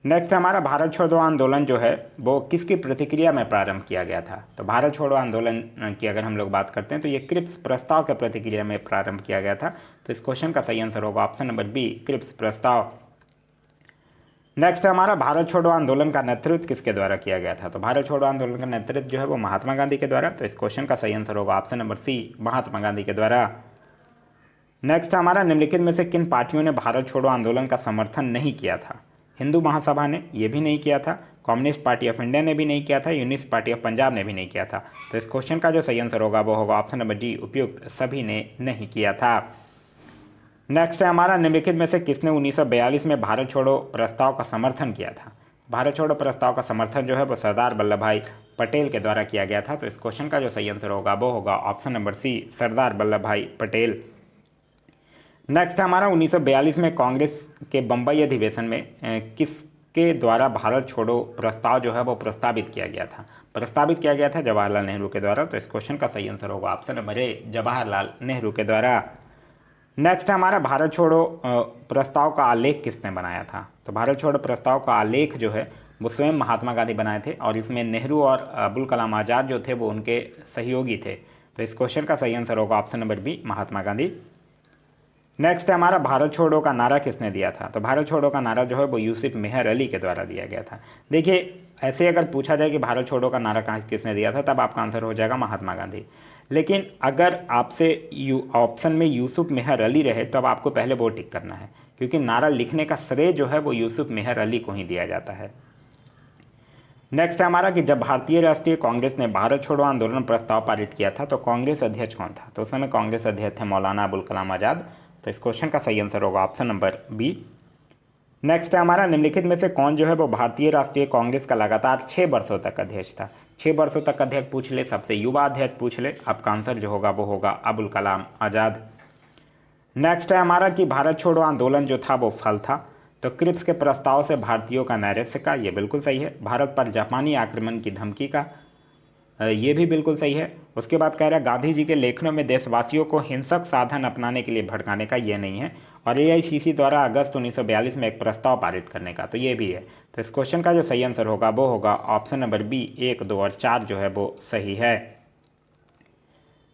नेक्स्ट हमारा, भारत छोड़ो आंदोलन जो है वो किसकी प्रतिक्रिया में प्रारंभ किया गया था? तो भारत छोड़ो आंदोलन की अगर हम लोग बात करते हैं तो ये क्रिप्स प्रस्ताव के प्रतिक्रिया में प्रारंभ किया गया था। तो इस क्वेश्चन का सही आंसर होगा ऑप्शन नंबर बी, क्रिप्स प्रस्ताव। नेक्स्ट हमारा, भारत छोड़ो आंदोलन का नेतृत्व किसके द्वारा किया गया था? तो भारत छोड़ो आंदोलन का नेतृत्व जो है वो महात्मा गांधी के द्वारा। तो इस क्वेश्चन का सही आंसर होगा ऑप्शन नंबर सी, महात्मा गांधी के द्वारा। नेक्स्ट हमारा, निम्नलिखित में से किन पार्टियों ने भारत छोड़ो आंदोलन का समर्थन नहीं किया था? हिंदू महासभा ने ये भी नहीं किया था, कम्युनिस्ट पार्टी ऑफ इंडिया ने भी नहीं किया था, यूनिस्ट पार्टी ऑफ पंजाब ने भी नहीं किया था। तो इस क्वेश्चन का जो सही आंसर होगा वो होगा ऑप्शन नंबर डी, उपयुक्त सभी ने नहीं किया था। नेक्स्ट है हमारा, निम्नलिखित में से किसने 1942 में भारत छोड़ो प्रस्ताव का समर्थन किया था? भारत छोड़ो प्रस्ताव का समर्थन जो है वो सरदार वल्लभ भाई पटेल के द्वारा किया गया था। तो इस क्वेश्चन का जो सही आंसर होगा वो होगा ऑप्शन नंबर सी, सरदार वल्लभ भाई पटेल। नेक्स्ट हमारा, 1942 में कांग्रेस के बम्बई अधिवेशन में किसके द्वारा भारत छोड़ो प्रस्ताव जो है वो प्रस्तावित किया गया था? प्रस्तावित किया गया था जवाहरलाल नेहरू के द्वारा। तो इस क्वेश्चन का सही आंसर होगा ऑप्शन नंबर ए, जवाहरलाल नेहरू के द्वारा। नेक्स्ट है हमारा भारत छोड़ो प्रस्ताव का आलेख किसने बनाया था। तो भारत छोड़ो प्रस्ताव का आलेख जो है वो स्वयं महात्मा गांधी बनाए थे और इसमें नेहरू और अबुल कलाम आज़ाद जो थे वो उनके सहयोगी थे। तो इस क्वेश्चन का सही आंसर होगा option number B, Mahatma Gandhi. Next है हमारा भारत छोड़ो का नारा किसने दिया था। तो भारत छोड़ो का नारा जो है वो यूसुफ मेहर अली के द्वारा दिया गया था। देखिए ऐसे अगर पूछा जाए कि भारत छोड़ो का नारा कहाँ किसने दिया था तब आपका आंसर हो जाएगा महात्मा गांधी। लेकिन अगर आपसे ऑप्शन में यूसुफ मेहर अली रहे तो अब आपको पहले वो टिक करना है, क्योंकि नारा लिखने का श्रेय जो है वो यूसुफ मेहर अली को ही दिया जाता है। नेक्स्ट है हमारा कि जब भारतीय राष्ट्रीय कांग्रेस ने भारत छोड़ो आंदोलन प्रस्ताव पारित किया था तो कांग्रेस अध्यक्ष कौन था। तो उस समय कांग्रेस अध्यक्ष थे मौलाना अबुल कलाम आज़ाद। तो इस क्वेश्चन का सही आंसर होगा ऑप्शन नंबर बी। नेक्स्ट है हमारा निम्नलिखित में से कौन जो है वो भारतीय राष्ट्रीय कांग्रेस का लगातार 6 वर्षों तक अध्यक्ष था। 6 वर्षों तक अध्यक्ष पूछ ले, सबसे युवा अध्यक्ष पूछ ले, आपका आंसर जो होगा वो होगा अबुल कलाम आज़ाद। नेक्स्ट है हमारा कि भारत छोड़ो आंदोलन जो था वो फल था। तो क्रिप्स के प्रस्ताव से भारतीयों का नैराश्य का, ये बिल्कुल सही है। भारत पर जापानी आक्रमण की धमकी का, ये भी बिल्कुल सही है। उसके बाद कह रहा है गांधी जी के लेखनों में देशवासियों को हिंसक साधन अपनाने के लिए भड़काने का, ये नहीं है। और एआईसीसी द्वारा अगस्त 1942 में एक प्रस्ताव पारित करने का, तो ये भी है। तो इस क्वेश्चन का जो सही आंसर होगा वो होगा ऑप्शन नंबर बी, 1, 2 और 4 जो है वो सही है।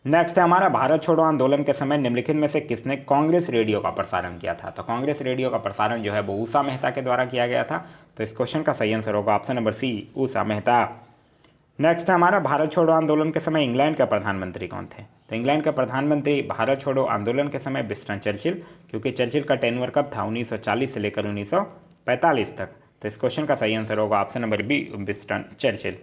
नेक्स्ट है हमारा भारत छोड़ो आंदोलन के समय निम्नलिखित में से किसने कांग्रेस रेडियो का प्रसारण किया था। तो कांग्रेस रेडियो का प्रसारण जो है वो उषा मेहता के द्वारा किया गया था। तो इस क्वेश्चन का सही आंसर होगा ऑप्शन नंबर सी, उषा मेहता। नेक्स्ट है हमारा भारत छोड़ो आंदोलन के समय इंग्लैंड के प्रधानमंत्री कौन थे। तो इंग्लैंड के प्रधानमंत्री भारत छोड़ो आंदोलन के समय विंस्टन चर्चिल, क्योंकि चर्चिल का टेन्योर कब था, 1940 से लेकर 1945 तक। तो इस क्वेश्चन का सही आंसर होगा option number B, Winston Churchill.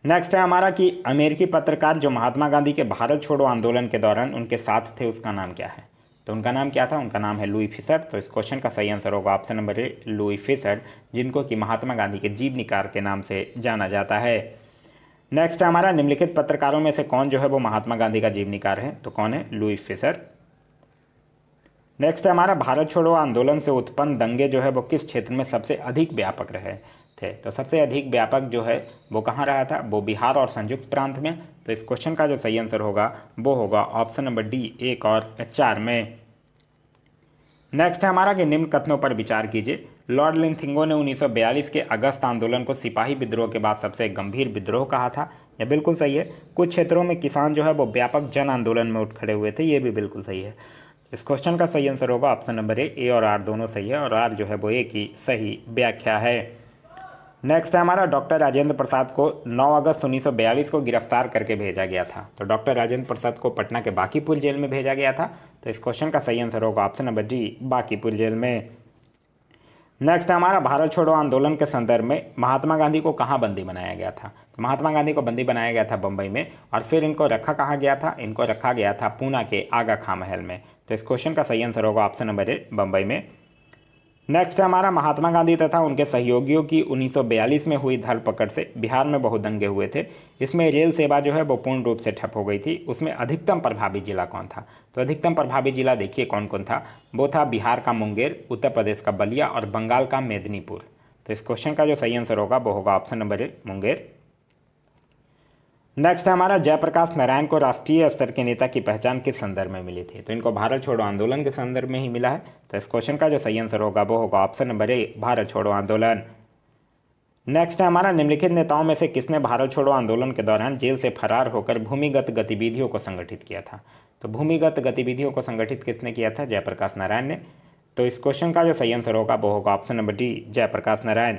Next है हमारा कि अमेरिकी पत्रकार जो महात्मा गांधी के भारत छोड़ो आंदोलन के दौरान उनके साथ थे उसका नाम क्या है। तो उनका नाम क्या था, उनका नाम है लुई फिशर। तो इस क्वेश्चन का सही आंसर होगा ऑप्शन नंबर ए, लुई फिशर, जिनको कि महात्मा गांधी के जीवनीकार के नाम से जाना जाता है। नेक्स्ट है हमारा निम्नलिखित पत्रकारों में से कौन जो है वो महात्मा गांधी का जीवनीकार है। तो कौन है, लुई फिशर। नेक्स्ट है हमारा भारत छोड़ो आंदोलन से उत्पन्न दंगे जो है वो किस क्षेत्र में सबसे अधिक व्यापक रहे थे। तो सबसे अधिक व्यापक जो है वो कहाँ रहा था, वो बिहार और संयुक्त प्रांत में। तो इस क्वेश्चन का जो सही आंसर होगा वो होगा ऑप्शन नंबर डी, 1 और 4 में। नेक्स्ट है हमारा कि निम्न कथनों पर विचार कीजिए। लॉर्ड लिंथिंगो ने 1942 के अगस्त आंदोलन को सिपाही विद्रोह के बाद सबसे गंभीर विद्रोह कहा था, यह बिल्कुल सही है। कुछ क्षेत्रों में किसान जो है वो व्यापक जन आंदोलन में उठ खड़े हुए थे, ये भी बिल्कुल सही है। इस क्वेश्चन का सही आंसर होगा ऑप्शन नंबर ए और आर दोनों सही है, और आर जो है वो ए की सही व्याख्या है। नेक्स्ट है हमारा डॉक्टर राजेंद्र प्रसाद को 9 अगस्त 1942 को गिरफ्तार करके भेजा गया था। तो डॉक्टर राजेंद्र प्रसाद को पटना के बांकीपुर जेल में भेजा गया था। तो इस क्वेश्चन का सही आंसर होगा option number D, Bankipur jail में। नेक्स्ट है हमारा भारत छोड़ो आंदोलन के संदर्भ में महात्मा गांधी को कहाँ बंदी बनाया गया था। तो महात्मा गांधी को बंदी बनाया गया था बम्बई में, और फिर इनको रखा कहाँ गया था, इनको रखा गया था पूना के आगा खां महल में। तो इस क्वेश्चन का सही आंसर होगा ऑप्शन नंबर ए, बम्बई में। नेक्स्ट है हमारा महात्मा गांधी तथा उनके सहयोगियों की 1942 में हुई धरपकड़ से बिहार में बहुत दंगे हुए थे। इसमें रेल सेवा जो है वो पूर्ण रूप से ठप हो गई थी। उसमें अधिकतम प्रभावी जिला कौन था। तो अधिकतम प्रभावी जिला देखिए कौन कौन था, वो था बिहार का मुंगेर, उत्तर प्रदेश का बलिया और बंगाल का मेदिनीपुर। तो इस क्वेश्चन का जो सही आंसर होगा वो होगा ऑप्शन नंबर ए, मुंगेर। नेक्स्ट है हमारा जयप्रकाश नारायण को राष्ट्रीय स्तर के नेता की पहचान किस संदर्भ में मिली थी। तो इनको भारत छोड़ो आंदोलन के संदर्भ में ही मिला है। तो इस क्वेश्चन का जो सही आंसर होगा वो होगा ऑप्शन नंबर ए, भारत छोड़ो आंदोलन। नेक्स्ट है हमारा निम्नलिखित नेताओं में से किसने भारत छोड़ो आंदोलन के दौरान जेल से फरार होकर भूमिगत गतिविधियों को संगठित किया था। तो भूमिगत गतिविधियों को संगठित किसने किया था, जयप्रकाश नारायण ने। तो इस क्वेश्चन का जो सही आंसर होगा वो होगा option number D, Jayaprakash Narayan.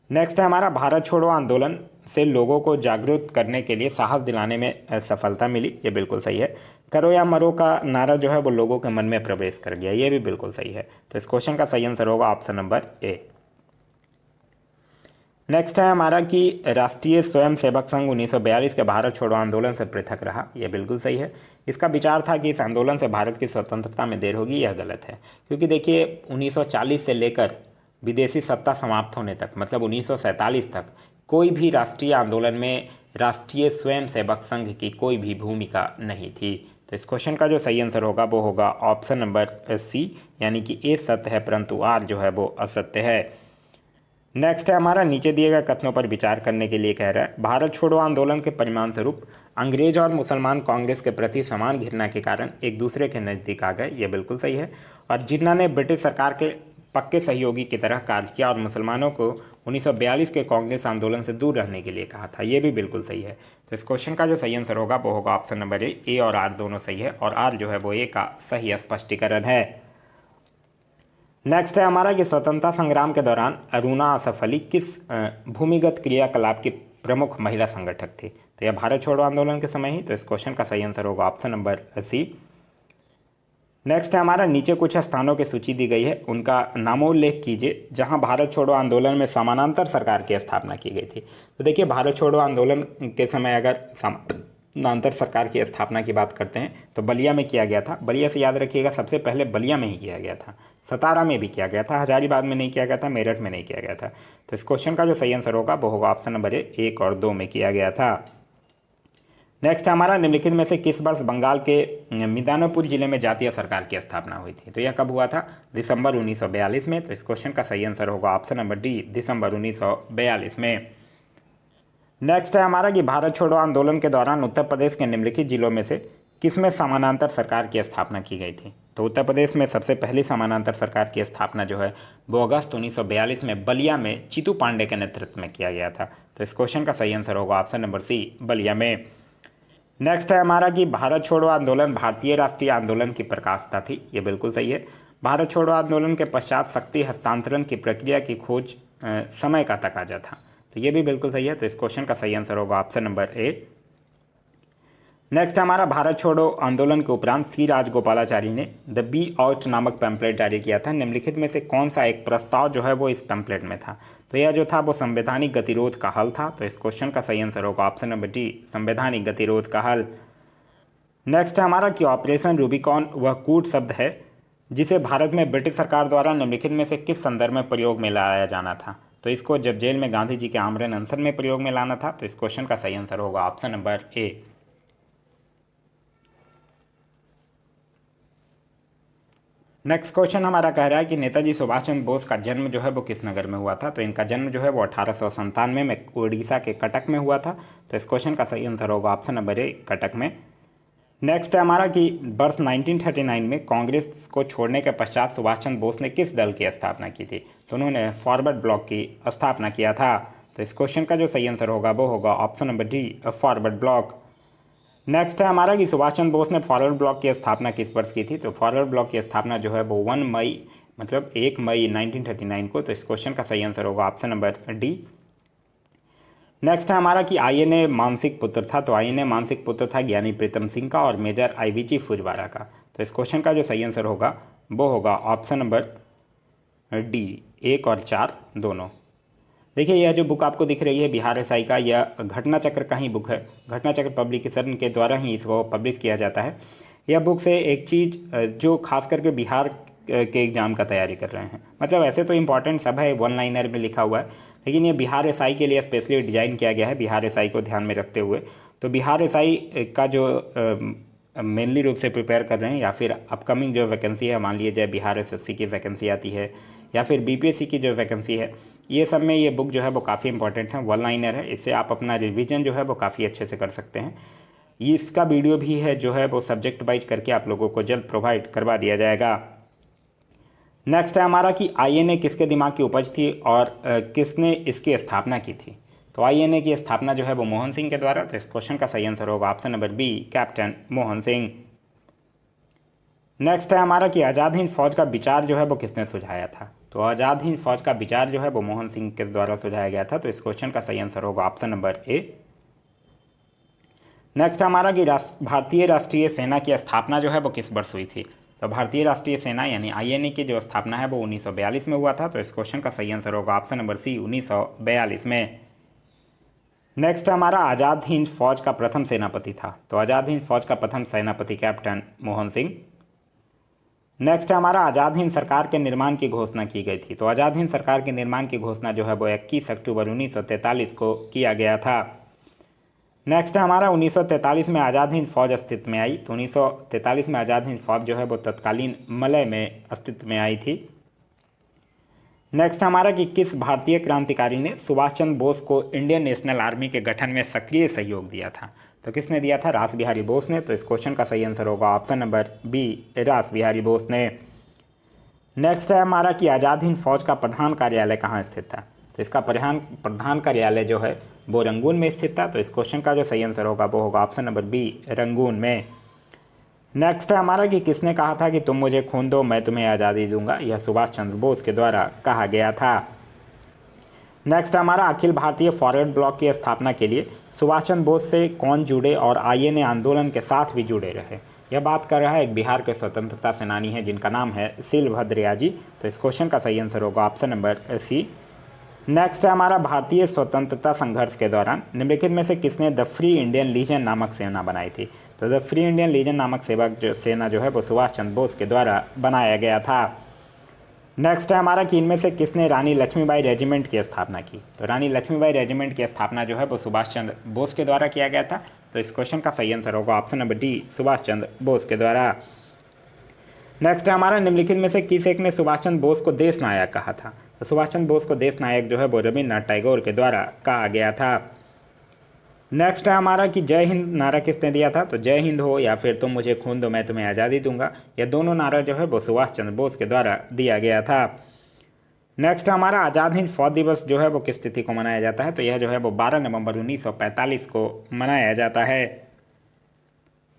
Next है हमारा भारत छोड़ो आंदोलन से लोगों को जागरूक करने के लिए साहस दिलाने में सफलता मिली, ये बिल्कुल सही है। करो या मरो का नारा जो है वो लोगों के मन में प्रवेश कर गया, ये भी बिल्कुल सही है। तो इस क्वेश्चन का सही आंसर होगा ऑप्शन नंबर ए। नेक्स्ट है हमारा कि राष्ट्रीय स्वयंसेवक संघ 1942 के भारत छोड़ो आंदोलन से पृथक रहा, यह बिल्कुल सही है। इसका विचार था कि इस आंदोलन से भारत की स्वतंत्रता में देर होगी, यह गलत है। क्योंकि देखिए 1940 से लेकर विदेशी सत्ता समाप्त होने तक, मतलब 1947 तक, कोई भी राष्ट्रीय आंदोलन में राष्ट्रीय स्वयंसेवक संघ की कोई भी भूमिका नहीं थी। तो इस क्वेश्चन का जो सही आंसर होगा वो होगा ऑप्शन नंबर सी, यानी कि ए सत्य है परंतु आर जो है वो असत्य है। नेक्स्ट है हमारा, नीचे दिए गए कथनों पर विचार करने के लिए कह रहा है, भारत छोड़ो आंदोलन के परिणाम स्वरूप अंग्रेज और मुसलमान कांग्रेस के प्रति समान घृणा के कारण एक दूसरे के नज़दीक आ गए। ये बिल्कुल सही है। और जिन्ना ने ब्रिटिश सरकार के पक्के सहयोगी की तरह कार्य किया और मुसलमानों को 1942 के कांग्रेस आंदोलन से दूर रहने के लिए कहा था। ये भी बिल्कुल सही है। तो इस क्वेश्चन का जो सही आंसर होगा वो होगा ऑप्शन नंबर ए और आर दोनों सही है, और आर जो है वो ए का सही स्पष्टीकरण है। नेक्स्ट है हमारा कि स्वतंत्रता संग्राम के दौरान अरुणा आसफ अली किस भूमिगत क्रियाकलाप की प्रमुख महिला संगठक थी? तो यह भारत छोड़ो आंदोलन के समय ही। तो इस क्वेश्चन का सही आंसर होगा ऑप्शन नंबर सी। नेक्स्ट है हमारा, नीचे कुछ स्थानों की सूची दी गई है, उनका नामोल्लेख कीजिए जहां भारत छोड़ो आंदोलन में समानांतर सरकार की स्थापना की गई थी। तो देखिए, भारत छोड़ो आंदोलन के समय अगर समानांतर सरकार की स्थापना की बात करते हैं तो बलिया में किया गया था। बलिया से याद रखिएगा, सबसे पहले बलिया में ही किया गया था। सतारा में भी किया गया था, हजारीबाग में नहीं किया गया था, मेरठ में नहीं किया गया था। तो इस क्वेश्चन का जो सही आंसर होगा वो होगा ऑप्शन नंबर ए, 1 और 2 में किया गया था। नेक्स्ट हमारा, निम्नलिखित में से किस वर्ष बंगाल के मिदानापुर जिले में जातीय सरकार की स्थापना हुई थी? तो यह कब हुआ था? दिसंबर 1942 में। तो इस क्वेश्चन का सही आंसर होगा ऑप्शन नंबर डी, दिसंबर 1942 में। नेक्स्ट है हमारा कि भारत छोड़ो आंदोलन के दौरान उत्तर प्रदेश के निम्नलिखित जिलों में से किसमें समानांतर सरकार की स्थापना की गई थी? तो उत्तर प्रदेश में सबसे पहली समानांतर सरकार की स्थापना जो है वो अगस्त 1942 में बलिया में चितू पांडे के नेतृत्व में किया गया था। तो इस क्वेश्चन का सही आंसर होगा ऑप्शन नंबर सी, बलिया में। नेक्स्ट है हमारा कि भारत छोड़ो आंदोलन भारतीय राष्ट्रीय आंदोलन की प्रकाशता थी। ये बिल्कुल सही है। भारत छोड़ो आंदोलन के पश्चात शक्ति हस्तांतरण की प्रक्रिया की खोज समय का तकाजा था। तो ये भी बिल्कुल सही है। तो इस क्वेश्चन का सही आंसर होगा ऑप्शन नंबर ए। नेक्स्ट हमारा, भारत छोड़ो आंदोलन के उपरांत सी राजगोपालाचारी ने द बी आउट नामक पैम्पलेट जारी किया था। निम्नलिखित में से कौन सा एक प्रस्ताव जो है वो इस पैम्पलेट में था? तो यह जो था वो संवैधानिक गतिरोध का हल था। तो इस क्वेश्चन का सही आंसर होगा ऑप्शन नंबर डी, संवैधानिक गतिरोध का हल। नेक्स्ट है हमारा कि ऑपरेशन रूबिकॉन वह कूट शब्द है जिसे भारत में ब्रिटिश सरकार द्वारा निम्नलिखित में से किस संदर्भ में प्रयोग में लाया जाना था? तो इसको जब जेल में गांधी जी के आमरण अनशन में प्रयोग में लाना था। तो इस क्वेश्चन का सही आंसर होगा ऑप्शन नंबर ए। नेक्स्ट क्वेश्चन हमारा कह रहा है कि नेताजी सुभाष चंद्र बोस का जन्म जो है वो किस नगर में हुआ था? तो इनका जन्म जो है वो 1897 में उड़ीसा के कटक में हुआ था। तो इस क्वेश्चन का सही आंसर होगा ऑप्शन नंबर ए, कटक में। नेक्स्ट है हमारा कि वर्ष 1939 में कांग्रेस को छोड़ने के पश्चात सुभाष चंद्र बोस ने किस दल की स्थापना की थी? तो उन्होंने फॉरवर्ड ब्लॉक की स्थापना किया था। तो इस क्वेश्चन का जो सही आंसर होगा वो होगा option number D, forward block. Next है हमारा कि सुभाष चंद्र बोस ने फॉरवर्ड ब्लॉक की स्थापना किस वर्ष की थी? तो फॉरवर्ड ब्लॉक की स्थापना जो है वो 1 मई 1939 को। तो इस क्वेश्चन का सही आंसर होगा ऑप्शन नंबर डी। नेक्स्ट है हमारा कि आईएनए मानसिक पुत्र था। तो आईएनए मानसिक पुत्र था ज्ञानी प्रीतम सिंह का और मेजर आईवीजी फुजवारा का। तो इस क्वेश्चन का जो सही आंसर होगा वो होगा ऑप्शन नंबर डी, 1 और 4 दोनों। देखिए, यह जो बुक आपको दिख रही है बिहार एसआई का, यह घटना चक्र का ही बुक है। घटना चक्र पब्लिकेशन के द्वारा ही इसको पब्लिश किया जाता है। यह बुक से एक चीज़ जो खास करके बिहार के एग्ज़ाम का तैयारी कर रहे हैं, मतलब ऐसे तो इम्पॉर्टेंट सब है, 1 लाइनर में लिखा हुआ है, लेकिन ये बिहार एसआई के लिए स्पेशली डिज़ाइन किया गया है, बिहार एसआई को ध्यान में रखते हुए। तो बिहार एसआई का जो मेनली रूप से प्रिपेयर कर रहे हैं, या फिर अपकमिंग जो वैकेंसी है, मान लीजिए बिहार एसएससी की वैकेंसी आती है या फिर बीपीएससी की जो वैकेंसी है, ये सब में ये बुक जो है वो काफ़ी इंपॉर्टेंट है, 1 लाइनर है। इससे आप अपना रिवीजन जो है वो काफ़ी अच्छे से कर सकते हैं। इसका वीडियो भी है जो है वो सब्जेक्ट वाइज करके आप लोगों को जल्द प्रोवाइड करवा दिया जाएगा। नेक्स्ट है हमारा कि आईएनए किसके दिमाग की उपज थी और किसने इसकी स्थापना की थी? तो आईएनए की स्थापना जो है वो मोहन सिंह के द्वारा। तो इस क्वेश्चन का सही आंसर होगा option number B, captain Mohan Singh. Next है हमारा कि आज़ाद हिंद फौज का विचार जो है वो किसने सुझाया था? तो आज़ाद हिंद फौज का विचार जो है वो मोहन सिंह के द्वारा सुझाया गया था। तो इस क्वेश्चन का सही आंसर होगा ऑप्शन नंबर ए। नेक्स्ट हमारा कि भारतीय राष्ट्रीय सेना की स्थापना जो है वो किस वर्ष हुई थी? तो भारतीय राष्ट्रीय सेना यानी आईएनए की जो स्थापना है वो 1942 में हुआ था। तो इस क्वेश्चन का सही आंसर होगा ऑप्शन नंबर सी, 1942 में। नेक्स्ट हमारा आज़ाद हिंद फौज का प्रथम सेनापति था। तो आज़ाद हिंद फौज का प्रथम सेनापति कैप्टन मोहन सिंह। नेक्स्ट हमारा आज़ाद हिंद सरकार के निर्माण की घोषणा की गई थी। तो आज़ाद हिंद सरकार के निर्माण की घोषणा जो है वो 21 अक्टूबर 1943 को किया गया था। नेक्स्ट हमारा 1943 में आज़ाद हिंद फौज अस्तित्व में आई। तो 1943 में आज़ाद हिंद फौज जो है वो तत्कालीन मलय में अस्तित्व में आई थी। नेक्स्ट हमारा कि किस भारतीय क्रांतिकारी ने सुभाष चंद्र बोस को इंडियन नेशनल आर्मी के गठन में सक्रिय सहयोग दिया था? तो किसने दिया था? रास बिहारी बोस ने। तो इस क्वेश्चन का सही आंसर होगा ऑप्शन नंबर बी, रास बिहारी बोस ने। नेक्स्ट है हमारा कि आज़ाद हिंद फौज का प्रधान कार्यालय कहाँ स्थित था? तो इसका प्रधान कार्यालय जो है वो रंगून में स्थित था। तो इस क्वेश्चन का जो सही आंसर होगा वो होगा ऑप्शन नंबर बी, रंगून में। नेक्स्ट है हमारा कि किसने कहा था कि तुम मुझे खून दो मैं तुम्हें आज़ादी दूंगा? यह सुभाष चंद्र बोस के द्वारा कहा गया था। नेक्स्ट हमारा अखिल भारतीय फॉरवर्ड ब्लॉक की स्थापना के लिए सुभाष चंद्र बोस से कौन जुड़े और आईएनए आंदोलन के साथ भी जुड़े रहे? यह बात कर रहा है एक बिहार के स्वतंत्रता सेनानी हैं जिनका नाम है सीलभद्र जी। तो इस क्वेश्चन का सही आंसर होगा ऑप्शन नंबर सी। नेक्स्ट है हमारा भारतीय स्वतंत्रता संघर्ष के दौरान निम्नलिखित में से किसने द फ्री इंडियन लीजन नामक सेना बनाई थी? तो द फ्री इंडियन लीजन नामक सेना जो है वो सुभाष चंद्र बोस के द्वारा बनाया गया था। नेक्स्ट है हमारा कि इनमें से किसने रानी लक्ष्मीबाई रेजिमेंट की स्थापना की? तो रानी लक्ष्मीबाई रेजिमेंट की स्थापना जो है वो सुभाष चंद्र बोस के द्वारा किया गया था। तो इस क्वेश्चन का सही आंसर होगा option number D, Subhash Chandra Bose के द्वारा। नेक्स्ट है हमारा निम्नलिखित में से किस एक ने सुभाष चंद्र बोस को देश नायक कहा था? तो सुभाष चंद्र बोस को देश नायक जो है वो रविन्द्रनाथ टैगोर के द्वारा कहा गया था। नेक्स्ट है हमारा कि जय हिंद नारा किसने दिया था? तो जय हिंद हो या फिर तुम मुझे खून दो मैं तुम्हें आज़ादी दूंगा, यह दोनों नारा जो है वो सुभाष चंद्र बोस के द्वारा दिया गया था। नेक्स्ट हमारा आज़ाद हिंद फौज दिवस जो है वो किस तिथि को मनाया जाता है? तो यह जो है वो 12 नवंबर 1945 को मनाया जाता है।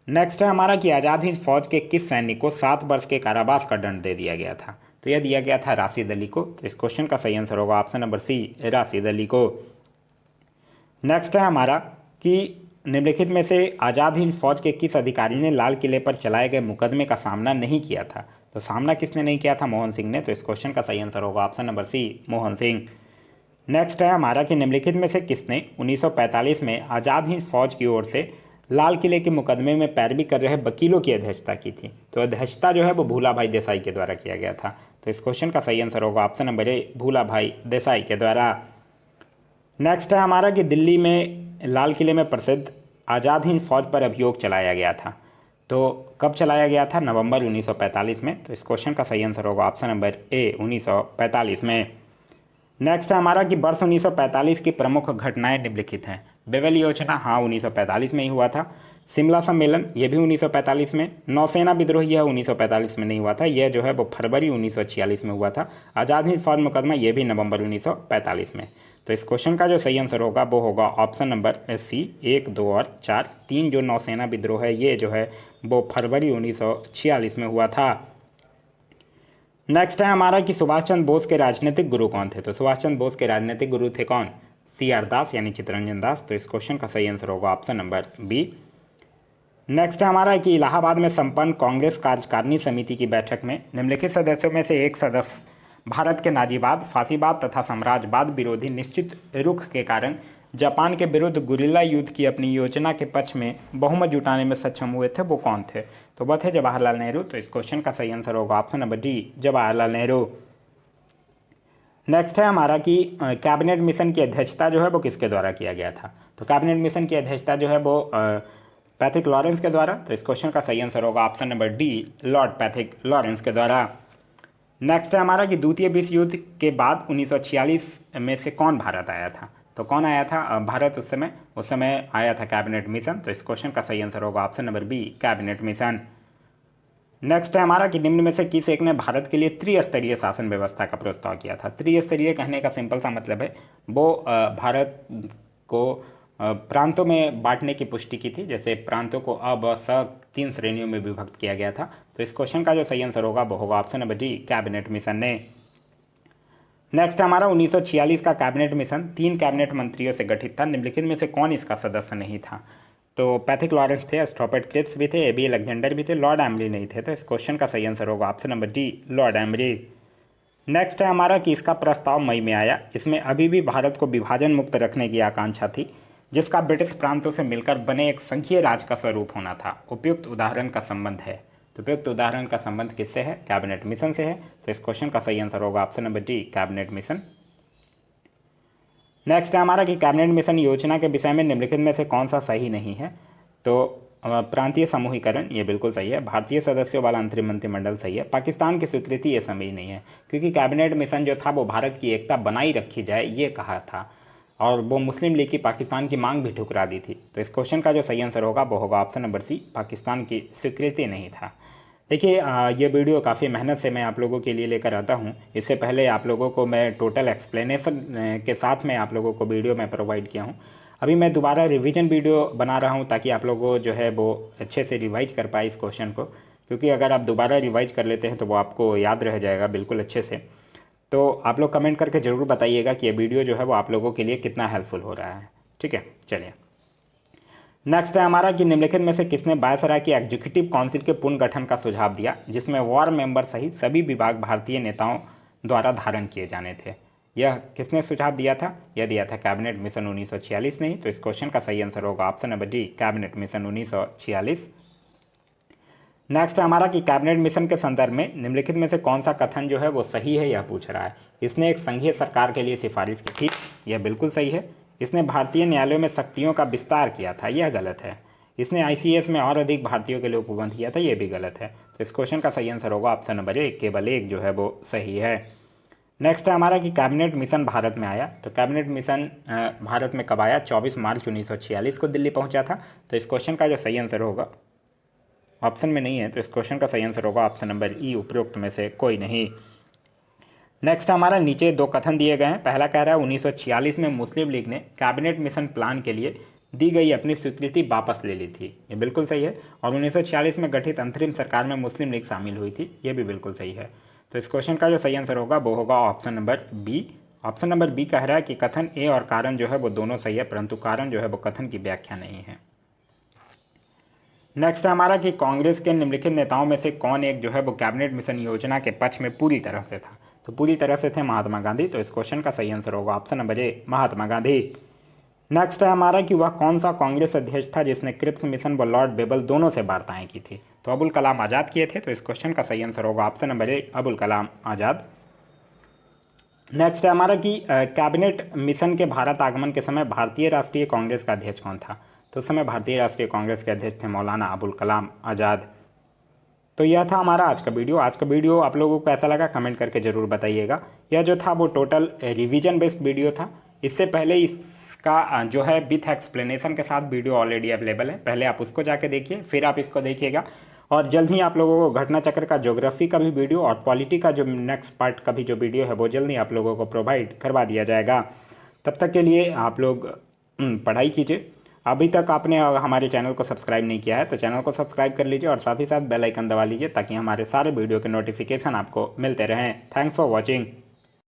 नेक्स्ट है हमारा कि आज़ाद हिंद फौज के किस सैनिक को 7 वर्ष के कारावास का दंड दे दिया गया था? तो यह दिया गया था राशिद अली को। तो इस क्वेश्चन का सही आंसर होगा option number C, Rashid Ali को। नेक्स्ट है हमारा कि निम्नलिखित में से आज़ाद हिंद फौज के किस अधिकारी ने लाल किले पर चलाए गए मुकदमे का सामना नहीं किया था? तो सामना किसने नहीं किया था? मोहन सिंह ने। तो इस क्वेश्चन का सही आंसर होगा option number C, Mohan Singh. Next है हमारा कि निम्नलिखित में से किसने 1945 में आज़ाद हिंद फौज की ओर से लाल किले के मुकदमे में पैरवी कर रहे वकीलों की अध्यक्षता की थी? तो अध्यक्षता जो है वो भूला भाई देसाई के द्वारा किया गया था। तो इस क्वेश्चन का सही आंसर होगा ऑप्शन नंबर ए, भूला भाई देसाई के द्वारा। नेक्स्ट है हमारा कि दिल्ली में लाल किले में प्रसिद्ध आज़ाद हिंद फौज पर अभियोग चलाया गया था। तो कब चलाया गया था? नवंबर 1945 में। तो इस क्वेश्चन का सही आंसर होगा ऑप्शन नंबर ए, 1945 में। नेक्स्ट है हमारा कि वर्ष 1945 की प्रमुख घटनाएं निम्नलिखित हैं। बेवल योजना, हाँ 1945 में ही हुआ था। शिमला सम्मेलन, ये भी 1945 में। नौसेना विद्रोह, यह 1945 में नहीं हुआ था, यह जो है वो फरवरी 1946 में हुआ था। आज़ाद हिंद फौज मुकदमा, ये भी नवंबर 1945 में। तो इस क्वेश्चन का जो सही आंसर होगा वो होगा ऑप्शन नंबर सी, 1, 2 और 4। 3 जो नौसेना विद्रोह है ये जो है वो फरवरी 1946 में हुआ था। नेक्स्ट है हमारा कि सुभाष चंद्र बोस के राजनीतिक गुरु कौन थे? तो सुभाष चंद्र बोस के राजनीतिक गुरु थे कौन? CR दास यानी चित्तरंजन दास। तो इस क्वेश्चन का सही आंसर होगा ऑप्शन नंबर बी। नेक्स्ट है हमारा कि इलाहाबाद में संपन्न कांग्रेस कार्यकारिणी समिति की बैठक में निम्नलिखित सदस्यों में से एक सदस्य भारत के नाजीवाद, फासीवाद तथा साम्राज्यवाद विरोधी निश्चित रुख के कारण जापान के विरुद्ध गुरिल्ला युद्ध की अपनी योजना के पक्ष में बहुमत जुटाने में सक्षम हुए थे, वो कौन थे? तो वह थे जवाहरलाल नेहरू। तो इस क्वेश्चन का सही आंसर होगा option number D, Jawaharlal Nehru. Next है हमारा कि कैबिनेट मिशन की अध्यक्षता जो है वो किसके द्वारा किया गया था? तो कैबिनेट मिशन की अध्यक्षता जो है वो पैथिक लॉरेंस के द्वारा। तो इस क्वेश्चन का सही आंसर होगा option number D, Lord Pethick Lawrence के द्वारा। नेक्स्ट है हमारा कि द्वितीय विश्व युद्ध के बाद 1946 में से कौन भारत आया था? तो कौन आया था भारत उस समय आया था कैबिनेट मिशन। तो इस क्वेश्चन का सही आंसर होगा option number B, cabinet mission. Next है हमारा कि निम्न में से किस एक ने भारत के लिए त्रिस्तरीय शासन व्यवस्था का प्रस्ताव किया था? त्रिस्तरीय कहने का सिंपल सा मतलब है वो भारत को प्रांतों में बांटने की पुष्टि की थी। जैसे प्रांतों को अ, ब, स 3 श्रेणियों में विभक्त किया गया था। तो इस क्वेश्चन का जो सही आंसर होगा वो होगा option number D, cabinet mission ने। नेक्स्ट हमारा 1946 का कैबिनेट मिशन 3 कैबिनेट मंत्रियों से गठित था। निम्नलिखित में से कौन इसका सदस्य नहीं था? तो पैथिक लॉरेंस थे, स्ट्रॉपर्ट क्रिप्स भी थे, एबी अलेक्जेंडर भी थे, लॉर्ड एमरी नहीं थे। तो इस क्वेश्चन का सही आंसर होगा option number D, Lord emery. Next है हमारा कि इसका प्रस्ताव मई में आया। इसमें अभी भी भारत को विभाजन मुक्त रखने की आकांक्षा थी, जिसका ब्रिटिश प्रांतों से मिलकर बने एक संघीय राज्य का स्वरूप होना था। उपयुक्त उदाहरण का संबंध है। तो उपयुक्त उदाहरण का संबंध किससे है? कैबिनेट मिशन से है। तो इस क्वेश्चन का सही आंसर होगा option number D, cabinet mission. Next है हमारा कि कैबिनेट मिशन योजना के विषय में निम्नलिखित में से कौन सा सही नहीं है? तो प्रांतीय समूहीकरण ये बिल्कुल सही है। भारतीय सदस्यों वाला अंतरिम मंत्रिमंडल सही है। पाकिस्तान की स्वीकृति ये संभव नहीं है, क्योंकि कैबिनेट मिशन जो था वो भारत की एकता बनाई रखी जाए ये कहा था, और वो मुस्लिम लीग की पाकिस्तान की मांग भी ठुकरा दी थी। तो इस क्वेश्चन का जो सही आंसर होगा वो होगा ऑप्शन नंबर सी, पाकिस्तान की स्वीकृति नहीं था। देखिए ये वीडियो काफ़ी मेहनत से मैं आप लोगों के लिए लेकर आता हूँ। इससे पहले आप लोगों को मैं टोटल एक्सप्लेनेशन के साथ में आप लोगों को वीडियो में प्रोवाइड किया हूँ। अभी मैं दोबारा रिवीजन वीडियो बना रहा हूँ ताकि आप लोगों जो है वो अच्छे से रिवाइज कर पाए इस क्वेश्चन को, क्योंकि अगर आप दोबारा रिवाइज कर लेते हैं तो वो आपको याद रह जाएगा बिल्कुल अच्छे से। तो आप लोग कमेंट करके ज़रूर बताइएगा कि ये वीडियो जो है वो आप लोगों के लिए कितना हेल्पफुल हो रहा है। ठीक है, चलिए नेक्स्ट है हमारा कि निम्नलिखित में से किसने वायसराय की एग्जीक्यूटिव काउंसिल के पुनर्गठन का सुझाव दिया, जिसमें वॉर मेंबर सहित सभी विभाग भारतीय नेताओं द्वारा धारण किए जाने थे। यह किसने सुझाव दिया था? यह दिया था कैबिनेट मिशन 1946 नहीं। तो इस क्वेश्चन का सही आंसर होगा option number D, cabinet mission 1946। Next है हमारा कि कैबिनेट मिशन के संदर्भ में निम्नलिखित में से कौन सा कथन जो है वो सही है, यह पूछ रहा है। इसने एक संघीय सरकार के लिए सिफारिश की थी, यह बिल्कुल सही है। इसने भारतीय न्यायालयों में शक्तियों का विस्तार किया था, यह गलत है। इसने आईसीएस में और अधिक भारतीयों के लिए उपबंध किया था, यह भी गलत है। तो इस क्वेश्चन का सही आंसर होगा ऑप्शन नंबर ए, केवल एक जो है वो सही है। नेक्स्ट है हमारा कि कैबिनेट मिशन भारत में आया। तो कैबिनेट मिशन भारत में कब आया? 24 मार्च 1946 को दिल्ली पहुंचा था। तो इस क्वेश्चन का जो सही आंसर होगा, ऑप्शन में नहीं है, तो इस क्वेश्चन का सही आंसर होगा ऑप्शन नंबर ई, उपरोक्त में से कोई नहीं। नेक्स्ट हमारा नीचे दो कथन दिए गए हैं। पहला कह रहा है 1946 में मुस्लिम लीग ने कैबिनेट मिशन प्लान के लिए दी गई अपनी स्वीकृति वापस ले ली थी, ये बिल्कुल सही है। और 1946 में गठित अंतरिम सरकार में मुस्लिम लीग शामिल हुई थी, ये भी बिल्कुल सही है। तो इस क्वेश्चन का जो सही आंसर होगा वो होगा option number B. Option number B कह रहा है कि कथन ए और कारण जो है वो दोनों सही है, परंतु कारण जो है वो कथन की व्याख्या नहीं है। नेक्स्ट हमारा कि कांग्रेस के निम्नलिखित नेताओं में से कौन एक जो है वो कैबिनेट मिशन योजना के पक्ष में पूरी तरह से था? तो पूरी तरह से थे महात्मा गांधी। तो इस क्वेश्चन का सही आंसर होगा ऑप्शन नंबर ए, महात्मा गांधी। नेक्स्ट है हमारा कि वह कौन सा कांग्रेस अध्यक्ष था जिसने क्रिप्स मिशन व लॉर्ड बेबल दोनों से वार्ताएं की थी? तो अबुल कलाम आज़ाद किए थे। तो इस क्वेश्चन का सही आंसर होगा ऑप्शन नंबर ए, अबुल कलाम आज़ाद। नेक्स्ट है हमारा कि कैबिनेट मिशन के भारत आगमन के समय भारतीय राष्ट्रीय कांग्रेस का अध्यक्ष कौन था? तो उस समय भारतीय राष्ट्रीय कांग्रेस के अध्यक्ष थे मौलाना अबुल कलाम आज़ाद। तो यह था हमारा आज का वीडियो। आज का वीडियो आप लोगों को कैसा लगा कमेंट करके ज़रूर बताइएगा। यह जो था वो टोटल रिवीजन बेस्ड वीडियो था। इससे पहले इसका जो है विथ एक्सप्लेनेशन के साथ वीडियो ऑलरेडी अवेलेबल है, पहले आप उसको जाके देखिए, फिर आप इसको देखिएगा। और जल्द ही आप लोगों को घटना चक्र का, ज्योग्राफी का भी वीडियो और पॉलिटी का जो नेक्स्ट पार्ट का भी जो वीडियो है वो जल्द ही आप लोगों को प्रोवाइड करवा दिया जाएगा। तब तक के लिए आप लोग पढ़ाई कीजिए। अभी तक आपने हमारे चैनल को सब्सक्राइब नहीं किया है तो चैनल को सब्सक्राइब कर लीजिए और साथ ही साथ बेल आइकन दबा लीजिए ताकि हमारे सारे वीडियो के नोटिफिकेशन आपको मिलते रहें। Thanks for watching.